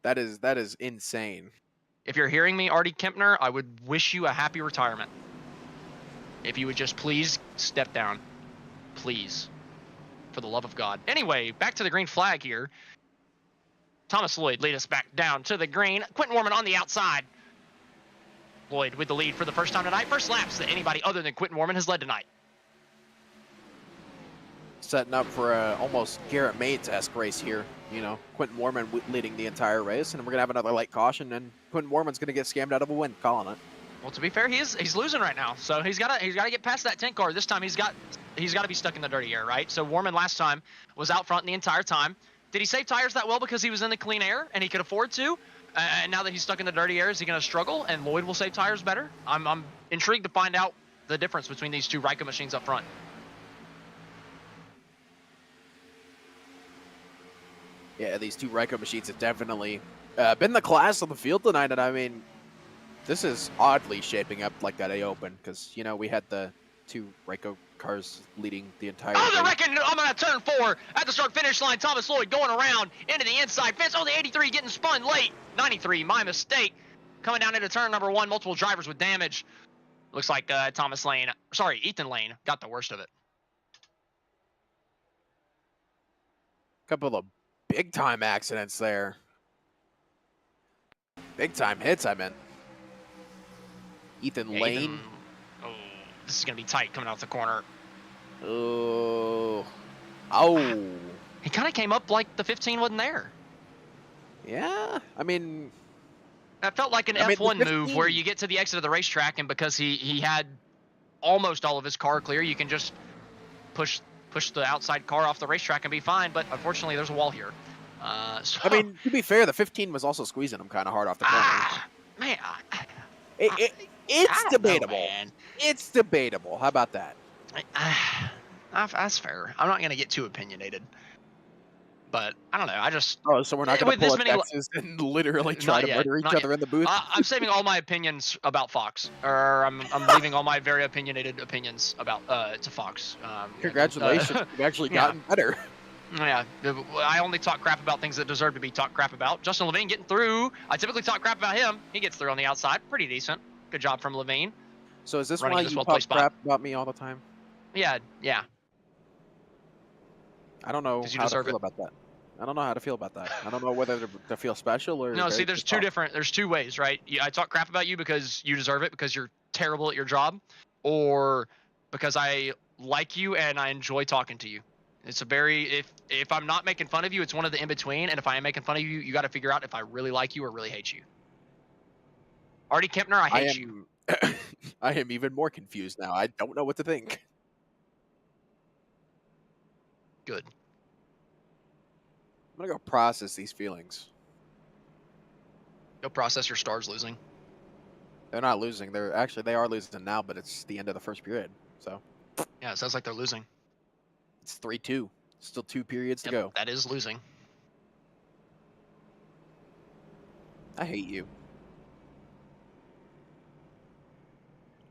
That is insane. If you're hearing me, Artie Kempner, I would wish you a happy retirement. If you would just please step down. Please. For the love of God. Anyway, back to the green flag here. Thomas Lloyd lead us back down to the green. Quentin Warman on the outside. Lloyd with the lead for the first time tonight. First laps that anybody other than Quentin Warman has led tonight. Setting up for a almost Garrett Mates-esque race here. You know, Quentin Warman leading the entire race, and we're going to have another late caution, and Quentin Warman's going to get scammed out of a win, calling it. Well, to be fair, he's losing right now, so he's got to get past that 10 car. This time he's got to be stuck in the dirty air, right? So Warman last time was out front the entire time. Did he save tires that well because he was in the clean air and he could afford to? And now that he's stuck in the dirty air, is he going to struggle? And Lloyd will save tires better? I'm intrigued to find out the difference between these two Ryco machines up front. Yeah, these two Ryco machines have definitely been the class of the field tonight, and I mean, this is oddly shaping up like that A Open, because, you know, we had the two Ryco cars leading the entire Oh, they're race. wrecking. I'm on turn 4 at the start-finish line. Thomas Lloyd going around into the inside fence. Oh, the 83 getting spun late. 93, my mistake. coming down into turn number 1, multiple drivers with damage. Looks like Ethan Lane got the worst of it. Couple of big time accidents there. Big time hits, I meant. Ethan Lane. Oh, this is going to be tight coming out the corner. Oh. He kind of came up like the 15 wasn't there. Yeah, I mean, That felt like an F1 move where you get to the exit of the racetrack, and because he had almost all of his car clear, you can just push the outside car off the racetrack and be fine. But unfortunately, there's a wall here. So, I mean, to be fair, the 15 was also squeezing him kind of hard off the corner. Man, It's debatable. Know, man. It's debatable. How about that? That's fair. I'm not going to get too opinionated. But I don't know. I just so we're not going to pull a Texas and literally try to murder each other in the booth. I'm saving all my opinions about Fox, or I'm leaving all my very opinionated opinions about to Fox. Congratulations, you've actually gotten better. Yeah, I only talk crap about things that deserve to be talked crap about. Justin Levine getting through. I typically talk crap about him. He gets through on the outside. Pretty decent. Good job from Levine. So is this why you talk crap about me all the time? Yeah. I don't know how to feel about that. I don't know how to feel about that. I don't know whether to feel special or... No, see, there's two ways, right? I talk crap about you because you deserve it, because you're terrible at your job, or because I like you and I enjoy talking to you. It's a very... If I'm not making fun of you, it's one of the in-between, and if I am making fun of you, you got to figure out if I really like you or really hate you. Artie Kempner, I hate you. I am even more confused now. I don't know what to think. Good. I'm gonna go process these feelings. Go process your Stars losing. They're not losing. They are losing now, but it's the end of the first period. So yeah, it sounds like they're losing. It's 3-2. Still 2 periods to go. That is losing. I hate you.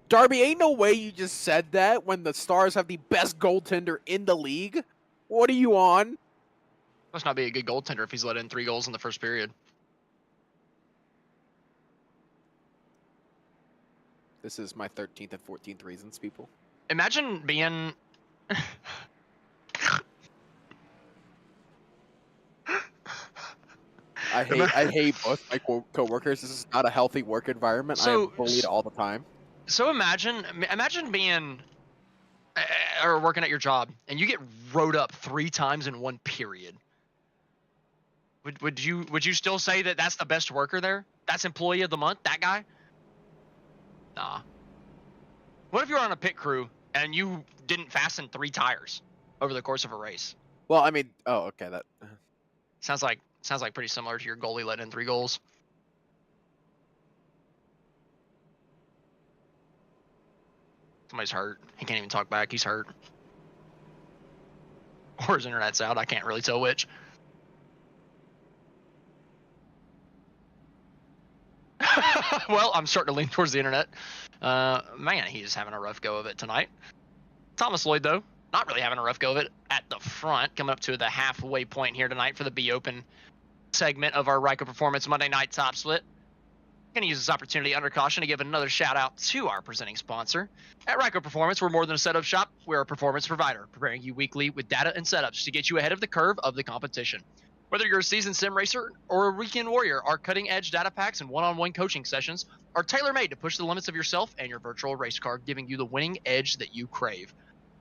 Darby, ain't no way you just said that when the Stars have the best goaltender in the league. What are you on? Must not be a good goaltender if he's let in 3 goals in the first period. This is my 13th and 14th reasons, people. Imagine being... I hate both my co-workers. This is not a healthy work environment. I am bullied all the time. So imagine being or working at your job and you get rode up 3 times in 1 period. Would you still say that that's the best worker there? That's employee of the month, that guy? Nah. What if you were on a pit crew and you didn't fasten 3 tires over the course of a race? Well, I mean, okay, that sounds like pretty similar to your goalie letting in 3 goals. Somebody's hurt. He can't even talk back. He's hurt. Or his internet's out. I can't really tell which. Well, I'm starting to lean towards the internet. Man, he's having a rough go of it tonight. Thomas Lloyd, though, not really having a rough go of it at the front, coming up to the halfway point here tonight for the Be Open segment of our Ryco Performance Monday Night Top Split. I'm going to use this opportunity under caution to give another shout out to our presenting sponsor. At Ryco Performance, we're more than a setup shop. We're a performance provider, preparing you weekly with data and setups to get you ahead of the curve of the competition. Whether you're a seasoned sim racer or a weekend warrior, our cutting-edge data packs and one-on-one coaching sessions are tailor-made to push the limits of yourself and your virtual race car, giving you the winning edge that you crave.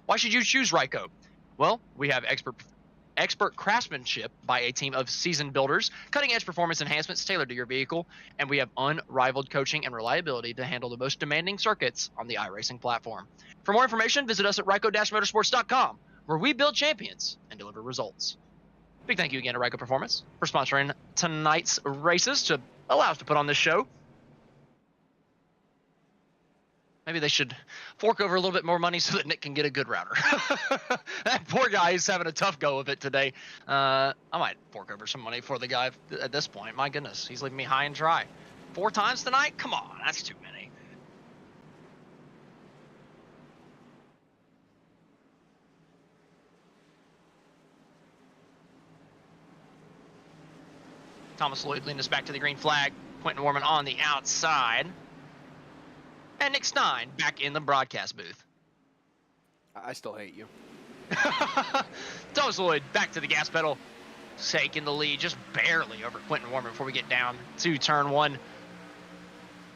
Why should you choose Ryco? Well, we have expert craftsmanship by a team of seasoned builders, cutting-edge performance enhancements tailored to your vehicle, and we have unrivaled coaching and reliability to handle the most demanding circuits on the iRacing platform. For more information, visit us at ryco-motorsports.com, where we build champions and deliver results. Big thank you again to Ryco Performance for sponsoring tonight's races to allow us to put on this show. Maybe they should fork over a little bit more money so that Nick can get a good router. That poor guy is having a tough go of it today. I might fork over some money for the guy at this point. My goodness, he's leaving me high and dry. 4 times tonight? Come on, that's too many. Thomas Lloyd leading us back to the green flag. Quentin Warman on the outside. And Nick Stein back in the broadcast booth. I still hate you. Thomas Lloyd back to the gas pedal, taking the lead just barely over Quentin Warman before we get down to turn 1.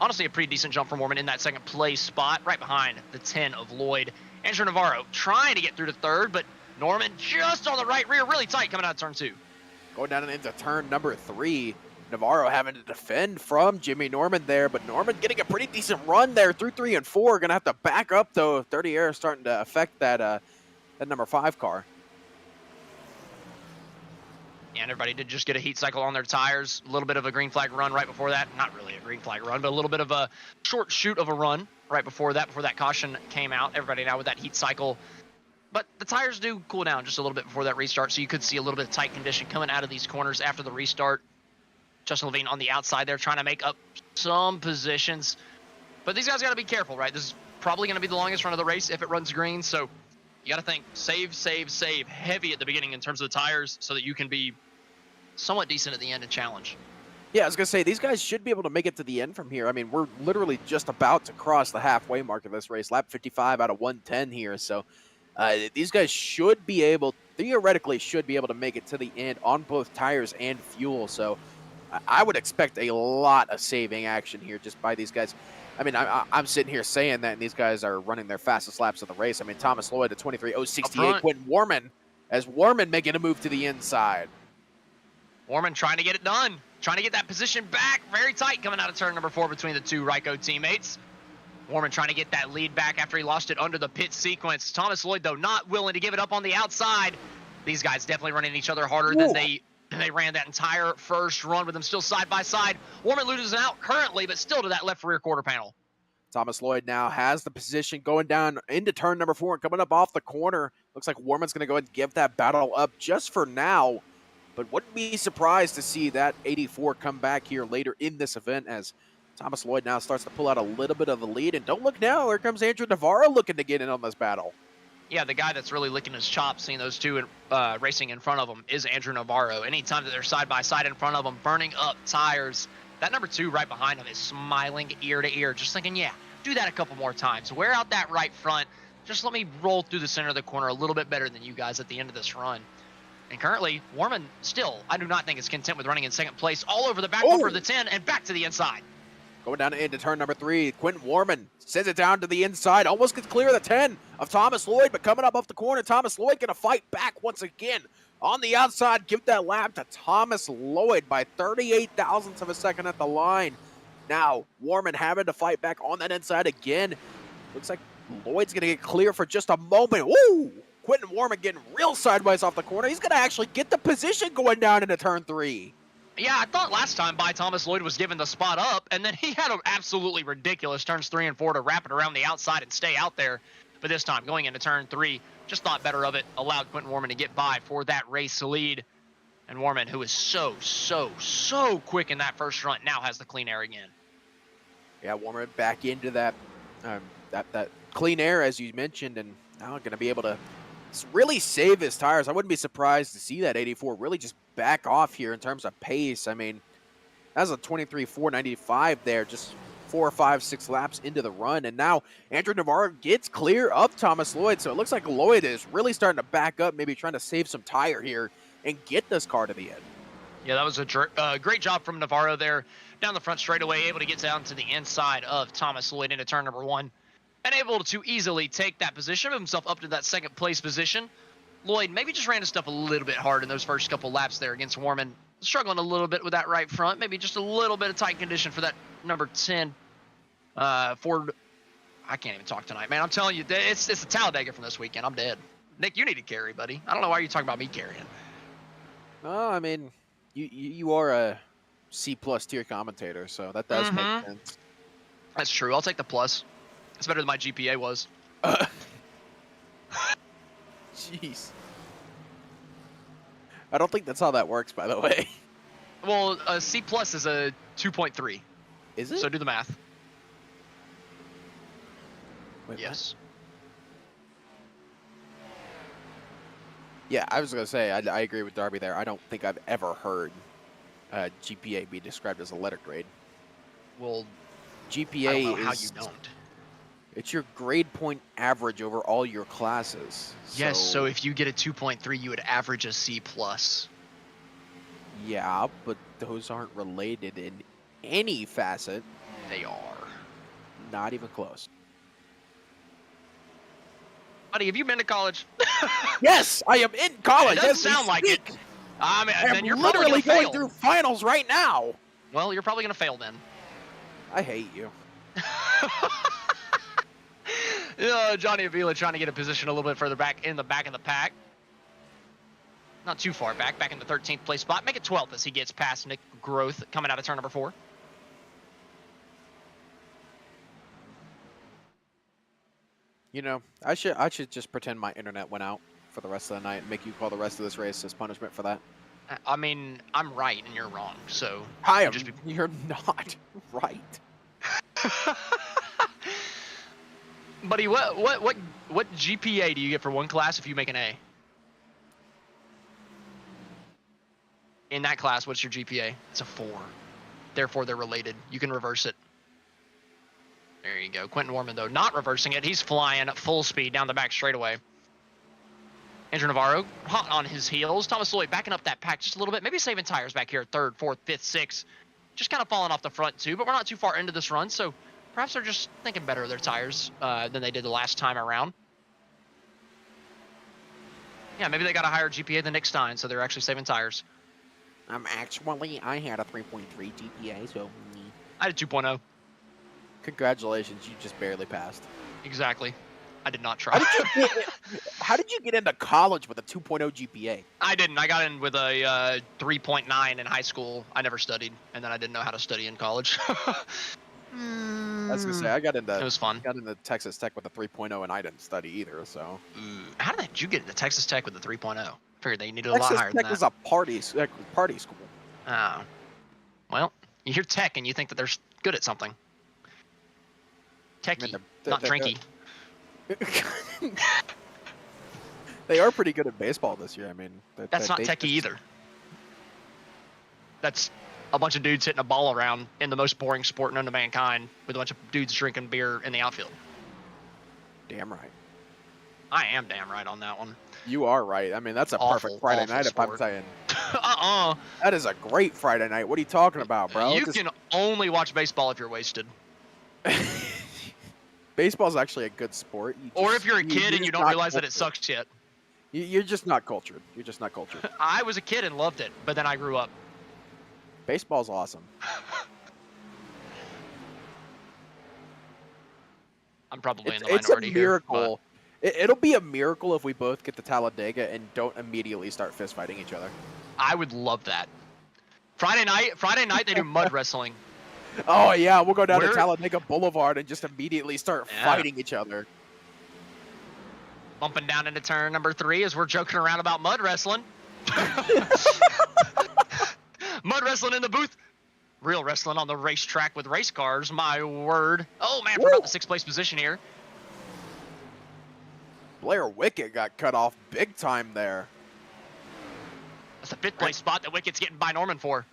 Honestly, a pretty decent jump from Warman in that second place spot, right behind the 10 of Lloyd. Andrew Navarro trying to get through to third, but Norman just on the right rear, really tight coming out of turn 2. Going down into turn number 3. Navarro having to defend from Jimmy Norman there, but Norman getting a pretty decent run there through 3 and 4. Gonna have to back up though. 30 air starting to affect that number 5 car. And everybody did just get a heat cycle on their tires. A little bit of a green flag run right before that. Not really a green flag run, but a little bit of a short shoot of a run right before that caution came out. Everybody now with that heat cycle. But the tires do cool down just a little bit before that restart, so you could see a little bit of tight condition coming out of these corners after the restart. Justin Levine on the outside there trying to make up some positions. But these guys got to be careful, right? This is probably going to be the longest run of the race if it runs green, so you got to think save heavy at the beginning in terms of the tires so that you can be somewhat decent at the end and challenge. Yeah, I was going to say, these guys should be able to make it to the end from here. I mean, we're literally just about to cross the halfway mark of this race. Lap 55 out of 110 here, so these guys theoretically should be able to make it to the end on both tires and fuel, so I would expect a lot of saving action here just by these guys. I mean, I'm sitting here saying that, and these guys are running their fastest laps of the race. I mean, Thomas Lloyd at 23.068, Quentin Warman as Warman making a move to the inside. Warman trying to get it done, trying to get that position back, very tight coming out of turn number 4 between the two Ryco teammates. Warman trying to get that lead back after he lost it under the pit sequence. Thomas Lloyd, though, not willing to give it up on the outside. These guys definitely running each other harder than they ran that entire first run with them still side by side. Warman loses out currently, but still to that left rear quarter panel. Thomas Lloyd now has the position going down into turn number 4 and coming up off the corner. Looks like Warman's going to go ahead and give that battle up just for now. But wouldn't be surprised to see that 84 come back here later in this event as Thomas Lloyd now starts to pull out a little bit of the lead. And don't look now, here comes Andrew Navarro looking to get in on this battle. Yeah, the guy that's really licking his chops, seeing those two racing in front of him, is Andrew Navarro. Anytime that they're side by side in front of him, burning up tires, that number 2 right behind him is smiling ear to ear, just thinking, yeah, do that a couple more times. Wear out that right front. Just let me roll through the center of the corner a little bit better than you guys at the end of this run. And currently, Warman still, I do not think is content with running in second place, all over the back bumper of the 10 and back to the inside. Going down into turn number 3, Quentin Warman sends it down to the inside, almost gets clear of the 10 of Thomas Lloyd, but coming up off the corner, Thomas Lloyd going to fight back once again. On the outside, give that lap to Thomas Lloyd by 38 thousandths of a second at the line. Now, Warman having to fight back on that inside again. Looks like Lloyd's going to get clear for just a moment. Woo! Quentin Warman getting real sideways off the corner. He's going to actually get the position going down into turn 3. Yeah, I thought last time Thomas Lloyd was given the spot up, and then he had an absolutely ridiculous turns 3 and 4 to wrap it around the outside and stay out there. But this time, going into turn 3, just thought better of it, allowed Quentin Warman to get by for that race lead. And Warman, who is so quick in that first run, now has the clean air again. Yeah, Warman back into that that clean air, as you mentioned, and now going to be able to really save his tires. I wouldn't be surprised to see that 84 really just back off here in terms of pace. I mean, that's a 23.495 there, just 4, 5, 6 laps into the run. And now Andrew Navarro gets clear of Thomas Lloyd. So it looks like Lloyd is really starting to back up, maybe trying to save some tire here and get this car to the end. Yeah, that was a great job from Navarro there. Down the front straightaway, able to get down to the inside of Thomas Lloyd into turn number 1. And able to easily take that position, move himself up to that second place position. Lloyd maybe just ran his stuff a little bit hard in those first couple laps there against Warman. Struggling a little bit with that right front. Maybe just a little bit of tight condition for that number 10 Ford. I can't even talk tonight, man. I'm telling you, it's a Talladega from this weekend. I'm dead. Nick, you need to carry, buddy. I don't know why you're talking about me carrying. Oh, I mean, you are a C+ tier commentator, so that does make sense. That's true. I'll take the plus. It's better than my GPA was. Jeez. I don't think that's how that works, by the way. Well, a C+ is a 2.3. Is it? So do the math. Wait, yes. Yeah, I was going to say, I agree with Darby there. I don't think I've ever heard GPA be described as a letter grade. Well, GPA I don't know how is you don't. it's your grade point average over all your classes. Yes, so if you get a 2.3, you would average a C+. Yeah, but those aren't related in any facet. They are. Not even close. Buddy, have you been to college? Yes, I am in college. It doesn't as we sound like it. speak. I mean, I then am you're probably literally gonna going fail. through finals right now. Well, you're probably gonna fail then. I hate you. Johnny Avila trying to get a position a little bit further back of the pack. Not too far back in the 13th place spot. Make it 12th as he gets past Nick Groth coming out of turn number 4. You know, I should just pretend my internet went out for the rest of the night and make you call the rest of this race as punishment for that. I mean, I'm right and you're wrong, so I am. just You're not right. Buddy, what GPA do you get for one class if you make an A? In that class, what's your GPA? It's a 4. Therefore, they're related. You can reverse it. There you go. Quentin Warman, though, not reversing it. He's flying at full speed down the back straightaway. Andrew Navarro hot on his heels. Thomas Lloyd backing up that pack just a little bit. Maybe saving tires back here. 3rd, 4th, 5th, 6th. Just kind of falling off the front, too. But we're not too far into this run, so perhaps they're just thinking better of their tires than they did the last time around. Yeah, maybe they got a higher GPA than Nick Stein, so they're actually saving tires. I had a 3.3 GPA, so. I had a 2.0. Congratulations, you just barely passed. Exactly. I did not try. How did you get into college with a 2.0 GPA? I didn't. I got in with a 3.9 in high school. I never studied, and then I didn't know how to study in college. I was gonna say I got into. It was fun. Got into Texas Tech with a 3.0, and I didn't study either. So. How did you get into Texas Tech with a 3.0? Figured they needed a Texas lot higher Tech than was that. a party school. Oh. Well, you hear tech and you think that they're good at something. Techie, not drinky. They are pretty good at baseball this year. I mean, That's not techie either. That's a bunch of dudes hitting a ball around in the most boring sport known to mankind with a bunch of dudes drinking beer in the outfield. Damn right. I am damn right on that one. You are right. I mean, that's a Awful, perfect Friday awful night if I'm sport. saying. Uh-uh. That is a great Friday night. What are you talking about, bro? You can only watch baseball if you're wasted. Baseball's actually a good sport. Or if you're a kid and you don't realize that it sucks yet. You're just not cultured. You're just not cultured. I was a kid and loved it, but then I grew up. Baseball's awesome. I'm probably in the It's minority a here. miracle. It'll be a miracle if we both get to Talladega and don't immediately start fist fighting each other. I would love that. Friday night they do mud wrestling. Oh yeah, we'll go down to Where- Talladega Boulevard and just immediately start Yeah. fighting each other. Bumping down into turn number 3 as we're joking around about mud wrestling. Mud wrestling in the booth. Real wrestling on the racetrack with race cars. My word. Oh man, for about the 6th place position here. Blair Wicket got cut off big time there. That's the 5th place spot that Wickett's getting by Norman for.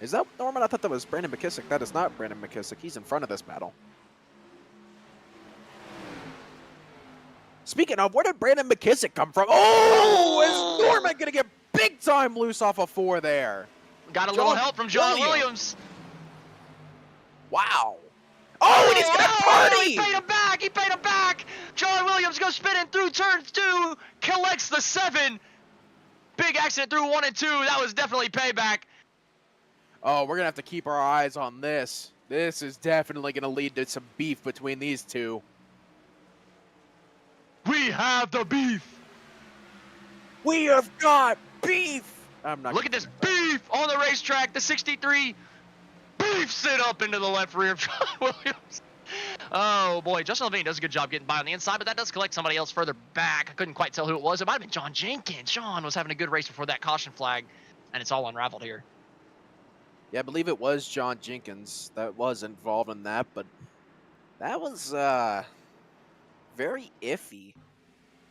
Is that Norman? I thought that was Brandon McKissick. That is not Brandon McKissick. He's in front of this battle. Speaking of, where did Brandon McKissick come from? Oh, is Norman going to get big time loose off a 4 there? Got a little John help from John Williams. Williams. Wow. Oh, and he's going to party! He paid him back. He paid him back. John Williams goes spinning through turn 2. Collects the 7. Big accident through 1 and 2. That was definitely payback. Oh, we're going to have to keep our eyes on this. This is definitely going to lead to some beef between these two. We have the beef. We have got beef! I'm not Look at this beef on the racetrack. The 63 beefs it up into the left rear of John Williams. Oh boy, Justin Levine does a good job getting by on the inside, but that does collect somebody else further back. I couldn't quite tell who it was. It might have been John Jenkins. John was having a good race before that caution flag, and it's all unraveled here. Yeah, I believe it was John Jenkins that was involved in that, but that was very iffy.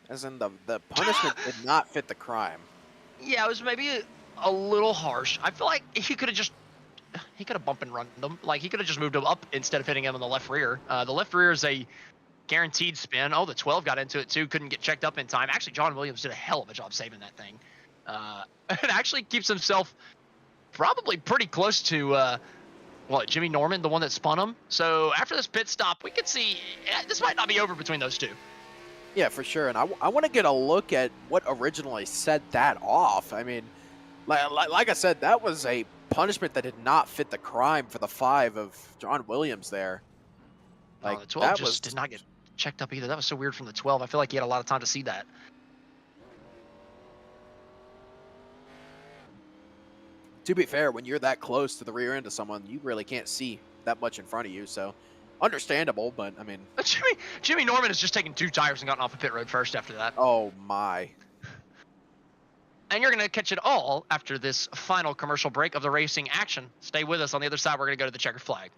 As in the punishment did not fit the crime. Yeah, it was maybe a little harsh. I feel like he could have just he could have bump and run them. Like, he could have just moved him up instead of hitting him on the left rear. The left rear is a guaranteed spin. Oh, the 12 got into it too. Couldn't get checked up in time. Actually, John Williams did a hell of a job saving that thing. It actually keeps himself probably pretty close to Jimmy Norman, the one that spun him. So after this pit stop, we could see this might not be over between those two. Yeah, for sure. And I want to get a look at what originally set that off. I mean, like I said, that was a punishment that did not fit the crime for the 5 of John Williams there. Like, the 12 just did not get checked up either. That was so weird from the 12. I feel like he had a lot of time to see that. To be fair, when you're that close to the rear end of someone, you really can't see that much in front of you. So, understandable, but I mean... Jimmy Norman has just taken 2 tires and gotten off of pit road first after that. Oh, my. And you're going to catch it all after this final commercial break of the racing action. Stay with us. On the other side, we're going to go to the checkered flag.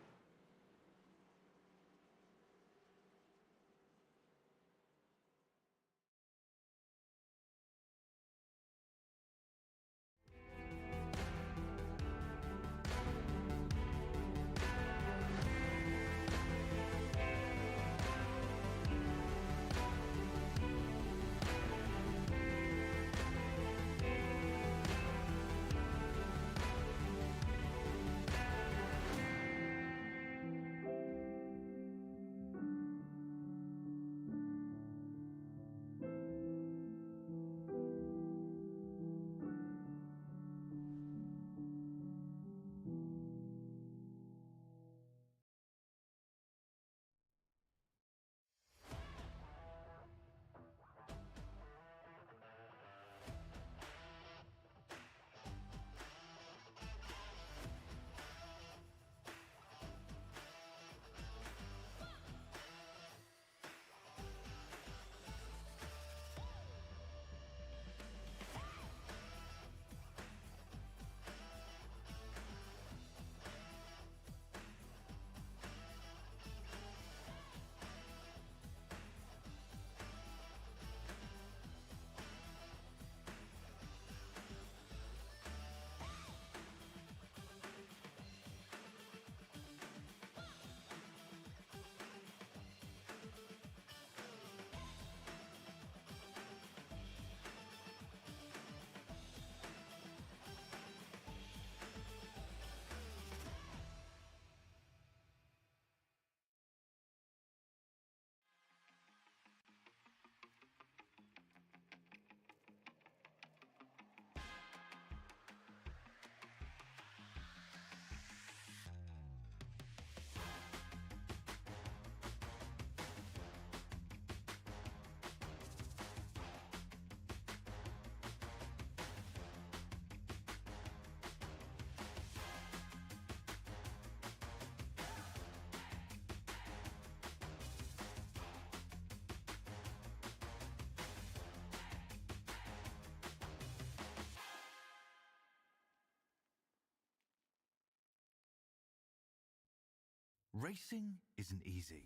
Racing isn't easy,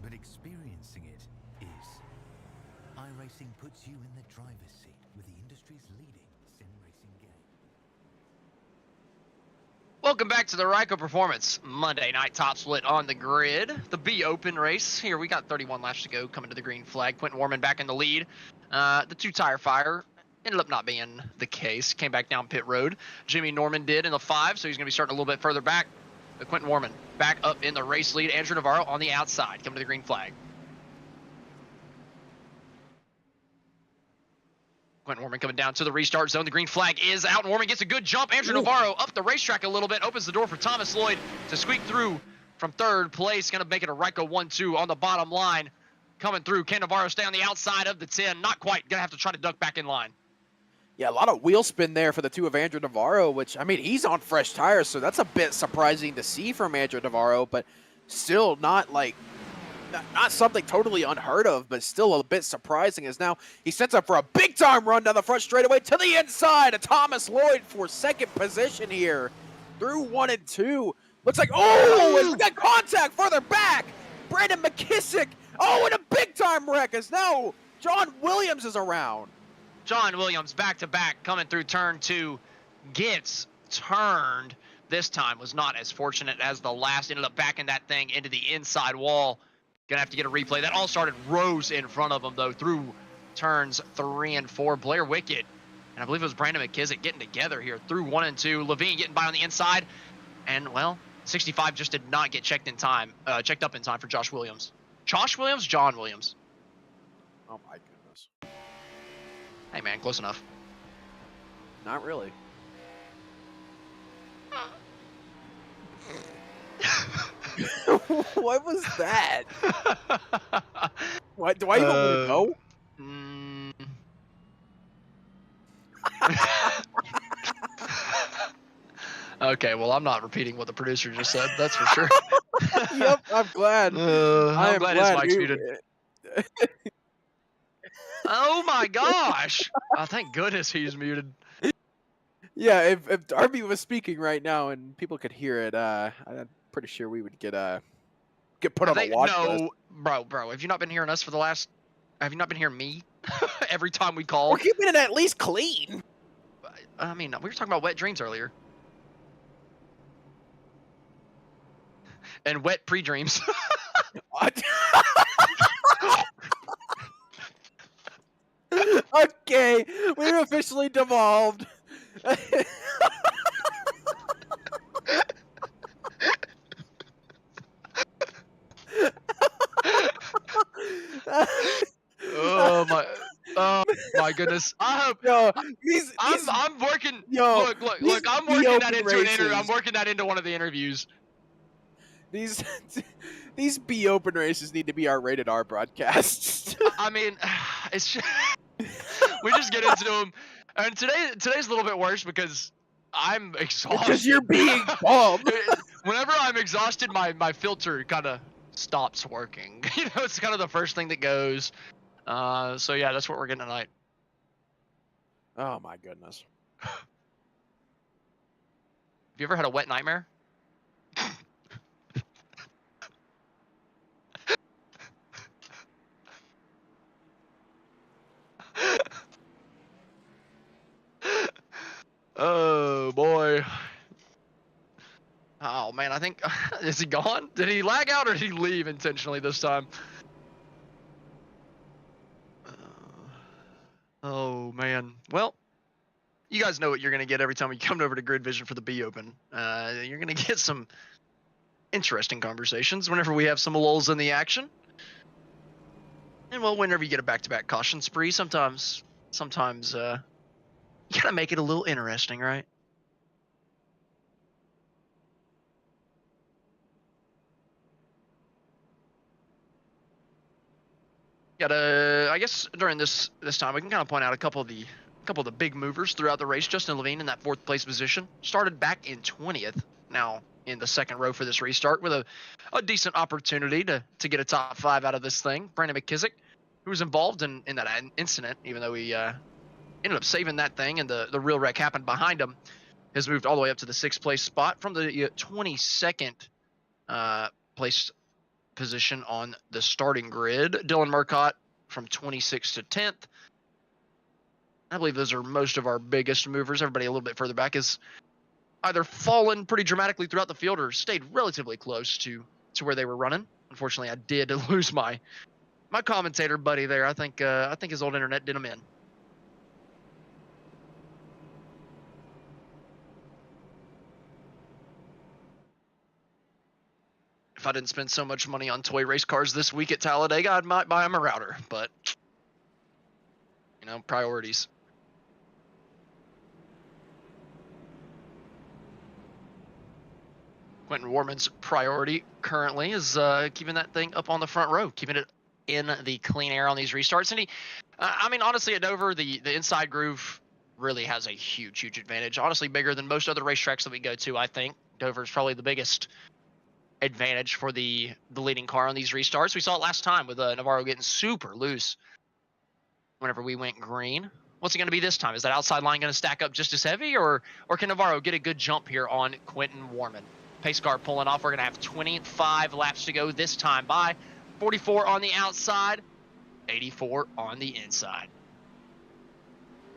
but experiencing it is. iRacing puts you in the driver's seat with the industry's leading sim racing game. Welcome back to the Ryco Performance Monday Night Top Split on the grid. The B Open race. Here we got 31 laps to go, coming to the green flag. Quentin Warman back in the lead. The 2-tire fire ended up not being the case. Came back down pit road. Jimmy Norman did in the 5, so he's going to be starting a little bit further back. But Quentin Warman back up in the race lead. Andrew Navarro on the outside, coming to the green flag. Quentin Warman coming down to the restart zone. The green flag is out, and Warman gets a good jump. Andrew Navarro up the racetrack a little bit, opens the door for Thomas Lloyd to squeak through from 3rd place. Going to make it a Ryco 1-2 on the bottom line. Coming through, can Navarro stay on the outside of the 10? Not quite. Going to have to try to duck back in line. Yeah, a lot of wheel spin there for the 2 of Andrew Navarro, which, I mean, he's on fresh tires, so that's a bit surprising to see from Andrew Navarro, but still not something totally unheard of, but still a bit surprising, as now he sets up for a big-time run down the front straightaway to the inside of Thomas Lloyd for 2nd position here through 1 and 2. Looks like, and we got contact further back. Brandon McKissick, and a big-time wreck, as now John Williams is around. John Williams back-to-back coming through turn 2, gets turned this time was not as fortunate as the last. Ended up backing that thing into the inside wall. Gonna have to get a replay. That all started rows in front of him, though, through turns 3 and 4. Blair Wickett, and I believe it was Brandon McKissick getting together here through 1 and 2. Levine getting by on the inside. And, well, 65 just did not get checked up in time for Josh Williams. Josh Williams? John Williams. Oh, my goodness. Hey, man, close enough. Not really. What was that? What do I even want to know? Okay, well, I'm not repeating what the producer just said. That's for sure. Yep, I'm glad. I'm glad his mic's muted. Oh my gosh! Oh, thank goodness he's muted. Yeah, if Darby was speaking right now and people could hear it, I'm pretty sure we would get put on a watch list. No, bro. Have you not been hearing us for the last? Have you not been hearing me every time we call? We're keeping it at least clean. I mean, we were talking about wet dreams earlier. And wet pre-dreams. Okay, we've officially devolved. Oh my goodness! I hope. Yo, I'm working. Yo, Look! I'm working that into an interview. I'm working that into one of the interviews. These B open races need to be our rated R broadcasts. I mean, it's just, we just get into them, and today's a little bit worse because I'm exhausted. Because you're being bummed. Whenever I'm exhausted, my filter kind of stops working. You know, it's kind of the first thing that goes. So yeah, that's what we're getting tonight. Oh my goodness. Have you ever had a wet nightmare? Oh boy. Oh man, I think is he gone? Did he lag out or did he leave intentionally this time? Oh man. Well, you guys know what you're gonna get every time you come over to GridVision for the B Open. You're gonna get some interesting conversations whenever we have some lulls in the action. And well, whenever you get a back-to-back caution spree, sometimes you gotta make it a little interesting, right? I guess during this time, we can kind of point out a couple of the big movers throughout the race. Justin Levine in that 4th place position started back in 20th. Now in the 2nd row for this restart with a decent opportunity to get a top 5 out of this thing. Brandon McKissick, who was involved in that incident, even though he ended up saving that thing and the real wreck happened behind him, has moved all the way up to the 6th place spot from the 22nd place position on the starting grid. Dylan Murcott from 26th to 10th. I believe those are most of our biggest movers. Everybody a little bit further back has either fallen pretty dramatically throughout the field or stayed relatively close to where they were running. Unfortunately, I did lose my commentator buddy there. I think his old internet did him in. If I didn't spend so much money on toy race cars this week at Talladega, I might buy him a router, but you know, priorities. Quentin Warman's priority currently is keeping that thing up on the front row, keeping it in the clean air on these restarts. And I mean, honestly, at Dover, the inside groove really has a huge advantage. Honestly, bigger than most other racetracks that we go to, I think. Dover's probably the biggest advantage for the leading car on these restarts. We saw it last time with Navarro getting super loose whenever we went green. What's it going to be this time? Is that outside line going to stack up just as heavy, or can Navarro get a good jump here on Quentin Warman? Pace car pulling off. We're going to have 25 laps to go this time by. 44 on the outside, 84 on the inside.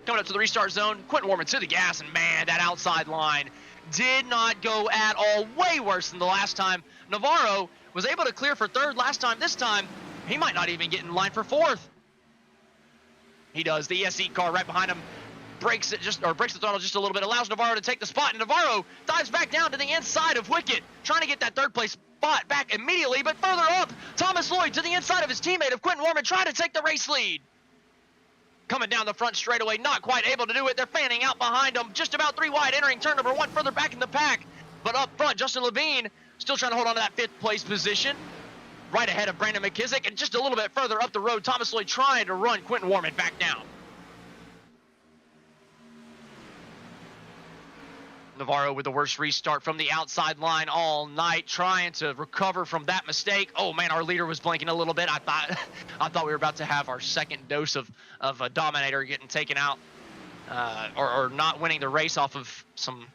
Coming up to the restart zone, Quentin Warman to the gas, and man, that outside line did not go at all. Way worse than the last time. Navarro was able to clear for third last time. This time, he might not even get in line for fourth. He does. The ESE car right behind him breaks the throttle just a little bit, allows Navarro to take the spot, and Navarro dives back down to the inside of Wicket, trying to get that third place spot back immediately, but further up, Thomas Lloyd to the inside of his teammate of Quentin Warman, trying to take the race lead. Coming down the front straightaway, not quite able to do it. They're fanning out behind them, just about 3 wide, entering turn number 1, further back in the pack. But up front, Justin Levine still trying to hold on to that 5th place position, right ahead of Brandon McKissick, and just a little bit further up the road, Thomas Lloyd trying to run Quentin Warman back down. Navarro with the worst restart from the outside line all night, trying to recover from that mistake. Oh man, our leader was blinking a little bit. I thought we were about to have our second dose of a Dominator getting taken out, or not winning the race off of some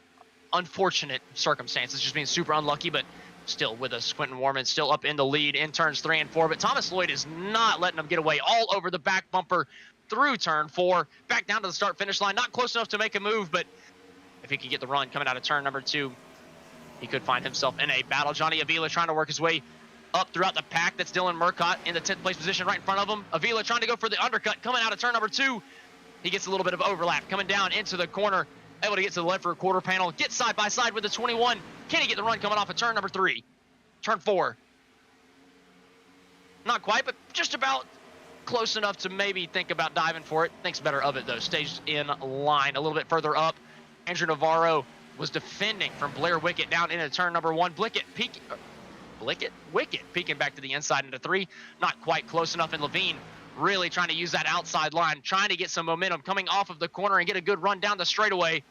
unfortunate circumstances, just being super unlucky, but still with us. Quentin Warman still up in the lead in turns 3 and 4, but Thomas Lloyd is not letting them get away. All over the back bumper through turn 4, back down to the start finish line. Not close enough to make a move, but if he could get the run coming out of turn number 2, he could find himself in a battle. Johnny Avila trying to work his way up throughout the pack. That's Dylan Murcott in the 10th place position right in front of him. Avila trying to go for the undercut coming out of turn number 2. He gets a little bit of overlap coming down into the corner, able to get to the left for a quarter panel, get side by side with the 21. Can he get the run coming off of turn number 3? Turn 4. Not quite, but just about close enough to maybe think about diving for it. Thinks better of it though. Stays in line a little bit further up. Andrew Navarro was defending from Blair Wicket down into turn number 1. Wicket peeking back to the inside into 3. Not quite close enough, and Levine really trying to use that outside line, trying to get some momentum coming off of the corner and get a good run down the straightaway.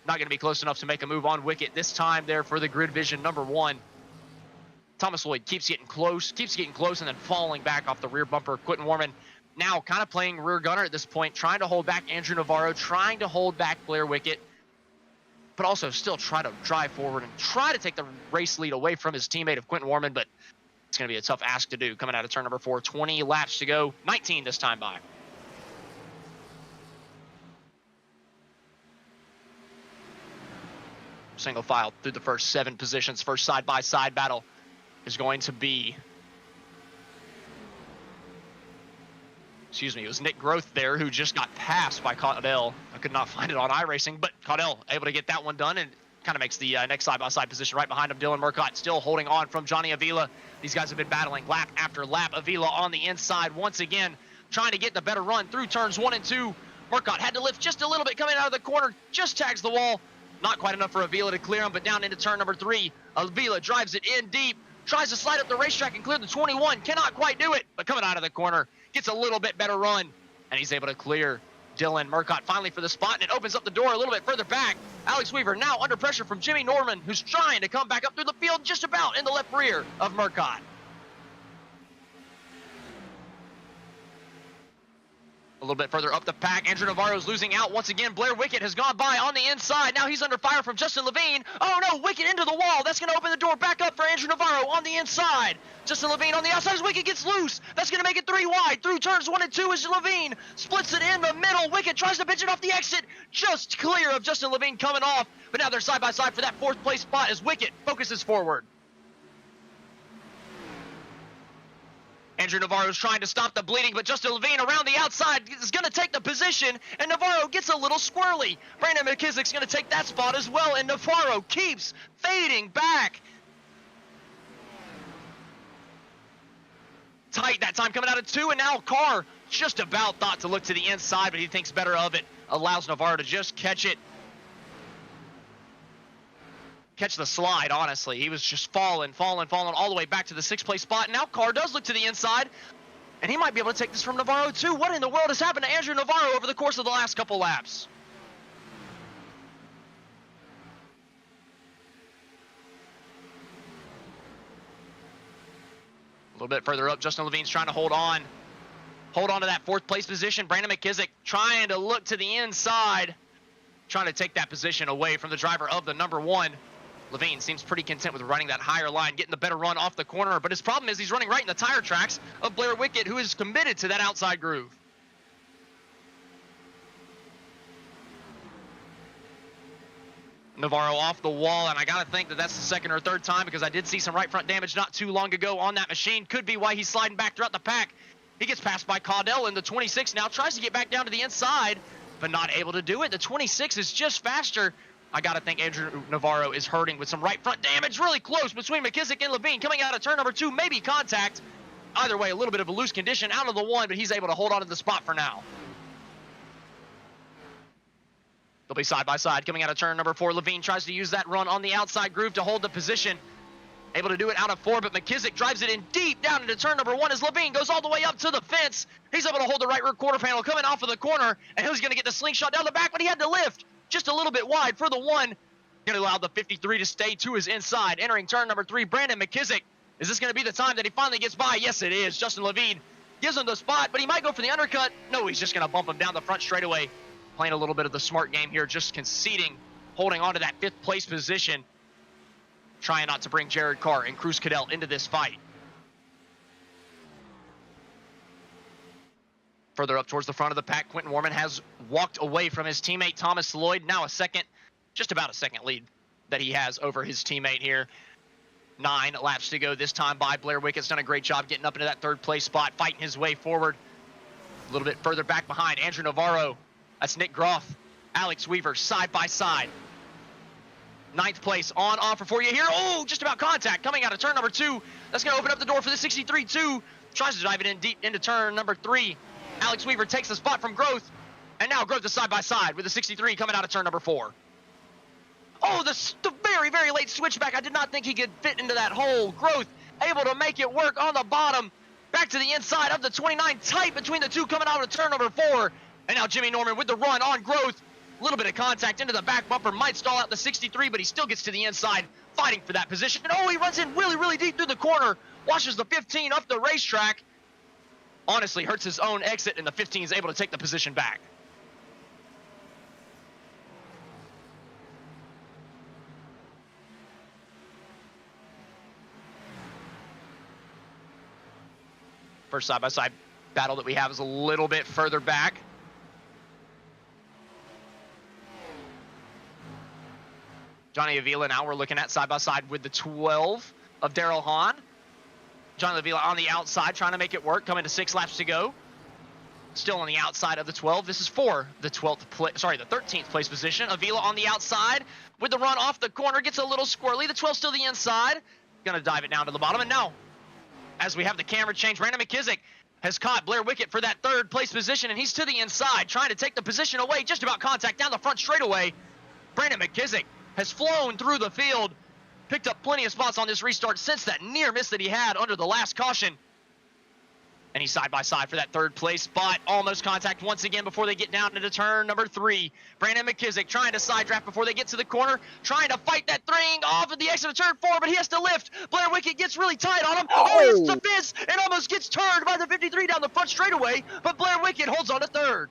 Not going to be close enough to make a move on Wicket this time there for the GridVision number 1. Thomas Lloyd keeps getting close, and then falling back off the rear bumper. Quentin Warman now kind of playing rear gunner at this point, trying to hold back Andrew Navarro, trying to hold back Blair Wicket, but also still try to drive forward and try to take the race lead away from his teammate of Quentin Warman, but it's going to be a tough ask to do coming out of turn number 4. 20 laps to go, 19 this time by. Single file through the first 7 positions. First side-by-side battle is going to be, it was Nick Groth there who just got passed by Caudell. I could not find it on iRacing, but Caudell able to get that one done and kind of makes the next side-by-side position right behind him. Dylan Murcott still holding on from Johnny Avila. These guys have been battling lap after lap. Avila on the inside once again, trying to get the better run through turns 1 and 2. Murcott had to lift just a little bit coming out of the corner, just tags the wall. Not quite enough for Avila to clear him, but down into turn number 3. Avila drives it in deep, tries to slide up the racetrack and clear the 21. Cannot quite do it, but coming out of the corner, gets a little bit better run, and he's able to clear Dylan Murcott finally for the spot, and it opens up the door a little bit further back. Alex Weaver now under pressure from Jimmy Norman, who's trying to come back up through the field just about in the left rear of Murcott. A little bit further up the pack, Andrew Navarro's losing out once again. Blair Wicket has gone by on the inside. Now he's under fire from Justin Levine. Oh no, Wicket into the wall. That's going to open the door back up for Andrew Navarro on the inside. Justin Levine on the outside as Wicket gets loose. That's going to make it 3 wide through turns 1 and 2 as Levine splits it in the middle. Wicket tries to pitch it off the exit, just clear of Justin Levine coming off. But now they're side by side for that 4th place spot as Wicket focuses forward. Andrew Navarro's trying to stop the bleeding, but Justin Levine around the outside is going to take the position, and Navarro gets a little squirrely. Brandon McKissick's going to take that spot as well, and Navarro keeps fading back. Tight that time coming out of 2, and now Carr just about thought to look to the inside, but he thinks better of it. Allows Navarro to just catch it. Catch the slide, honestly. He was just falling all the way back to the 6th place spot. Now Carr does look to the inside, and he might be able to take this from Navarro too. What in the world has happened to Andrew Navarro over the course of the last couple laps? A little bit further up, Justin Levine's trying to hold on to that 4th place position. Brandon McKissick trying to look to the inside, trying to take that position away from the driver of the number 1. Levine seems pretty content with running that higher line, getting the better run off the corner, but his problem is he's running right in the tire tracks of Blair Wicket, who is committed to that outside groove. Navarro off the wall, and I gotta think that that's the second or third time because I did see some right front damage not too long ago on that machine. Could be why he's sliding back throughout the pack. He gets passed by Caudell in the 26 now, tries to get back down to the inside, but not able to do it. The 26 is just faster. I gotta think Andrew Navarro is hurting with some right front damage. Really close between McKissick and Levine. Coming out of turn number 2, maybe contact. Either way, a little bit of a loose condition out of the 1, but he's able to hold on to the spot for now. They'll be side by side. Coming out of turn number 4, Levine tries to use that run on the outside groove to hold the position. Able to do it out of 4, but McKissick drives it in deep down into turn number 1 as Levine goes all the way up to the fence. He's able to hold the right rear quarter panel coming off of the corner, and he's going to get the slingshot down the back, but he had to lift just a little bit wide for the 1. Going to allow the 53 to stay to his inside. Entering turn number 3, Brandon McKissick. Is this going to be the time that he finally gets by? Yes, it is. Justin Levine gives him the spot, but he might go for the undercut. No, he's just going to bump him down the front straightaway. Playing a little bit of the smart game here, just conceding, holding on to that 5th place position. Trying not to bring Jared Carr and Cruz Cadell into this fight. Further up towards the front of the pack, Quentin Warman has walked away from his teammate Thomas Lloyd. Now just about a second lead that he has over his teammate here. 9 laps to go this time by Blair Wickett's done a great job getting up into that 3rd place spot, fighting his way forward. A little bit further back behind, Andrew Navarro. That's Nick Groff, Alex Weaver, side by side. 9th place on offer for you here. Oh, just about contact coming out of turn number 2. That's going to open up the door for the 63-2. Tries to drive it in deep into turn number 3. Alex Weaver takes the spot from Groth. And now Groth is side by side with the 63 coming out of turn number 4. Oh, the very, very late switchback. I did not think he could fit into that hole. Groth able to make it work on the bottom. Back to the inside of the 29, tight between the two coming out of turn number 4. And now Jimmy Norman with the run on Groth. A little bit of contact into the back bumper. Might stall out the 63, but he still gets to the inside, fighting for that position. Oh, he runs in really, really deep through the corner. Washes the 15 up the racetrack. Honestly, hurts his own exit, and the 15 is able to take the position back. First side-by-side battle that we have is a little bit further back. Johnny Avila now we're looking at side-by-side with the 12 of Daryl Hahn. Johnny Avila on the outside trying to make it work, coming to 6 laps to go. Still on the outside of the 12. This is for the 13th place position. Avila on the outside with the run off the corner. Gets a little squirrely. The 12 still the inside. Gonna dive it down to the bottom. And now, as we have the camera change, Brandon McKissick has caught Blair Wickett for that 3rd place position, and he's to the inside, trying to take the position away. Just about contact down the front straightaway. Brandon McKissick has flown through the field, picked up plenty of spots on this restart since that near miss that he had under the last caution. And he's side by side for that 3rd place spot. Almost contact once again before they get down into turn number 3. Brandon McKissick trying to side draft before they get to the corner, trying to fight that thing off at the exit of turn 4, but he has to lift. Blair Wickett gets really tight on him. Oh, he hits the fence and almost gets turned by the 53 down the front straightaway, but Blair Wickett holds on to 3rd.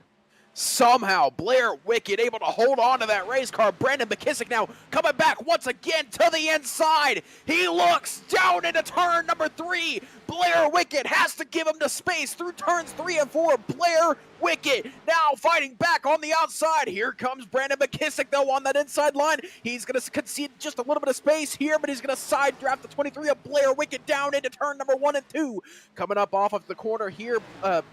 Somehow, Blair Wickett able to hold on to that race car. Brandon McKissick now coming back once again to the inside. He looks down into turn number 3. Blair Wickett has to give him the space through turns 3 and 4. Blair Wickett now fighting back on the outside. Here comes Brandon McKissick, though, on that inside line. He's going to concede just a little bit of space here, but he's going to side draft the 23 of Blair Wickett down into turn number 1 and 2. Coming up off of the corner here,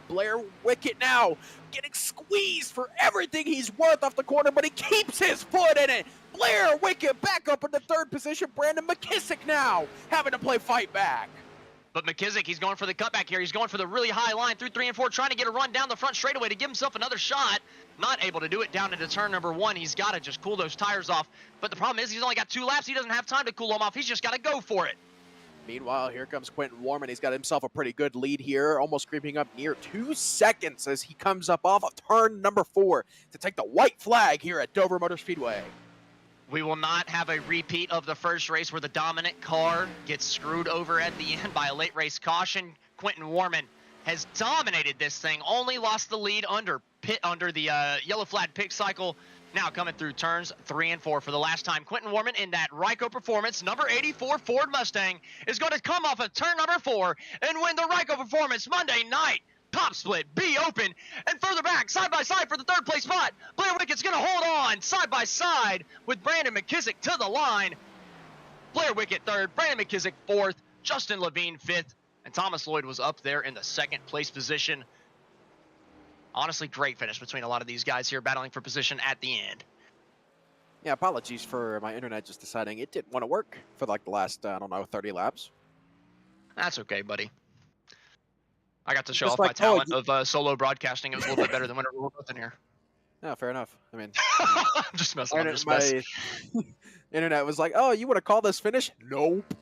Blair Wickett now getting squeezed for everything he's worth off the corner, but he keeps his foot in it. Blair Wickett back up in the 3rd position. Brandon McKissick now having to play fight back. But McKissick, he's going for the cutback here. He's going for the really high line through 3 and 4, trying to get a run down the front straightaway to give himself another shot. Not able to do it down into turn number 1. He's got to just cool those tires off. But the problem is he's only got 2 laps. He doesn't have time to cool them off. He's just got to go for it. Meanwhile, here comes Quentin Warman. He's got himself a pretty good lead here, almost creeping up near 2 seconds as he comes up off of turn number 4 to take the white flag here at Dover Motor Speedway. We will not have a repeat of the first race where the dominant car gets screwed over at the end by a late race caution. Quentin Warman has dominated this thing, only lost the lead under the yellow flag pit cycle. Now coming through turns 3 and 4 for the last time. Quentin Warman in that Ryco Performance number 84 Ford Mustang is going to come off of turn number 4 and win the Ryco Performance Monday night Top split, B open, and further back, side by side for the third place spot. Blair Wickett's going to hold on side by side with Brandon McKissick to the line. Blair Wickett third, Brandon McKissick fourth, Justin Levine fifth, and Thomas Lloyd was up there in the second place position. Honestly, great finish between a lot of these guys here battling for position at the end. Yeah, apologies for my internet just deciding it didn't want to work for like the last, I don't know, 30 laps. That's okay, buddy. I got to show Just off like, my talent of solo broadcasting. It was a little bit better than whenever we were both in here. Yeah, fair enough. I mean, I'm just messing. I'm just messing. my internet was like, oh, you want to call this finish? Nope.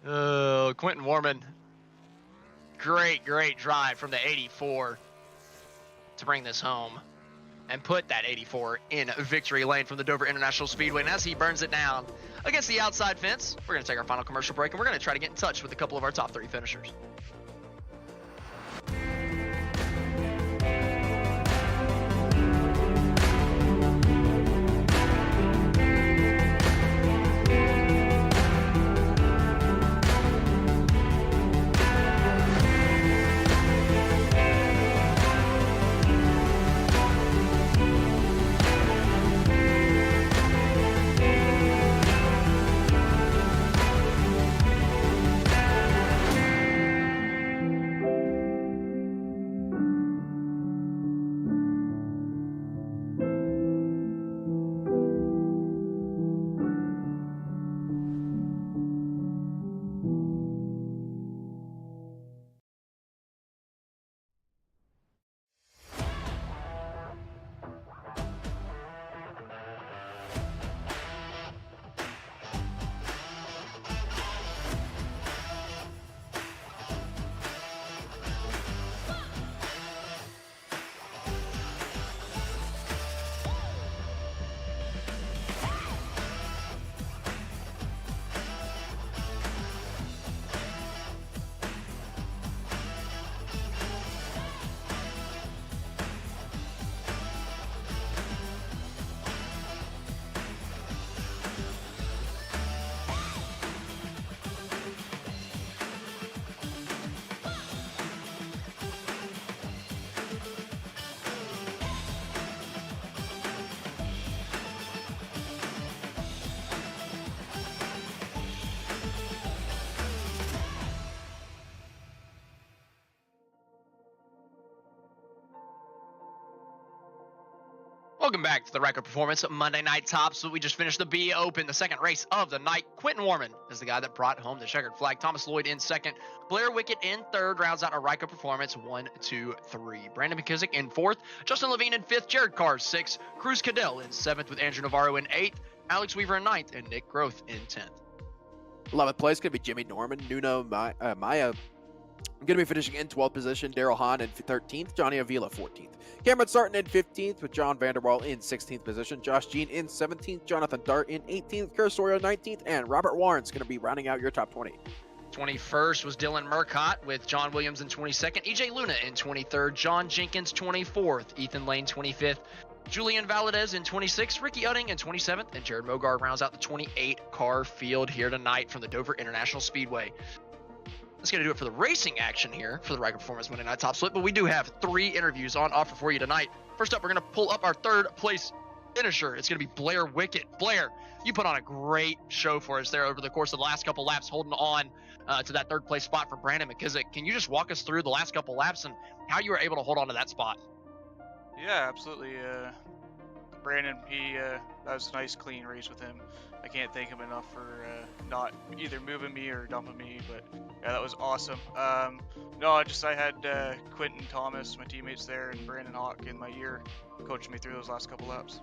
Quentin Warman. Great drive from the 84 to bring this home and put that 84 in victory lane from the Dover International Speedway. And as he burns it down against the outside fence, we're going to take our final commercial break, and we're going to try to get in touch with a couple of our top 3 finishers. Welcome back to the Ryco Performance Monday Night Tops. We just finished the B Open, the second race of the night. Quentin Warman is the guy that brought home the checkered flag. Thomas Lloyd in second. Blair Wickett in third. Rounds out our Ryco Performance 1, 2, 3. Brandon McKissick in fourth. Justin Levine in fifth. Jared Carr sixth. Cruz Cadell in seventh with Andrew Navarro in eighth. Alex Weaver in ninth. And Nick Groth in 10th. 11th place going to be Jimmy Norman. Nuno Maya. I'm going to be finishing in 12th position. Daryl Hahn in 13th. Johnny Avila 14th. Cameron Sarton in 15th with John Vanderwall in 16th position. Josh Jean in 17th. Jonathan Dart in 18th. Kersorio 19th. And Robert Warren's going to be rounding out your top 20. 21st was Dylan Murcott with John Williams in 22nd. EJ Luna in 23rd. John Jenkins 24th. Ethan Lane 25th. Julian Valadez in 26th. Ricky Udding in 27th. And Jared Mogard rounds out the 28 car field here tonight from the Dover International Speedway. That's going to do it for the racing action here for the Ryco Performance Monday Night Top Split, but we do have 3 interviews on offer for you tonight. First up, we're going to pull up our third place finisher. It's going to be Blair Wickett. Blair, you put on a great show for us there over the course of the last couple laps, holding on to that third place spot for Brandon McKissick. Can you just walk us through the last couple laps and how you were able to hold on to that spot? Yeah, absolutely. Brandon, that was a nice, clean race with him. I can't thank him enough for not either moving me or dumping me, but yeah, that was awesome. I had Quentin Thomas, my teammates there, and Brandon Hawk in my ear coaching me through those last couple laps.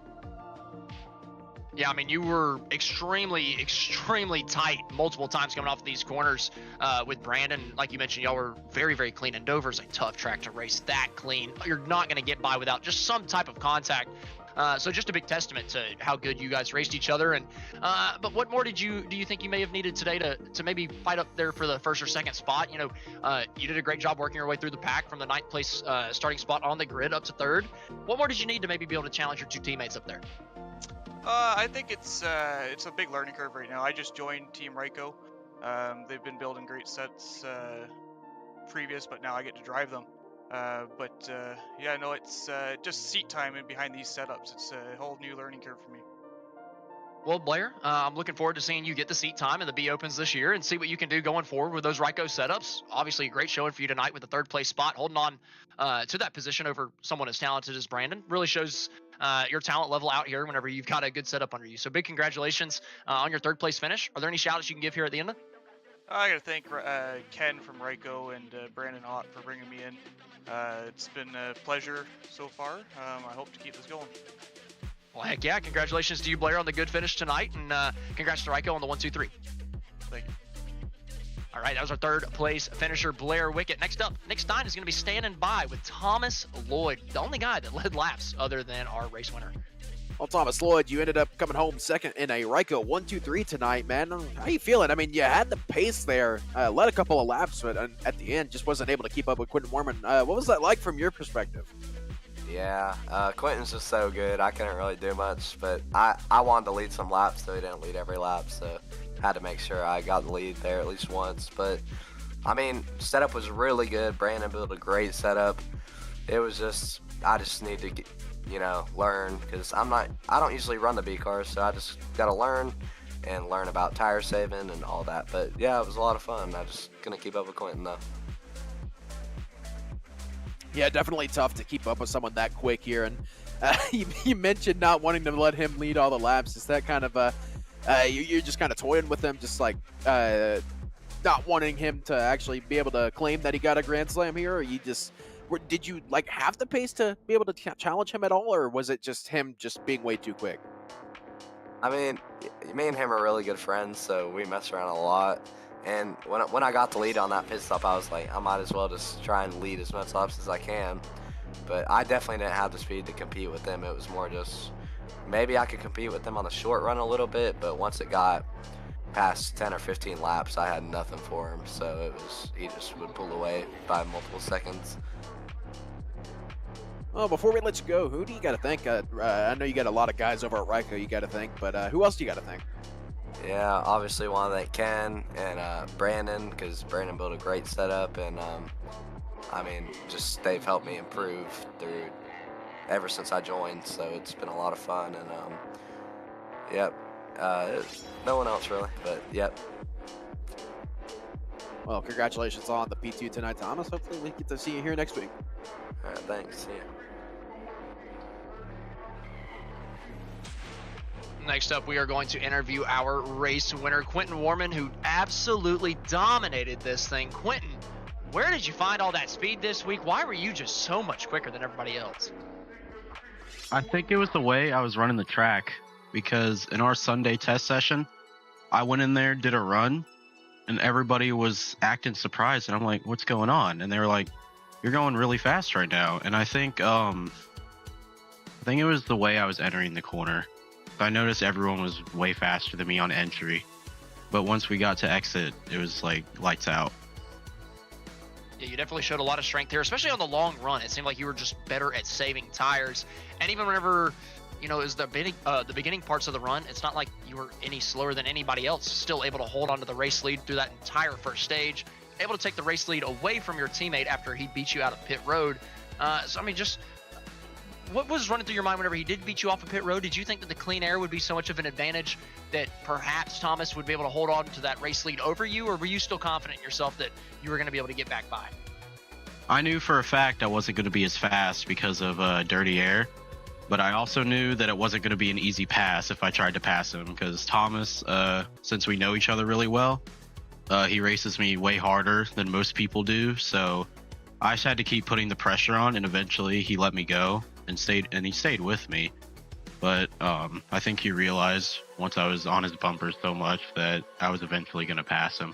Yeah, I mean, you were extremely tight multiple times coming off of these corners with Brandon. Like you mentioned, y'all were very, very clean, and Dover's a tough track to race that clean. You're not going to get by without just some type of contact. So just a big testament to how good you guys raced each other. And but what more do you think you may have needed today to maybe fight up there for the first or second spot? You know, you did a great job working your way through the pack from the 9th place starting spot on the grid up to 3rd. What more did you need to maybe be able to challenge your 2 teammates up there? I think it's a big learning curve right now. I just joined Team Ryco. They've been building great sets previous, but now I get to drive them. Yeah, no, it's just seat time in behind these setups. It's a whole new learning curve for me. Well, Blair, I'm looking forward to seeing you get the seat time in the B Opens this year and see what you can do going forward with those Ryco setups. Obviously, a great showing for you tonight with the third place spot, holding on to that position over someone as talented as Brandon. Really shows your talent level out here whenever you've got a good setup under you. So big congratulations on your third place finish. Are there any shout outs you can give here at the end? I gotta thank Ken from Ryco and Brandon Hott for bringing me in. It's been a pleasure so far. I hope to keep this going. Well, heck yeah. Congratulations to you, Blair, on the good finish tonight. And congrats to Ryco on the 1, 2, 3. Thank you. All right, that was our third place finisher, Blair Wickett. Next up, Nick Stein is going to be standing by with Thomas Lloyd, the only guy that led laps other than our race winner. Well, Thomas Lloyd, you ended up coming home second in a Ryco 1, 2, 3 tonight, man. How you feeling? I mean, you had the pace there, led a couple of laps, but at the end just wasn't able to keep up with Quentin Warman. What was that like from your perspective? Yeah, Quentin's just so good. I couldn't really do much, but I wanted to lead some laps, so he didn't lead every lap, so had to make sure I got the lead there at least once. But, I mean, setup was really good. Brandon built a great setup. It was just, I just need to, learn, because I don't usually run the B cars, so I just got to learn and learn about tire saving and all that. But, yeah, it was a lot of fun. I just couldn't keep up with Quentin, though. Yeah, definitely tough to keep up with someone that quick here. And you mentioned not wanting to let him lead all the laps. Is that kind of you're just kind of toying with him, just like not wanting him to actually be able to claim that he got a Grand Slam here, or did you like have the pace to be able to challenge him at all, or was it just him just being way too quick? I mean, me and him are really good friends, so we mess around a lot. And when I got the lead on that pit stop, I was like, I might as well just try and lead as much laps as I can. But I definitely didn't have the speed to compete with him. It was more just, maybe I could compete with him on the short run a little bit, but once it got past 10 or 15 laps, I had nothing for him. So he just would pull away by multiple seconds. Well, before we let you go, who do you got to thank? I know you got a lot of guys over at Ryco you got to thank, but who else do you got to thank? Yeah, obviously want to thank Ken and Brandon, because Brandon built a great setup, and I mean, just they've helped me improve through ever since I joined, so it's been a lot of fun. And yep, no one else really, but yep. Well, congratulations on the P2 tonight, Thomas. Hopefully we get to see you here next week. All right, thanks. See ya. Next up, we are going to interview our race winner, Quentin Warman, who absolutely dominated this thing. Quentin, where did you find all that speed this week? Why were you just so much quicker than everybody else? I think it was the way I was running the track, because in our Sunday test session, I went in there, did a run, and everybody was acting surprised, and I'm like, what's going on? And they were like, you're going really fast right now. And I think it was the way I was entering the corner. I noticed everyone was way faster than me on entry, but once we got to exit, it was like lights out. Yeah, you definitely showed a lot of strength here, especially on the long run. It seemed like you were just better at saving tires. And even whenever, it was the beginning parts of the run, it's not like you were any slower than anybody else. Still able to hold on to the race lead through that entire first stage. Able to take the race lead away from your teammate after he beat you out of pit road. So, I mean, just what was running through your mind whenever he did beat you off of pit road? Did you think that the clean air would be so much of an advantage that perhaps Thomas would be able to hold on to that race lead over you, or were you still confident in yourself that you were going to be able to get back by? I knew for a fact I wasn't going to be as fast because of dirty air, but I also knew that it wasn't going to be an easy pass if I tried to pass him, because Thomas, since we know each other really well, he races me way harder than most people do, so I just had to keep putting the pressure on, and eventually he let me go and he stayed with me. But I think he realized once I was on his bumper so much that I was eventually going to pass him.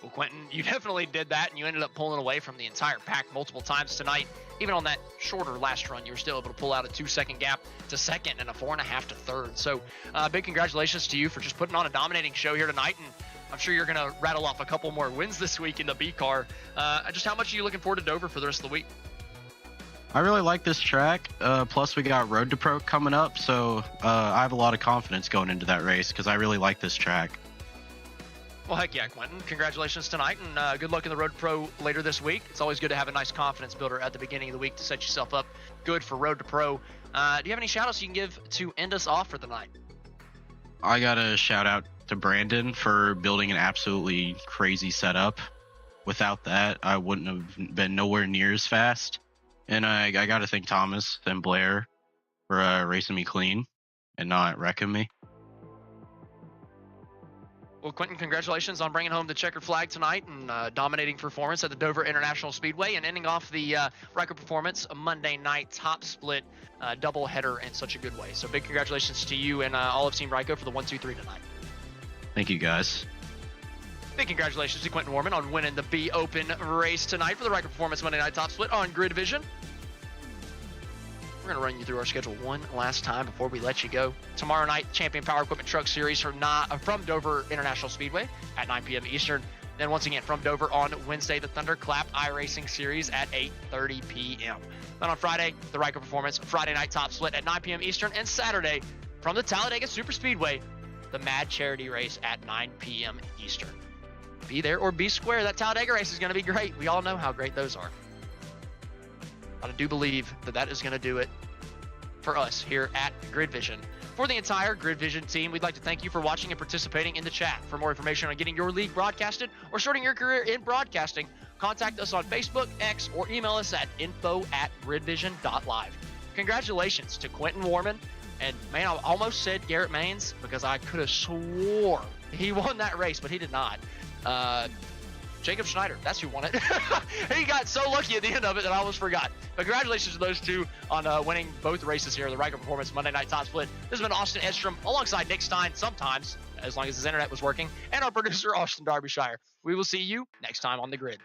Well, Quentin, you definitely did that, and you ended up pulling away from the entire pack multiple times tonight. Even on that shorter last run, you were still able to pull out a 2-second gap to second and a 4.5 to third. So big congratulations to you for just putting on a dominating show here tonight, and I'm sure you're going to rattle off a couple more wins this week in the B car. Just how much are you looking forward to Dover for the rest of the week? I really like this track. Plus, we got Road to Pro coming up, so I have a lot of confidence going into that race because I really like this track. Well, heck yeah, Quentin. Congratulations tonight, and good luck in the Road to Pro later this week. It's always good to have a nice confidence builder at the beginning of the week to set yourself up good for Road to Pro. Do you have any shout-outs you can give to end us off for the night? I got to shout out to Brandon for building an absolutely crazy setup. Without that, I wouldn't have been nowhere near as fast. And I got to thank Thomas and Blair for racing me clean and not wrecking me. Well, Quentin, congratulations on bringing home the checkered flag tonight and dominating performance at the Dover International Speedway and ending off the Ryco Performance Monday night top split double header in such a good way. So big congratulations to you and all of Team Ryco for the 1-2-3 tonight. Thank you, guys. Big congratulations to Quentin Warman on winning the B Open race tonight for the Ryco Performance Monday night top split on GridVision. We're going to run you through our schedule one last time before we let you go. Tomorrow night, Champion Power Equipment Truck Series from Dover International Speedway at 9 p.m. Eastern. Then once again from Dover on Wednesday, the Thunderclap iRacing Series at 8:30 p.m. Then on Friday, the Ryco Performance Friday night top split at 9 p.m. Eastern. And Saturday, from the Talladega Super Speedway, the Mad Charity Race at 9 p.m. Eastern. Be there or be square. That Talladega race is going to be great. We all know how great those are. But I do believe that is going to do it for us here at GridVision. For the entire GridVision team, we'd like to thank you for watching and participating in the chat. For more information on getting your league broadcasted or starting your career in broadcasting, contact us on Facebook, X, or email us at info@gridvision.live. Congratulations to Quentin Warman. And man, I almost said Garrett Maines because I could have swore he won that race, but he did not. Jacob Schneider, that's who won it. He got so lucky at the end of it that I almost forgot. But congratulations to those two on winning both races here, the Ryco Performance Monday Night Top Split. This has been Austin Edstrom alongside Nick Stein sometimes, as long as his internet was working, and our producer, Austin Derbyshire. We will see you next time on the grid.